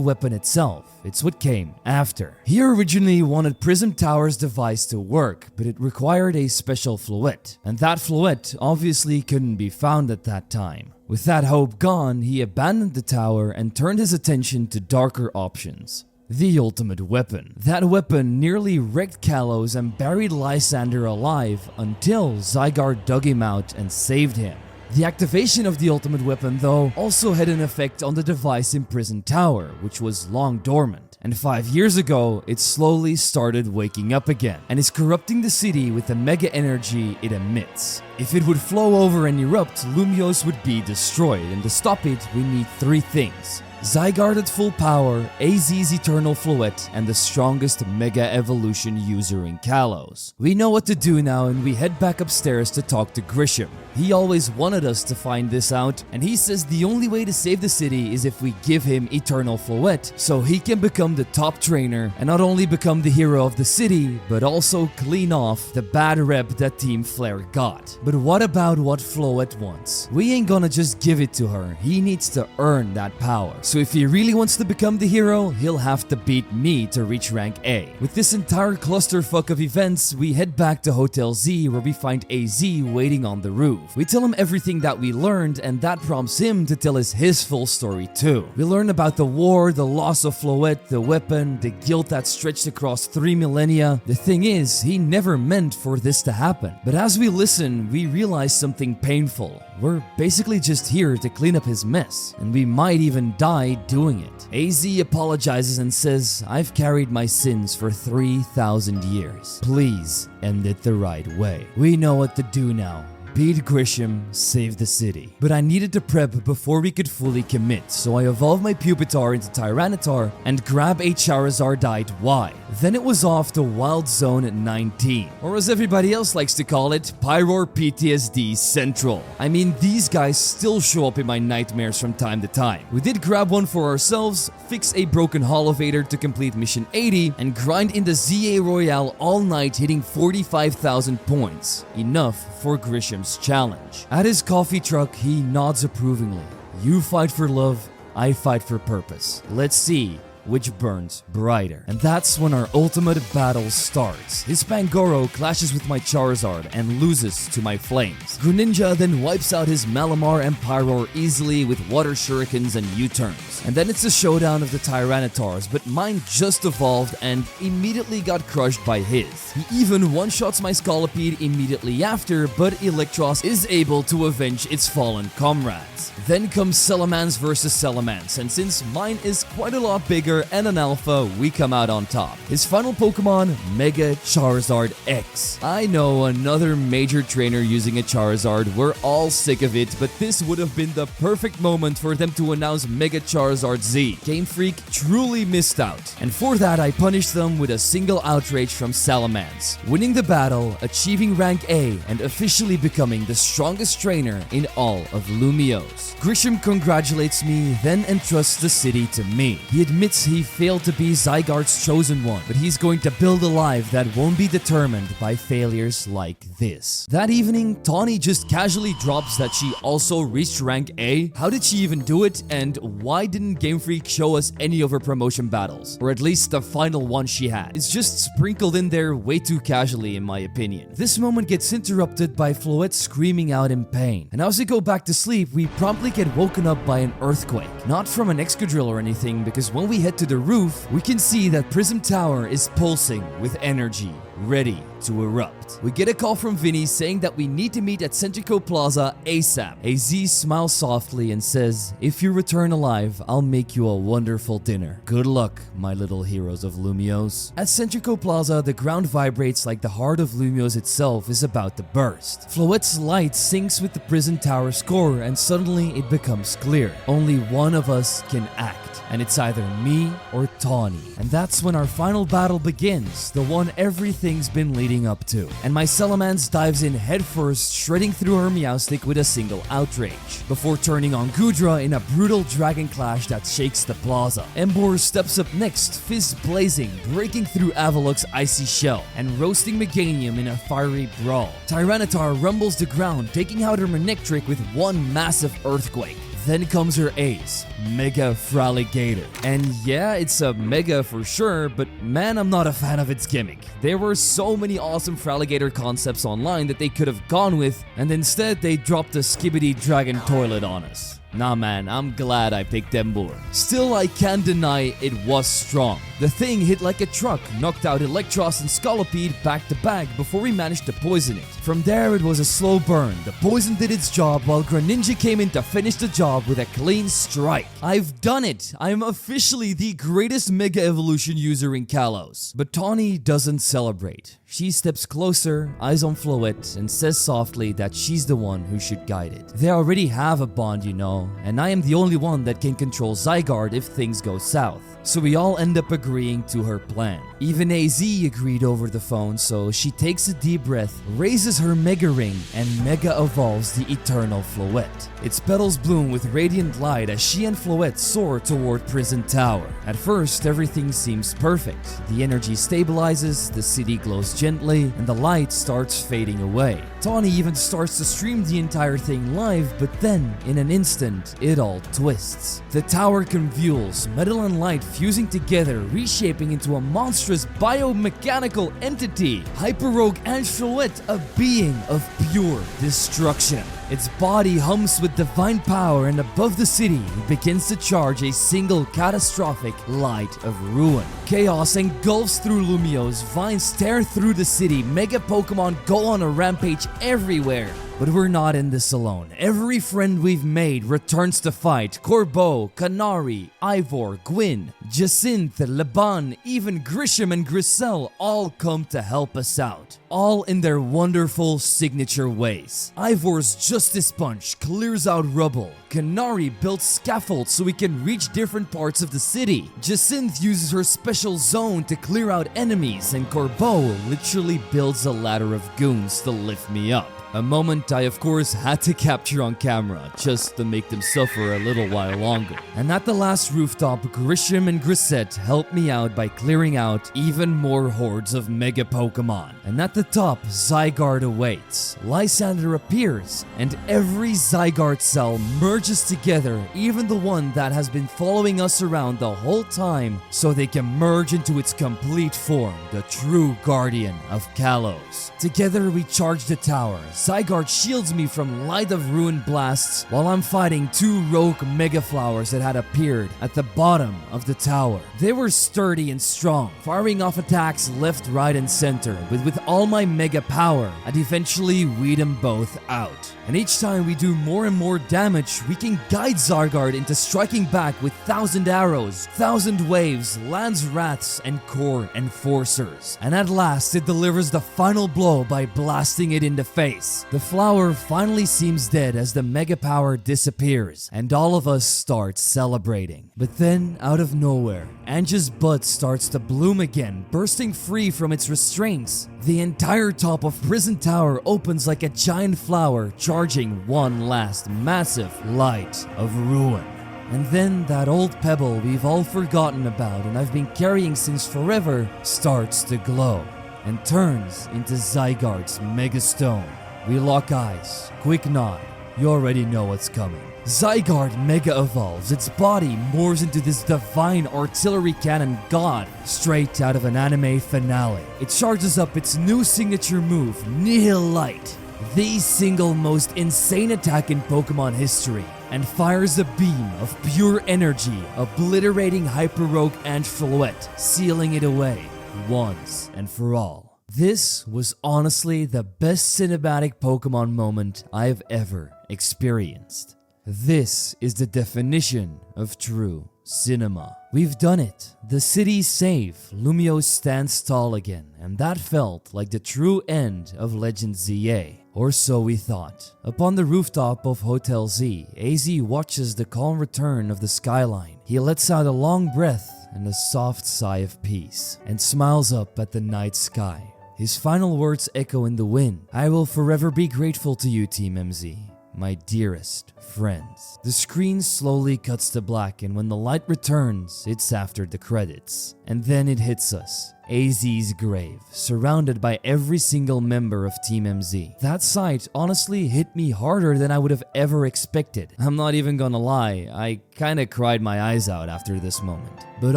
weapon itself, it's what came after. He originally wanted Prism Tower's device to work, but it required a special fluet, and that fluet obviously couldn't be found at that time. With that hope gone, he abandoned the tower and turned his attention to darker options. The ultimate weapon. That weapon nearly wrecked Kalos and buried Lysander alive until Zygarde dug him out and saved him. The activation of the ultimate weapon, though, also had an effect on the device in Prison Tower, which was long dormant. And 5 years ago, it slowly started waking up again, and is corrupting the city with the mega energy it emits. If it would flow over and erupt, Lumiose would be destroyed, and to stop it, we need 3 things. Zygarde at full power, AZ's Eternal Fluet, and the strongest Mega Evolution user in Kalos. We know what to do now, and we head back upstairs to talk to Grisham. He always wanted us to find this out, and he says the only way to save the city is if we give him Eternal Fluet, so he can become the top trainer, and not only become the hero of the city, but also clean off the bad rep that Team Flare got. But what about what Fluet wants? We ain't gonna just give it to her, he needs to earn that power. So if he really wants to become the hero, he'll have to beat me to reach rank A. With this entire clusterfuck of events, we head back to Hotel Z, where we find AZ waiting on the roof. We tell him everything that we learned, and that prompts him to tell us his full story too. We learn about the war, the loss of Fluet, the weapon, the guilt that stretched across 3 millennia. The thing is, he never meant for this to happen. But as we listen, we realize something painful. We're basically just here to clean up his mess, and we might even die doing it. AZ apologizes and says, I've carried my sins for 3,000 years. Please end it the right way. We know what to do now. Beat Grisham, save the city. But I needed to prep before we could fully commit, so I evolved my Pupitar into Tyranitar and grab a Charizardite Y. Then it was off to Wild Zone at 19, or as everybody else likes to call it, Pyroar PTSD Central. I mean, these guys still show up in my nightmares from time to time. We did grab one for ourselves, fix a broken Holovator to complete Mission 80, and grind in the Z-A Royale all night, hitting 45,000 points. Enough for Grisham's challenge. At his coffee truck, he nods approvingly. You fight for love, I fight for purpose. Let's see which burns brighter. And that's when our ultimate battle starts. His Pangoro clashes with my Charizard and loses to my Flames. Greninja then wipes out his Malamar and Pyroar easily with Water Shurikens and U-turns. And then it's a showdown of the Tyrannitars, but mine just evolved and immediately got crushed by his. He even one-shots my Scolipede immediately after, but Electros is able to avenge its fallen comrades. Then comes Salamence versus Salamence, and since mine is quite a lot bigger and an alpha, we come out on top. His final Pokemon, Mega Charizard X. I know, another major trainer using a Charizard, we're all sick of it, but this would have been the perfect moment for them to announce Mega Charizard Z. Game Freak truly missed out, and for that I punished them with a single outrage from Salamence, winning the battle, achieving rank A, and officially becoming the strongest trainer in all of Lumiose. Grisham congratulates me, then entrusts the city to me. He admits he failed to be Zygarde's chosen one, but he's going to build a life that won't be determined by failures like this. That evening, Tawny just casually drops that she also reached rank A. How did she even do it, and why didn't Game Freak show us any of her promotion battles? Or at least the final one she had. It's just sprinkled in there way too casually in my opinion. This moment gets interrupted by Floette screaming out in pain, and as we go back to sleep, we promptly get woken up by an earthquake. Not from an Excadrill or anything, because when we head to the roof, we can see that Prism Tower is pulsing with energy, ready to erupt. We get a call from Vinny saying that we need to meet at Centrico Plaza ASAP. AZ smiles softly and says, "If you return alive, I'll make you a wonderful dinner. Good luck, my little heroes of Lumiose." At Centrico Plaza, the ground vibrates like the heart of Lumiose itself is about to burst. Floette's light syncs with the Prison Tower score, and suddenly it becomes clear. Only one of us can act, and it's either me or Tawny. And that's when our final battle begins, the one everything's been leading up to. And my Salamence dives in headfirst, shredding through her Meowstic with a single outrage, before turning on Goodra in a brutal dragon clash that shakes the plaza. Emboar steps up next, fist blazing, breaking through Avalok's icy shell, and roasting Meganium in a fiery brawl. Tyranitar rumbles the ground, taking out her Manectric with one massive earthquake. Then comes her ace, Mega Fraligator. And yeah, it's a Mega for sure, but man, I'm not a fan of its gimmick. There were so many awesome Fraligator concepts online that they could have gone with, and instead they dropped a Skibidi Dragon Toilet on us. Nah man, I'm glad I picked Emboar. Still, I can't deny it was strong. The thing hit like a truck, knocked out Electros and Scolipede back to back before we managed to poison it. From there, it was a slow burn. The poison did its job while Greninja came in to finish the job with a clean strike. I've done it! I'm officially the greatest Mega Evolution user in Kalos. But Tawny doesn't celebrate. She steps closer, eyes on Floette, and says softly that she's the one who should guide it. They already have a bond, you know, and I am the only one that can control Zygarde if things go south. So we all end up agreeing to her plan. Even AZ agreed over the phone, so she takes a deep breath, raises her Mega Ring, and Mega evolves the Eternal Floette. Its petals bloom with radiant light as she and Floette soar toward Prison Tower. At first, everything seems perfect. The energy stabilizes, the city glows gently, and the light starts fading away. Tawny even starts to stream the entire thing live, but then, in an instant, it all twists. The tower convulses, metal and light fusing together, reshaping into a monstrous biomechanical entity. Hyper Rogue and Floette, a being of pure destruction. Its body hums with divine power, and above the city, it begins to charge a single catastrophic light of ruin. Chaos engulfs through Lumiose, vines tear through the city, Mega Pokemon go on a rampage everywhere. But we're not in this alone. Every friend we've made returns to fight. Corbo, Canary, Ivor, Gwyn, Jacinthe, Leban, even Grisham and Griselle all come to help us out. All in their wonderful signature ways. Ivor's Justice Punch clears out rubble. Canary builds scaffolds so we can reach different parts of the city. Jacinthe uses her special zone to clear out enemies, and Corbo literally builds a ladder of goons to lift me up. A moment I of course had to capture on camera just to make them suffer a little while longer. And at the last rooftop, Grisham and Grisette helped me out by clearing out even more hordes of Mega Pokemon. And at the top, Zygarde awaits. Lysander appears, and every Zygarde cell merges together, even the one that has been following us around the whole time, so they can merge into its complete form, the true guardian of Kalos. Together we charge the tower. Zygarde shields me from Light of Ruin blasts while I'm fighting two rogue Mega Flowers that had appeared at the bottom of the tower. They were sturdy and strong, firing off attacks left, right, and center, but with all my Mega power, I'd eventually weed them both out. And each time we do more and more damage, we can guide Zygarde into striking back with 1,000 arrows, 1,000 waves, Lance Wraths, and Core Enforcers. And at last, it delivers the final blow by blasting it in the face. The flower finally seems dead as the Mega power disappears, and all of us start celebrating. But then, out of nowhere, Ange's bud starts to bloom again, bursting free from its restraints. The entire top of Prison Tower opens like a giant flower, charging one last massive light of ruin. And then that old pebble we've all forgotten about and I've been carrying since forever starts to glow and turns into Zygarde's Mega Stone. We lock eyes, quick nod, you already know what's coming. Zygarde Mega evolves, its body morphs into this divine artillery cannon god straight out of an anime finale. It charges up its new signature move, Nihil Light, the single most insane attack in Pokemon history, and fires a beam of pure energy, obliterating Hyper Rogue Angeloette, sealing it away once and for all. This was honestly the best cinematic Pokemon moment I've ever experienced. This is the definition of true cinema. We've done it. The city's safe. Lumiose stands tall again, and that felt like the true end of Legend ZA. Or so we thought. Upon the rooftop of Hotel Z, AZ watches the calm return of the skyline. He lets out a long breath and a soft sigh of peace, and smiles up at the night sky. His final words echo in the wind. I will forever be grateful to you, Team MZ. My dearest friends. The screen slowly cuts to black, and when the light returns, it's after the credits. And then it hits us. AZ's grave, surrounded by every single member of Team MZ. That sight honestly hit me harder than I would have ever expected. I'm not even gonna lie, I kinda cried my eyes out after this moment. But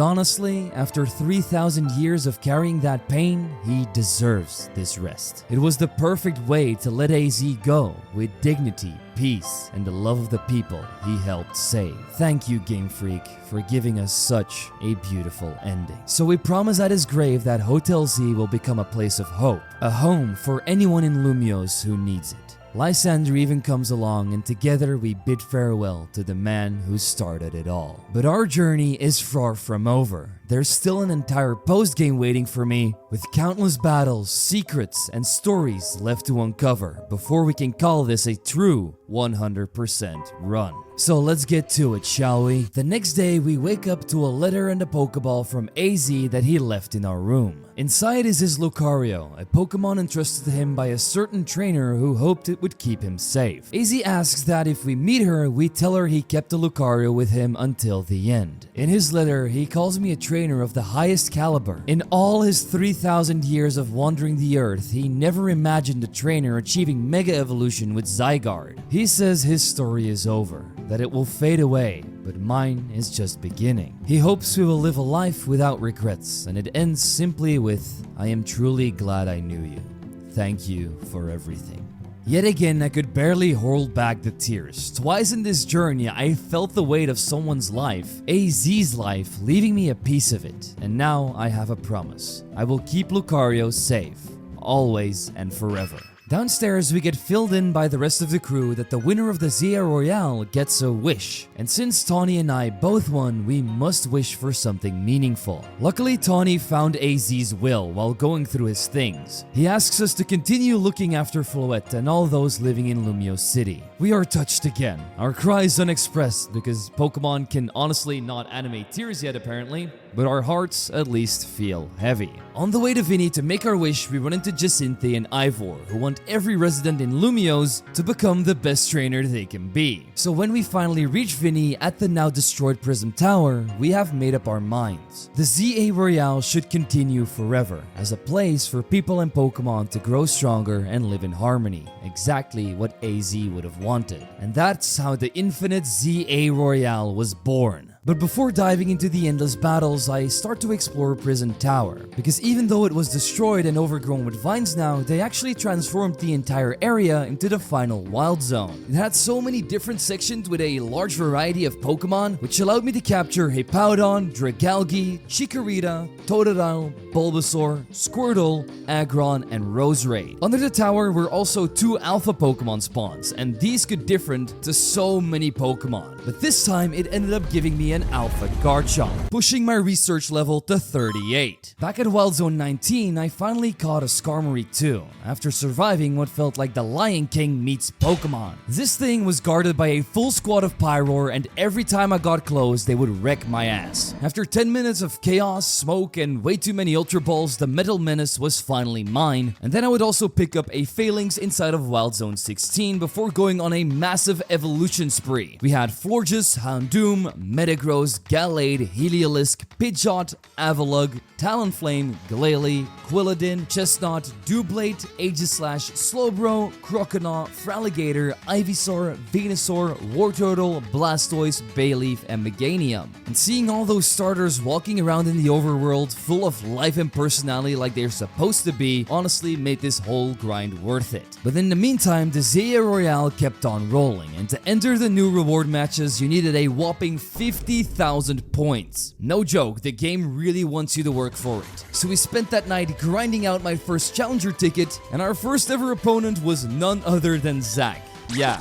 honestly, after 3,000 years of carrying that pain, he deserves this rest. It was the perfect way to let AZ go, with dignity, peace, and the love of the people he helped save. Thank you, Game Freak, for giving us such a beautiful ending. So we promise at his grave that Hotel Z will become a place of hope, a home for anyone in Lumiose who needs it. Lysander even comes along, and together we bid farewell to the man who started it all. But our journey is far from over. There's still an entire post-game waiting for me, with countless battles, secrets, and stories left to uncover before we can call this a true 100% run. So let's get to it, shall we? The next day, we wake up to a letter and a Pokeball from AZ that he left in our room. Inside is his Lucario, a Pokemon entrusted to him by a certain trainer who hoped it would keep him safe. AZ asks that if we meet her, we tell her he kept the Lucario with him until the end. In his letter, he calls me a trainer of the highest caliber. In all his 3,000 years of wandering the earth, he never imagined a trainer achieving Mega Evolution with Zygarde. He says his story is over, that it will fade away, but mine is just beginning. He hopes we will live a life without regrets, and it ends simply with, I am truly glad I knew you. Thank you for everything. Yet again, I could barely hold back the tears. Twice in this journey, I felt the weight of someone's life, AZ's life, leaving me a piece of it. And now I have a promise. I will keep Lucario safe, always and forever. Downstairs, we get filled in by the rest of the crew that the winner of the Z-A Royale gets a wish. And since Tawny and I both won, we must wish for something meaningful. Luckily, Tawny found AZ's will while going through his things. He asks us to continue looking after Floette and all those living in Lumiose City. We are touched again. Our cries unexpressed because Pokemon can honestly not animate tears yet apparently. but our hearts at least feel heavy. On the way to Vinny to make our wish, we run into Jacinthe and Ivor, who want every resident in Lumiose to become the best trainer they can be. So when we finally reach Vinny at the now destroyed Prism Tower, we have made up our minds. The Z-A Royale should continue forever, as a place for people and Pokemon to grow stronger and live in harmony, exactly what AZ would have wanted. And that's how the infinite Z-A Royale was born. But before diving into the endless battles, I start to explore Prison Tower, because even though it was destroyed and overgrown with vines now, they actually transformed the entire area into the final wild zone. It had so many different sections with a large variety of Pokemon, which allowed me to capture Hippowdon, Dragalge, Chikorita, Totodile, Bulbasaur, Squirtle, Aggron, and Roserade. Under the tower were also 2 alpha Pokemon spawns, and these could different to so many Pokemon. But this time, it ended up giving me an Alpha Garchomp, pushing my research level to 38. Back at Wild Zone 19, I finally caught a Skarmory 2, after surviving what felt like the Lion King meets Pokemon. This thing was guarded by a full squad of Pyroar, and every time I got close, they would wreck my ass. After 10 minutes of chaos, smoke, and way too many Ultra Balls, the Metal Menace was finally mine, and then I would also pick up a Phalanx inside of Wild Zone 16 before going on a massive evolution spree. We had Florges, Houndoom, Metagross, Gallade, Heliolisk, Pidgeot, Avalugg, Talonflame, Glalie, Quilladin, Chestnut, Doublade, Aegislash, Slowbro, Croconaw, Fraligator, Ivysaur, Venusaur, Wartortle, Blastoise, Bayleaf, and Meganium. And seeing all those starters walking around in the overworld full of life and personality like they're supposed to be honestly made this whole grind worth it. But in the meantime, the Z-A Royale kept on rolling, and to enter the new reward matches, you needed a whopping 50,000 points. No joke, the game really wants you to work for it. So we spent that night grinding out my first challenger ticket, and our first ever opponent was none other than Zach. Yeah,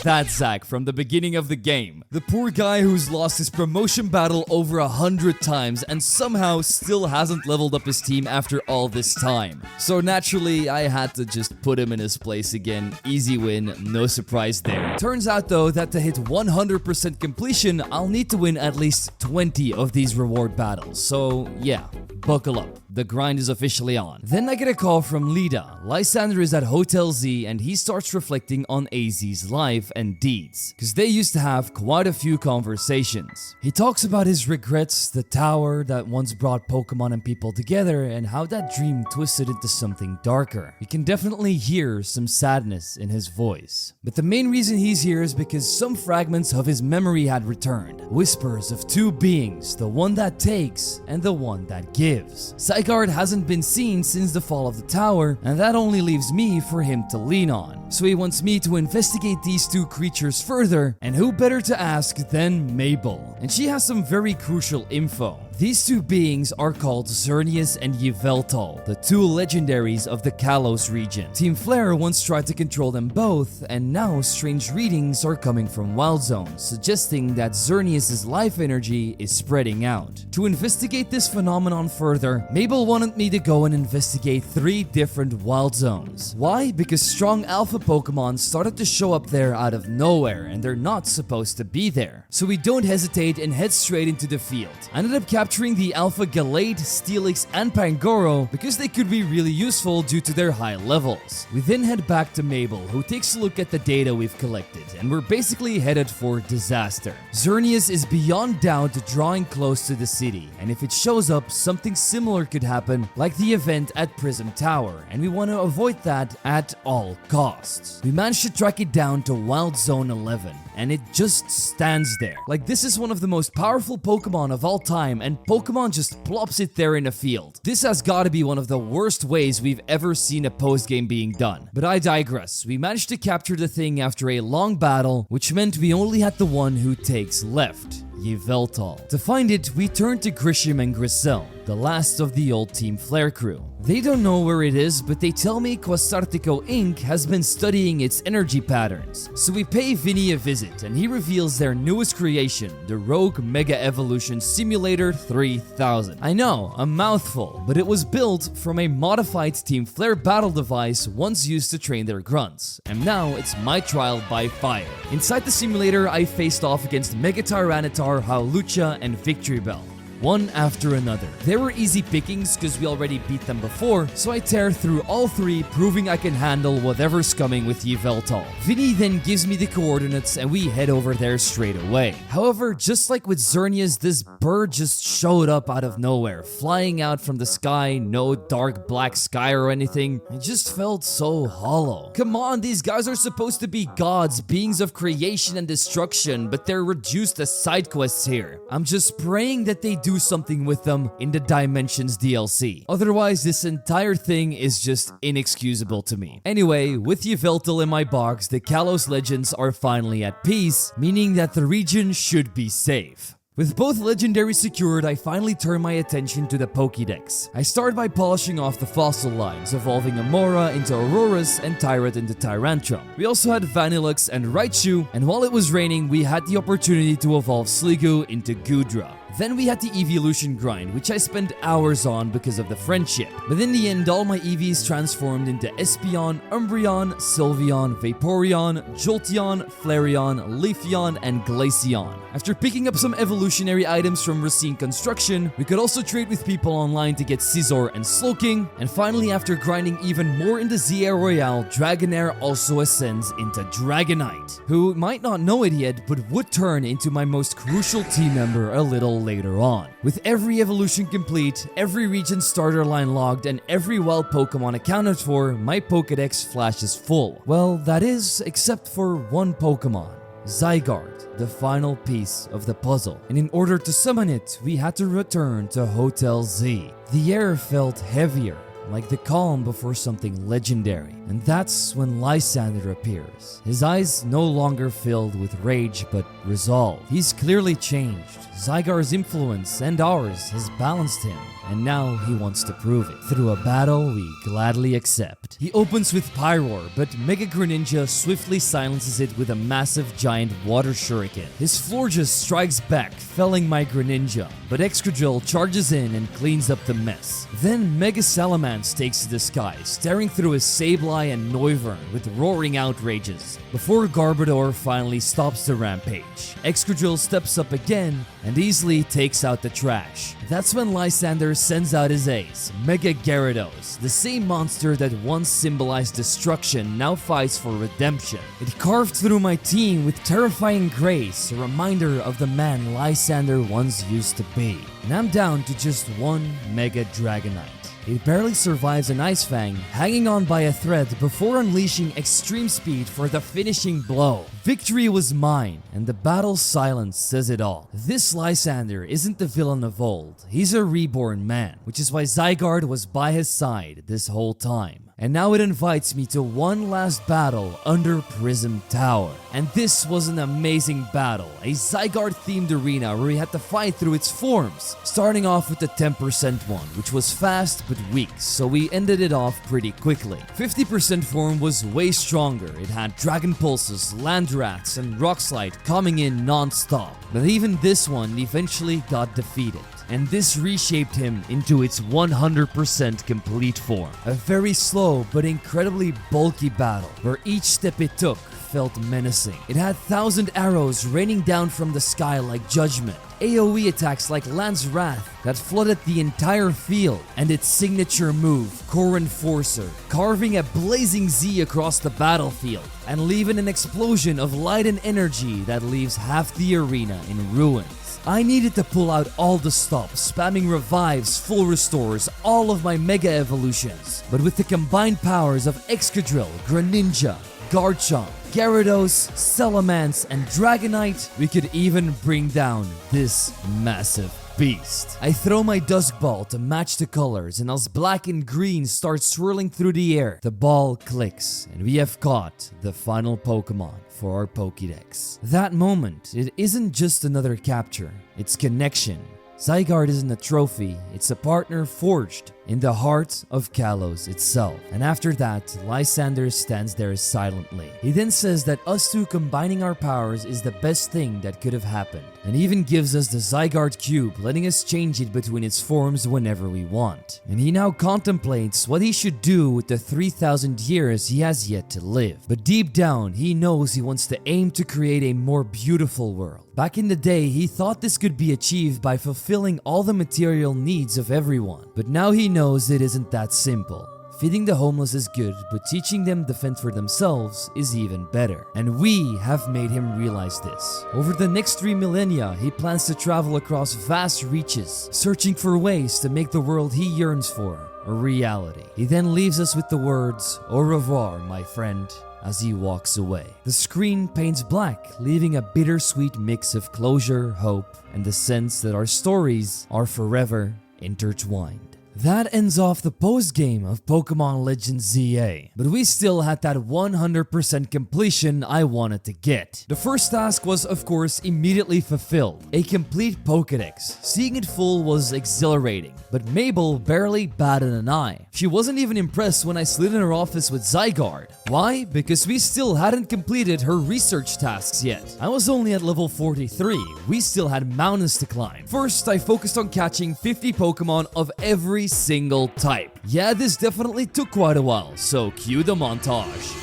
that's Zach from the beginning of the game. The poor guy who's lost his promotion battle over 100 times and somehow still hasn't leveled up his team after all this time. So naturally, I had to just put him in his place again. Easy win, no surprise there. Turns out though that to hit 100% completion, I'll need to win at least 20 of these reward battles. So yeah, buckle up. The grind is officially on. Then I get a call from Lida. Lysander is at Hotel Z and he starts reflecting on AZ's life and deeds, because they used to have quite a few conversations. He talks about his regrets, the tower that once brought Pokemon and people together, and how that dream twisted into something darker. You can definitely hear some sadness in his voice. But the main reason he's here is because some fragments of his memory had returned. Whispers of 2 beings, the one that takes and the one that gives. Zygarde hasn't been seen since the fall of the tower, and that only leaves me for him to lean on. So he wants me to investigate these 2 creatures further, and who better to ask than Mabel? And she has some very crucial info. These 2 beings are called Xerneas and Yveltal, the 2 legendaries of the Kalos region. Team Flare once tried to control them both, and now strange readings are coming from Wild Zone, suggesting that Xerneas' life energy is spreading out. To investigate this phenomenon further, Mabel wanted me to go and investigate 3 different Wild Zones. Why? Because strong alpha Pokemon started to show up there out of nowhere, and they're not supposed to be there. So we don't hesitate and head straight into the field. I ended up capturing the Alpha Gallade, Steelix, and Pangoro because they could be really useful due to their high levels. We then head back to Mabel, who takes a look at the data we've collected, and we're basically headed for disaster. Xerneas is beyond doubt drawing close to the city, and if it shows up, something similar could happen like the event at Prism Tower, and we want to avoid that at all costs. We managed to track it down to Wild Zone 11, and it just stands there. Like, this is one of the most powerful Pokemon of all time, and Pokemon just plops it there in a field. This has gotta be one of the worst ways we've ever seen a post-game being done. But I digress. We managed to capture the thing after a long battle, which meant we only had the one who takes left. Yveltal. To find it, we turned to Grisham and Grisel, the last of the old Team Flare crew. They don't know where it is, but they tell me Quasartico Inc. has been studying its energy patterns. So we pay Vinny a visit, and he reveals their newest creation, the Rogue Mega Evolution Simulator 3000. I know, a mouthful, but it was built from a modified Team Flare battle device once used to train their grunts, and now it's my trial by fire. Inside the simulator, I faced off against Mega Tyranitar, Howlucha, and Victreebel. one after another. They were easy pickings because we already beat them before, so I tear through all 3, proving I can handle whatever's coming with Yveltal. Vinny then gives me the coordinates and we head over there straight away. However, just like with Xerneas, this bird just showed up out of nowhere, flying out from the sky, no dark black sky or anything. It just felt so hollow. Come on, these guys are supposed to be gods, beings of creation and destruction, but they're reduced as side quests here. I'm just praying that they do something with them in the Dimensions DLC. Otherwise, this entire thing is just inexcusable to me. Anyway, with Yveltal in my box, the Kalos Legends are finally at peace, meaning that the region should be safe. With both legendaries secured, I finally turn my attention to the Pokédex. I start by polishing off the fossil lines, evolving Amora into Aurorus and Tyrant into Tyrantrum. We also had Vanillux and Raichu, and while it was raining, we had the opportunity to evolve Sliggoo into Goodra. Then we had the evolution grind, which I spent hours on because of the friendship. But in the end, all my EVs transformed into Espeon, Umbreon, Sylveon, Vaporeon, Jolteon, Flareon, Leafeon, and Glaceon. After picking up some evolutionary items from Racine Construction, we could also trade with people online to get Scizor and Slowking. And finally, after grinding even more in the Z-A Royale, Dragonair also ascends into Dragonite, who might not know it yet, but would turn into my most crucial team member a little later on. With every evolution complete, every region starter line logged, and every wild Pokemon accounted for, my Pokédex flashes full. Well, that is, except for one Pokemon. Zygarde, the final piece of the puzzle. And in order to summon it, we had to return to Hotel Z. The air felt heavier, like the calm before something legendary. And that's when Lysander appears. His eyes no longer filled with rage but resolve. He's clearly changed. Zygarde's influence and ours has balanced him, and now he wants to prove it. Through a battle we gladly accept. He opens with Pyroar, but Mega Greninja swiftly silences it with a massive giant water shuriken. His Florges strikes back, felling my Greninja, but Excadrill charges in and cleans up the mess. Then Mega Salamence takes to the sky, staring through his Sableye and Noivern with roaring outrages, before Garbodor finally stops the rampage. Excadrill steps up again and easily takes out the trash. That's when Lysander sends out his ace, Mega Gyarados, the same monster that once symbolized destruction now fights for redemption. It carved through my team with terrifying grace, a reminder of the man Lysander once used to be. And I'm down to just one Mega Dragonite. It barely survives an Ice Fang, hanging on by a thread before unleashing extreme speed for the finishing blow. Victory was mine, and the battle's silence says it all. This Lysander isn't the villain of old, he's a reborn man, which is why Zygarde was by his side this whole time. And now it invites me to one last battle under Prism Tower. And this was an amazing battle, a Zygarde-themed arena where we had to fight through its forms, starting off with the 10% one, which was fast but weak, so we ended it off pretty quickly. 50% form was way stronger. It had Dragon Pulses, Landrats, and Rock Slide coming in non-stop, but even this one eventually got defeated. And this reshaped him into its 100% complete form. A very slow but incredibly bulky battle, where each step it took felt menacing. It had 1,000 arrows raining down from the sky like judgment, AoE attacks like Lance Wrath that flooded the entire field, and its signature move, Core Enforcer, carving a blazing Z across the battlefield, and leaving an explosion of light and energy that leaves half the arena in ruins. I needed to pull out all the stops, spamming revives, full restores, all of my mega evolutions. But with the combined powers of Excadrill, Greninja, Garchomp, Gyarados, Salamence, and Dragonite, we could even bring down this massive beast. I throw my Dusk Ball to match the colors, and as black and green start swirling through the air, the ball clicks, and we have caught the final Pokemon for our Pokédex. That moment, it isn't just another capture, it's connection. Zygarde isn't a trophy, it's a partner forged in the heart of Kalos itself. And after that, Lysander stands there silently. He then says that us two combining our powers is the best thing that could have happened, and even gives us the Zygarde cube, letting us change it between its forms whenever we want. And he now contemplates what he should do with the 3,000 years he has yet to live. But deep down, he knows he wants to aim to create a more beautiful world. Back in the day, he thought this could be achieved by fulfilling all the material needs of everyone. But now he knows it isn't that simple. Feeding the homeless is good, but teaching them to fend for themselves is even better. And we have made him realize this. Over the next 3 millennia, he plans to travel across vast reaches, searching for ways to make the world he yearns for a reality. He then leaves us with the words, "Au revoir, my friend," as he walks away. The screen paints black, leaving a bittersweet mix of closure, hope, and the sense that our stories are forever intertwined. That ends off the post-game of Pokémon Legends ZA, but we still had that 100% completion I wanted to get. The first task was, of course, immediately fulfilled, a complete Pokédex. Seeing it full was exhilarating, but Mabel barely batted an eye. She wasn't even impressed when I slid in her office with Zygarde. Why? Because we still hadn't completed her research tasks yet. I was only at level 43, we still had mountains to climb. First, I focused on catching 50 Pokémon of every single type. Yeah, this definitely took quite a while, so cue the montage.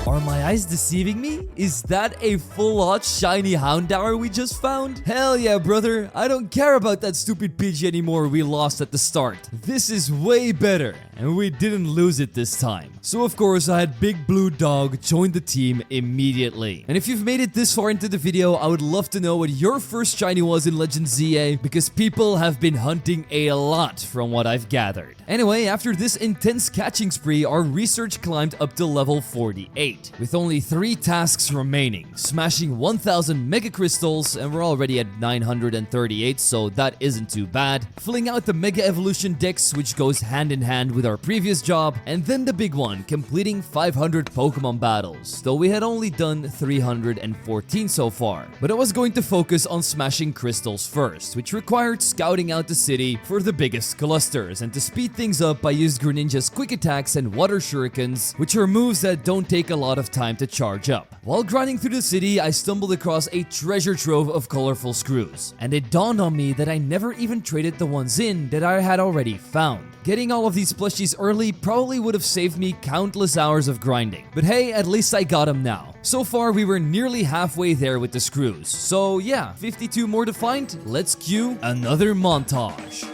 Are my eyes deceiving me? Is that a full-out shiny Houndour we just found? Hell yeah, brother. I don't care about that stupid Pidgey anymore we lost at the start. This is way better, and we didn't lose it this time. So of course, I had Big Blue Dog join the team immediately. And if you've made it this far into the video, I would love to know what your first shiny was in Legends ZA, because people have been hunting a lot from what I've gathered. Anyway, after this intense catching spree, our research climbed up to level 48, with only 3 tasks remaining, smashing 1000 Mega Crystals, and we're already at 938, so that isn't too bad, filling out the Mega Evolution Dex, which goes hand in hand with our previous job, and then the big one, completing 500 Pokemon battles, though we had only done 314 so far. But I was going to focus on smashing crystals first, which required scouting out the city for the biggest clusters, and to speed things up, I used Greninja's quick attacks and water shurikens, which are moves that don't take a lot of time to charge up. While grinding through the city, I stumbled across a treasure trove of colorful screws, and it dawned on me that I never even traded the ones in that I had already found. Getting all of these plushies early probably would have saved me countless hours of grinding, but hey, at least I got them now. So far, we were nearly halfway there with the screws, so yeah, 52 more to find. Let's cue another montage.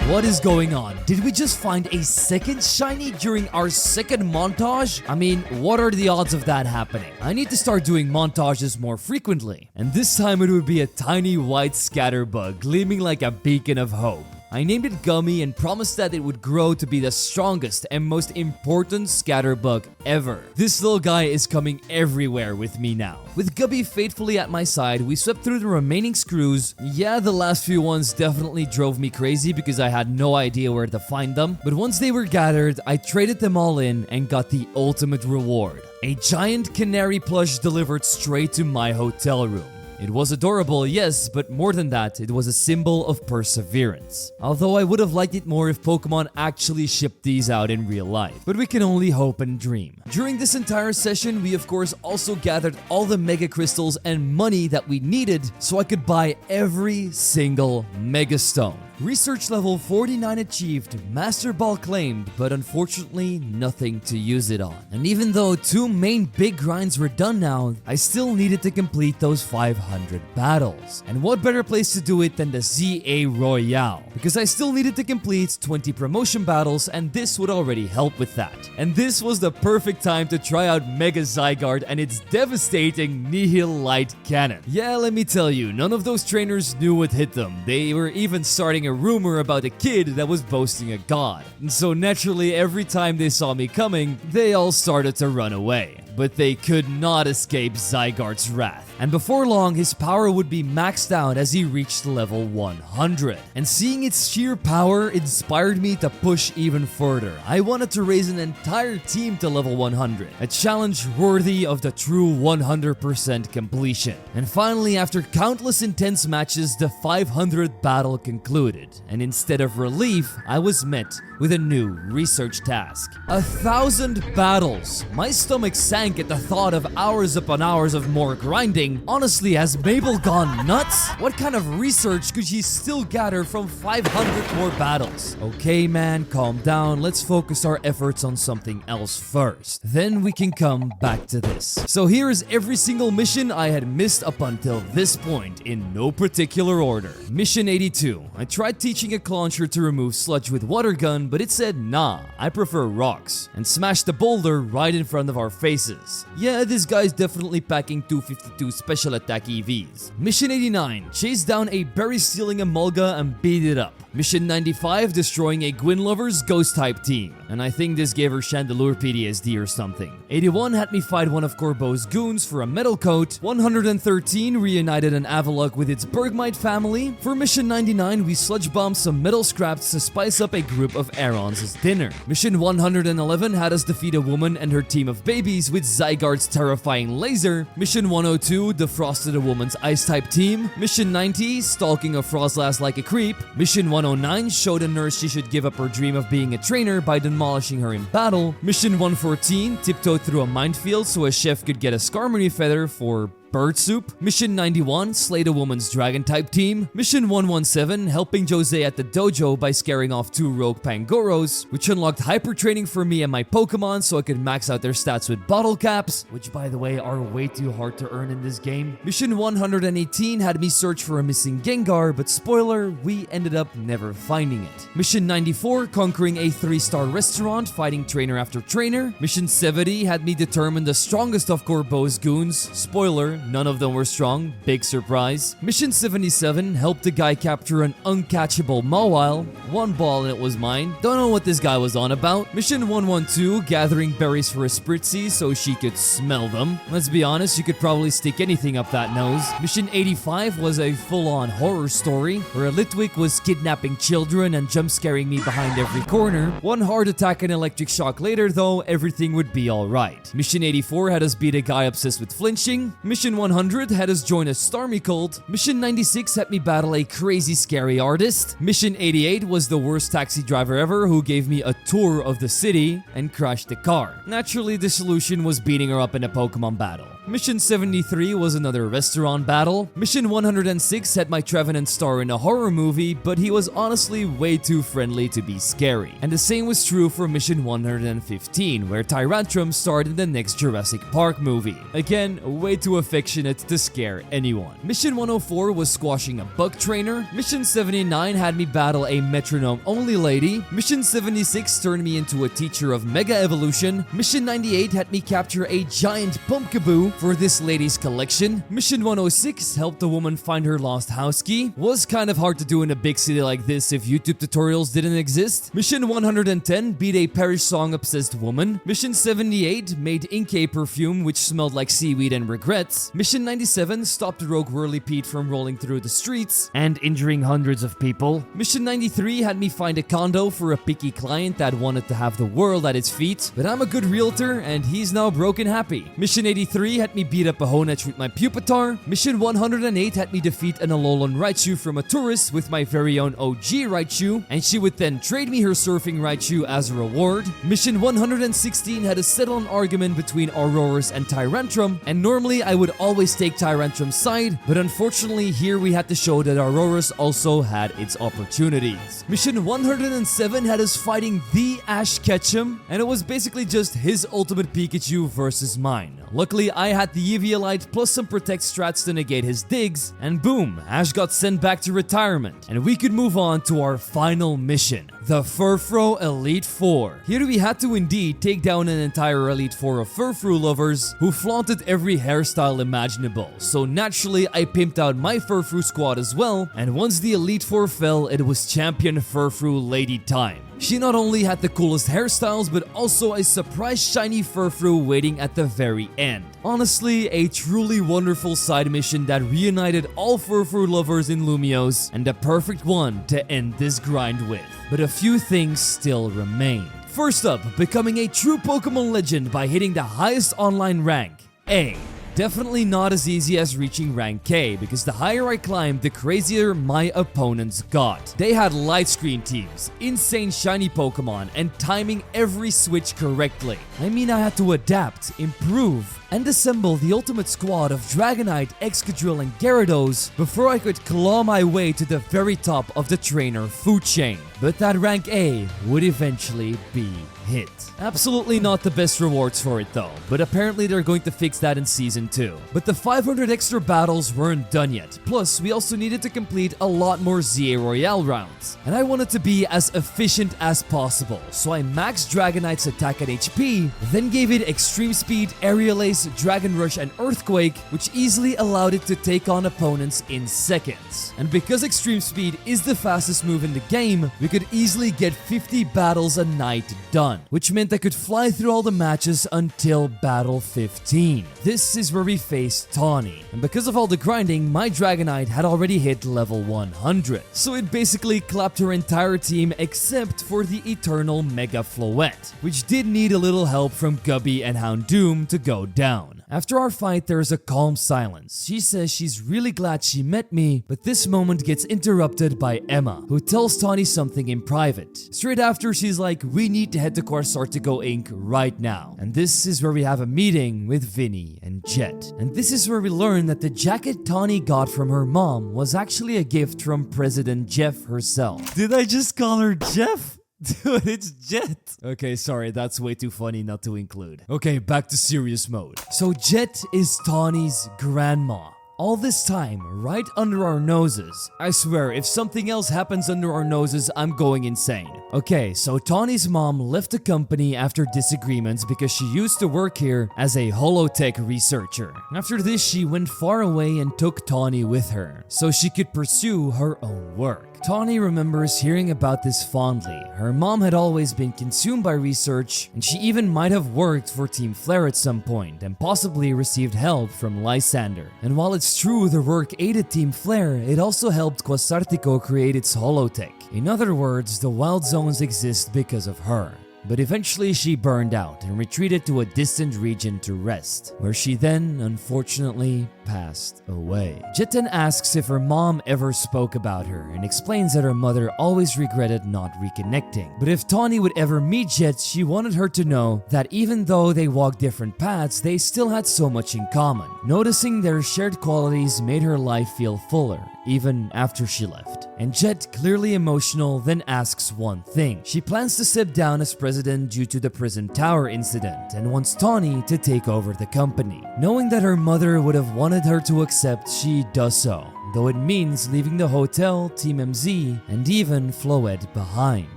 What is going on? Did we just find a second shiny during our second montage? I mean, what are the odds of that happening? I need to start doing montages more frequently. And this time it would be a tiny white scatterbug gleaming like a beacon of hope. I named it Gummy and promised that it would grow to be the strongest and most important scatterbug ever. This little guy is coming everywhere with me now. With Gubby faithfully at my side, we swept through the remaining screws. Yeah, the last few ones definitely drove me crazy because I had no idea where to find them. But once they were gathered, I traded them all in and got the ultimate reward. A giant canary plush delivered straight to my hotel room. It was adorable, yes, but more than that, it was a symbol of perseverance. Although I would have liked it more if Pokemon actually shipped these out in real life, but we can only hope and dream. During this entire session, we of course also gathered all the Mega Crystals and money that we needed so I could buy every single Mega Stone. Research level 49 achieved, Master Ball claimed, but unfortunately nothing to use it on. And even though 2 main big grinds were done now, I still needed to complete those 500 battles. And what better place to do it than the Z-A Royale? Because I still needed to complete 20 promotion battles, and this would already help with that. And this was the perfect time to try out Mega Zygarde and its devastating Nihil Light Cannon. Yeah, let me tell you, none of those trainers knew what hit them. They were even starting a rumor about a kid that was boasting a god. And so naturally, every time they saw me coming, they all started to run away. But they could not escape Zygarde's wrath. And before long, his power would be maxed out as he reached level 100. And seeing its sheer power inspired me to push even further. I wanted to raise an entire team to level 100, a challenge worthy of the true 100% completion. And finally, after countless intense matches, the 500th battle concluded. And instead of relief, I was met with a new research task. 1,000 battles! My stomach sank at the thought of hours upon hours of more grinding. Honestly, has Mabel gone nuts? What kind of research could she still gather from 500 more battles? Okay man, calm down, let's focus our efforts on something else first. Then we can come back to this. So here is every single mission I had missed up until this point, in no particular order. Mission 82. I tried teaching a clauncher to remove sludge with water gun, but it said nah, I prefer rocks, and smashed the boulder right in front of our faces. Yeah, this guy's definitely packing 252 special attack EVs. Mission 89. Chase down a berry stealing Emolga and beat it up. Mission 95, destroying a Gwyn Lover's Ghost-type team. And I think this gave her Chandelure PTSD or something. 81 had me fight one of Corbo's goons for a metal coat. 113 reunited an Avalok with its Bergmite family. For Mission 99, we sludge bombed some metal scraps to spice up a group of Arons' dinner. Mission 111 had us defeat a woman and her team of babies with Zygarde's terrifying laser. Mission 102, defrosted a woman's Ice-type team. Mission 90, stalking a Frostlass like a creep. Mission 109 showed a nurse she should give up her dream of being a trainer by demolishing her in battle. Mission 114 tiptoed through a minefield so a chef could get a Skarmory feather for bird soup. Mission 91, slayed a woman's dragon-type team. Mission 117, helping Jose at the dojo by scaring off 2 rogue Pangoros, which unlocked hyper training for me and my Pokemon so I could max out their stats with bottle caps, which by the way are way too hard to earn in this game. Mission 118 had me search for a missing Gengar, but spoiler, we ended up never finding it. Mission 94, conquering a 3-star restaurant, fighting trainer after trainer. Mission 70 had me determine the strongest of Corbo's goons. Spoiler, none of them were strong, big surprise. Mission 77 helped a guy capture an uncatchable Mawile. 1 ball and it was mine. Don't know what this guy was on about. Mission 112, gathering berries for a Spritzy so she could smell them. Let's be honest, you could probably stick anything up that nose. Mission 85 was a full-on horror story, where a Litwick was kidnapping children and jump-scaring me behind every corner. 1 hard attack and electric shock later though, everything would be alright. Mission 84 had us beat a guy obsessed with flinching. Mission 100 had us join a Starmie cult. Mission 96 had me battle a crazy scary artist. Mission 88 was the worst taxi driver ever who gave me a tour of the city and crashed the car. Naturally, the solution was beating her up in a Pokemon battle. Mission 73 was another restaurant battle. Mission 106 had my Trevenant star in a horror movie, but he was honestly way too friendly to be scary. And the same was true for Mission 115, where Tyrantrum starred in the next Jurassic Park movie. Again, way too affectionate to scare anyone. Mission 104 was squashing a bug trainer. Mission 79 had me battle a metronome-only lady. Mission 76 turned me into a teacher of Mega Evolution. Mission 98 had me capture a giant Pumpkaboo for this lady's collection. Mission 106 helped a woman find her lost house key. Was kind of hard to do in a big city like this if YouTube tutorials didn't exist. Mission 110 beat a Parish Song-obsessed woman. Mission 78 made Inkay perfume which smelled like seaweed and regrets. Mission 97 stopped rogue Whirlipede from rolling through the streets and injuring hundreds of people. Mission 93 had me find a condo for a picky client that wanted to have the world at its feet, but I'm a good realtor and he's now broken happy. Mission 83 had me beat up a Honedge with my Pupitar. Mission 108 had me defeat an Alolan Raichu from a tourist with my very own OG Raichu, and she would then trade me her surfing Raichu as a reward. Mission 116 had to settle an argument between Aurorus and Tyrantrum, and normally I would always take Tyrantrum's side, but unfortunately here we had to show that Aurora's also had its opportunities. Mission 107 had us fighting the Ash Ketchum, and it was basically just his ultimate Pikachu versus mine. Luckily, I had the Eviolite plus some Protect strats to negate his digs, and boom, Ash got sent back to retirement, and we could move on to our final mission, the Furfrou Elite Four. Here we had to indeed take down an entire Elite Four of Furfrou lovers who flaunted every hairstyle imaginable, so naturally I pimped out my Furfrou squad as well, and once the Elite Four fell, it was Champion Furfrou Lady time. She not only had the coolest hairstyles, but also a surprise shiny Furfrou waiting at the very end. Honestly, a truly wonderful side mission that reunited all Furfrou lovers in Lumiose, and the perfect one to end this grind with. But a few things still remain. First up, becoming a true Pokémon legend by hitting the highest online rank, A. Definitely not as easy as reaching rank K, because the higher I climbed, the crazier my opponents got. They had light screen teams, insane shiny Pokemon, and timing every switch correctly. I mean, I had to adapt, improve, and assemble the ultimate squad of Dragonite, Excadrill, and Gyarados before I could claw my way to the very top of the trainer food chain. But that rank A would eventually be hit. Absolutely not the best rewards for it though, but apparently they're going to fix that in Season 2. But the 500 extra battles weren't done yet, plus we also needed to complete a lot more Z-A Royale rounds. And I wanted to be as efficient as possible, so I maxed Dragonite's attack and HP, then gave it Extreme Speed, Aerial Ace, Dragon Rush, and Earthquake, which easily allowed it to take on opponents in seconds. And because Extreme Speed is the fastest move in the game, we could easily get 50 battles a night done, which meant I could fly through all the matches until battle 15. This is where we faced Tawny, and because of all the grinding, my Dragonite had already hit level 100, so it basically clapped her entire team except for the Eternal Mega Floette, which did need a little help from Gubby and Houndoom to go down. After our fight, there is a calm silence. She says she's really glad she met me, but this moment gets interrupted by Emma, who tells Tawny something in private. Straight after, she's like, we need to head to Quartzartico Inc. right now. And this is where we have a meeting with Vinny and Jet. And this is where we learn that the jacket Tawny got from her mom was actually a gift from President Jeff herself. Did I just call her Jeff? Dude, it's Jet. Okay, sorry, that's way too funny not to include. Okay, back to serious mode. So Jet is Tawny's grandma. All this time, right under our noses. I swear, if something else happens under our noses, I'm going insane. Okay, so Tawny's mom left the company after disagreements because she used to work here as a holotech researcher. After this, she went far away and took Tawny with her, so she could pursue her own work. Tawny remembers hearing about this fondly. Her mom had always been consumed by research, and she even might have worked for Team Flare at some point and possibly received help from Lysander. And while it's true their work aided Team Flare, it also helped Quartzartico create its holotech. In other words, the wild zones exist because of her. But eventually she burned out and retreated to a distant region to rest, where she then, unfortunately, passed away. Jitten asks if her mom ever spoke about her and explains that her mother always regretted not reconnecting. But if Tawny would ever meet Jet, she wanted her to know that even though they walked different paths, they still had so much in common. Noticing their shared qualities made her life feel fuller, even after she left. And Jet, clearly emotional, then asks one thing. She plans to step down as president due to the prison tower incident and wants Tawny to take over the company. Knowing that her mother would have wanted her to accept, she does so, though it means leaving the hotel, Team MZ, and even Floette behind.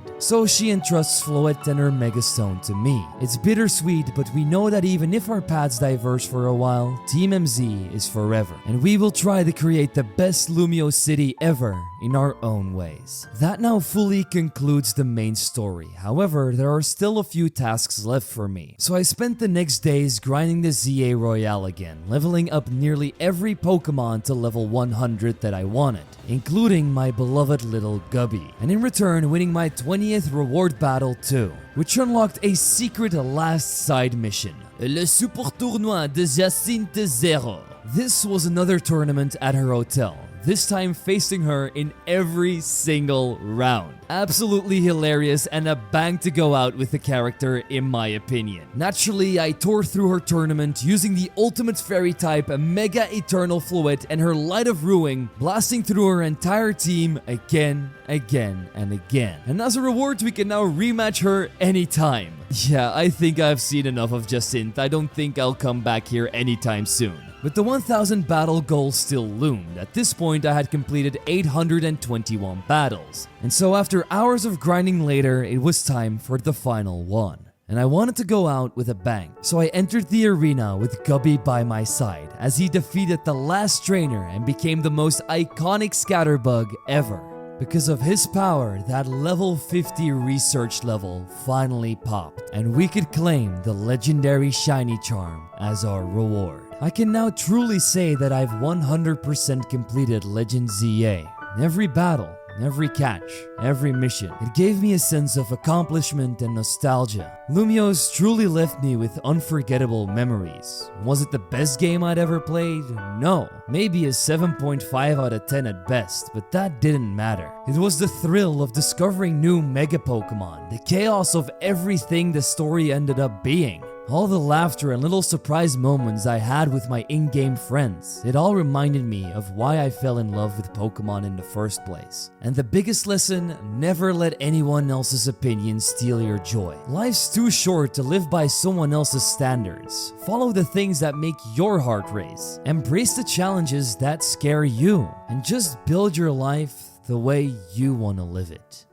So she entrusts Floette and her Megastone to me. It's bittersweet, but we know that even if our paths diverge for a while, Team MZ is forever, and we will try to create the best Lumiose city ever in our own ways. That now fully concludes the main story. However, there are still a few tasks left for me, so I spent the next days grinding the Z-A Royale again, leveling up nearly every Pokemon to level 100 that I wanted, including my beloved little Gubby, and in return winning my 20th reward battle too, which unlocked a secret last side mission, Le Super Tournoi de Jacinthe Zero. This was another tournament at her hotel. this time facing her in every single round. Absolutely hilarious and a bang to go out with the character in my opinion. Naturally, I tore through her tournament using the ultimate fairy type, a Mega Eternal Fluid, and her Light of Ruin, blasting through her entire team again, and again. And as a reward, we can now rematch her anytime. Yeah, I think I've seen enough of Jacinthe. I don't think I'll come back here anytime soon. But the 1000 battle goal still loomed. At this point, I had completed 821 battles. And so after hours of grinding later, it was time for the final one. And I wanted to go out with a bang. So I entered the arena with Gubby by my side as he defeated the last trainer and became the most iconic Scatterbug ever. Because of his power, that level 50 research level finally popped, and we could claim the legendary shiny charm as our reward. I can now truly say that I've 100% completed Legend ZA. Every battle, every catch, every mission. It gave me a sense of accomplishment and nostalgia. Lumiose truly left me with unforgettable memories. Was it the best game I'd ever played? No. Maybe a 7.5 out of 10 at best, but that didn't matter. It was the thrill of discovering new Mega Pokemon, the chaos of everything the story ended up being. All the laughter and little surprise moments I had with my in-game friends, it all reminded me of why I fell in love with Pokemon in the first place. And the biggest lesson, never let anyone else's opinion steal your joy. Life's too short to live by someone else's standards. Follow the things that make your heart race. Embrace the challenges that scare you. And just build your life the way you want to live it.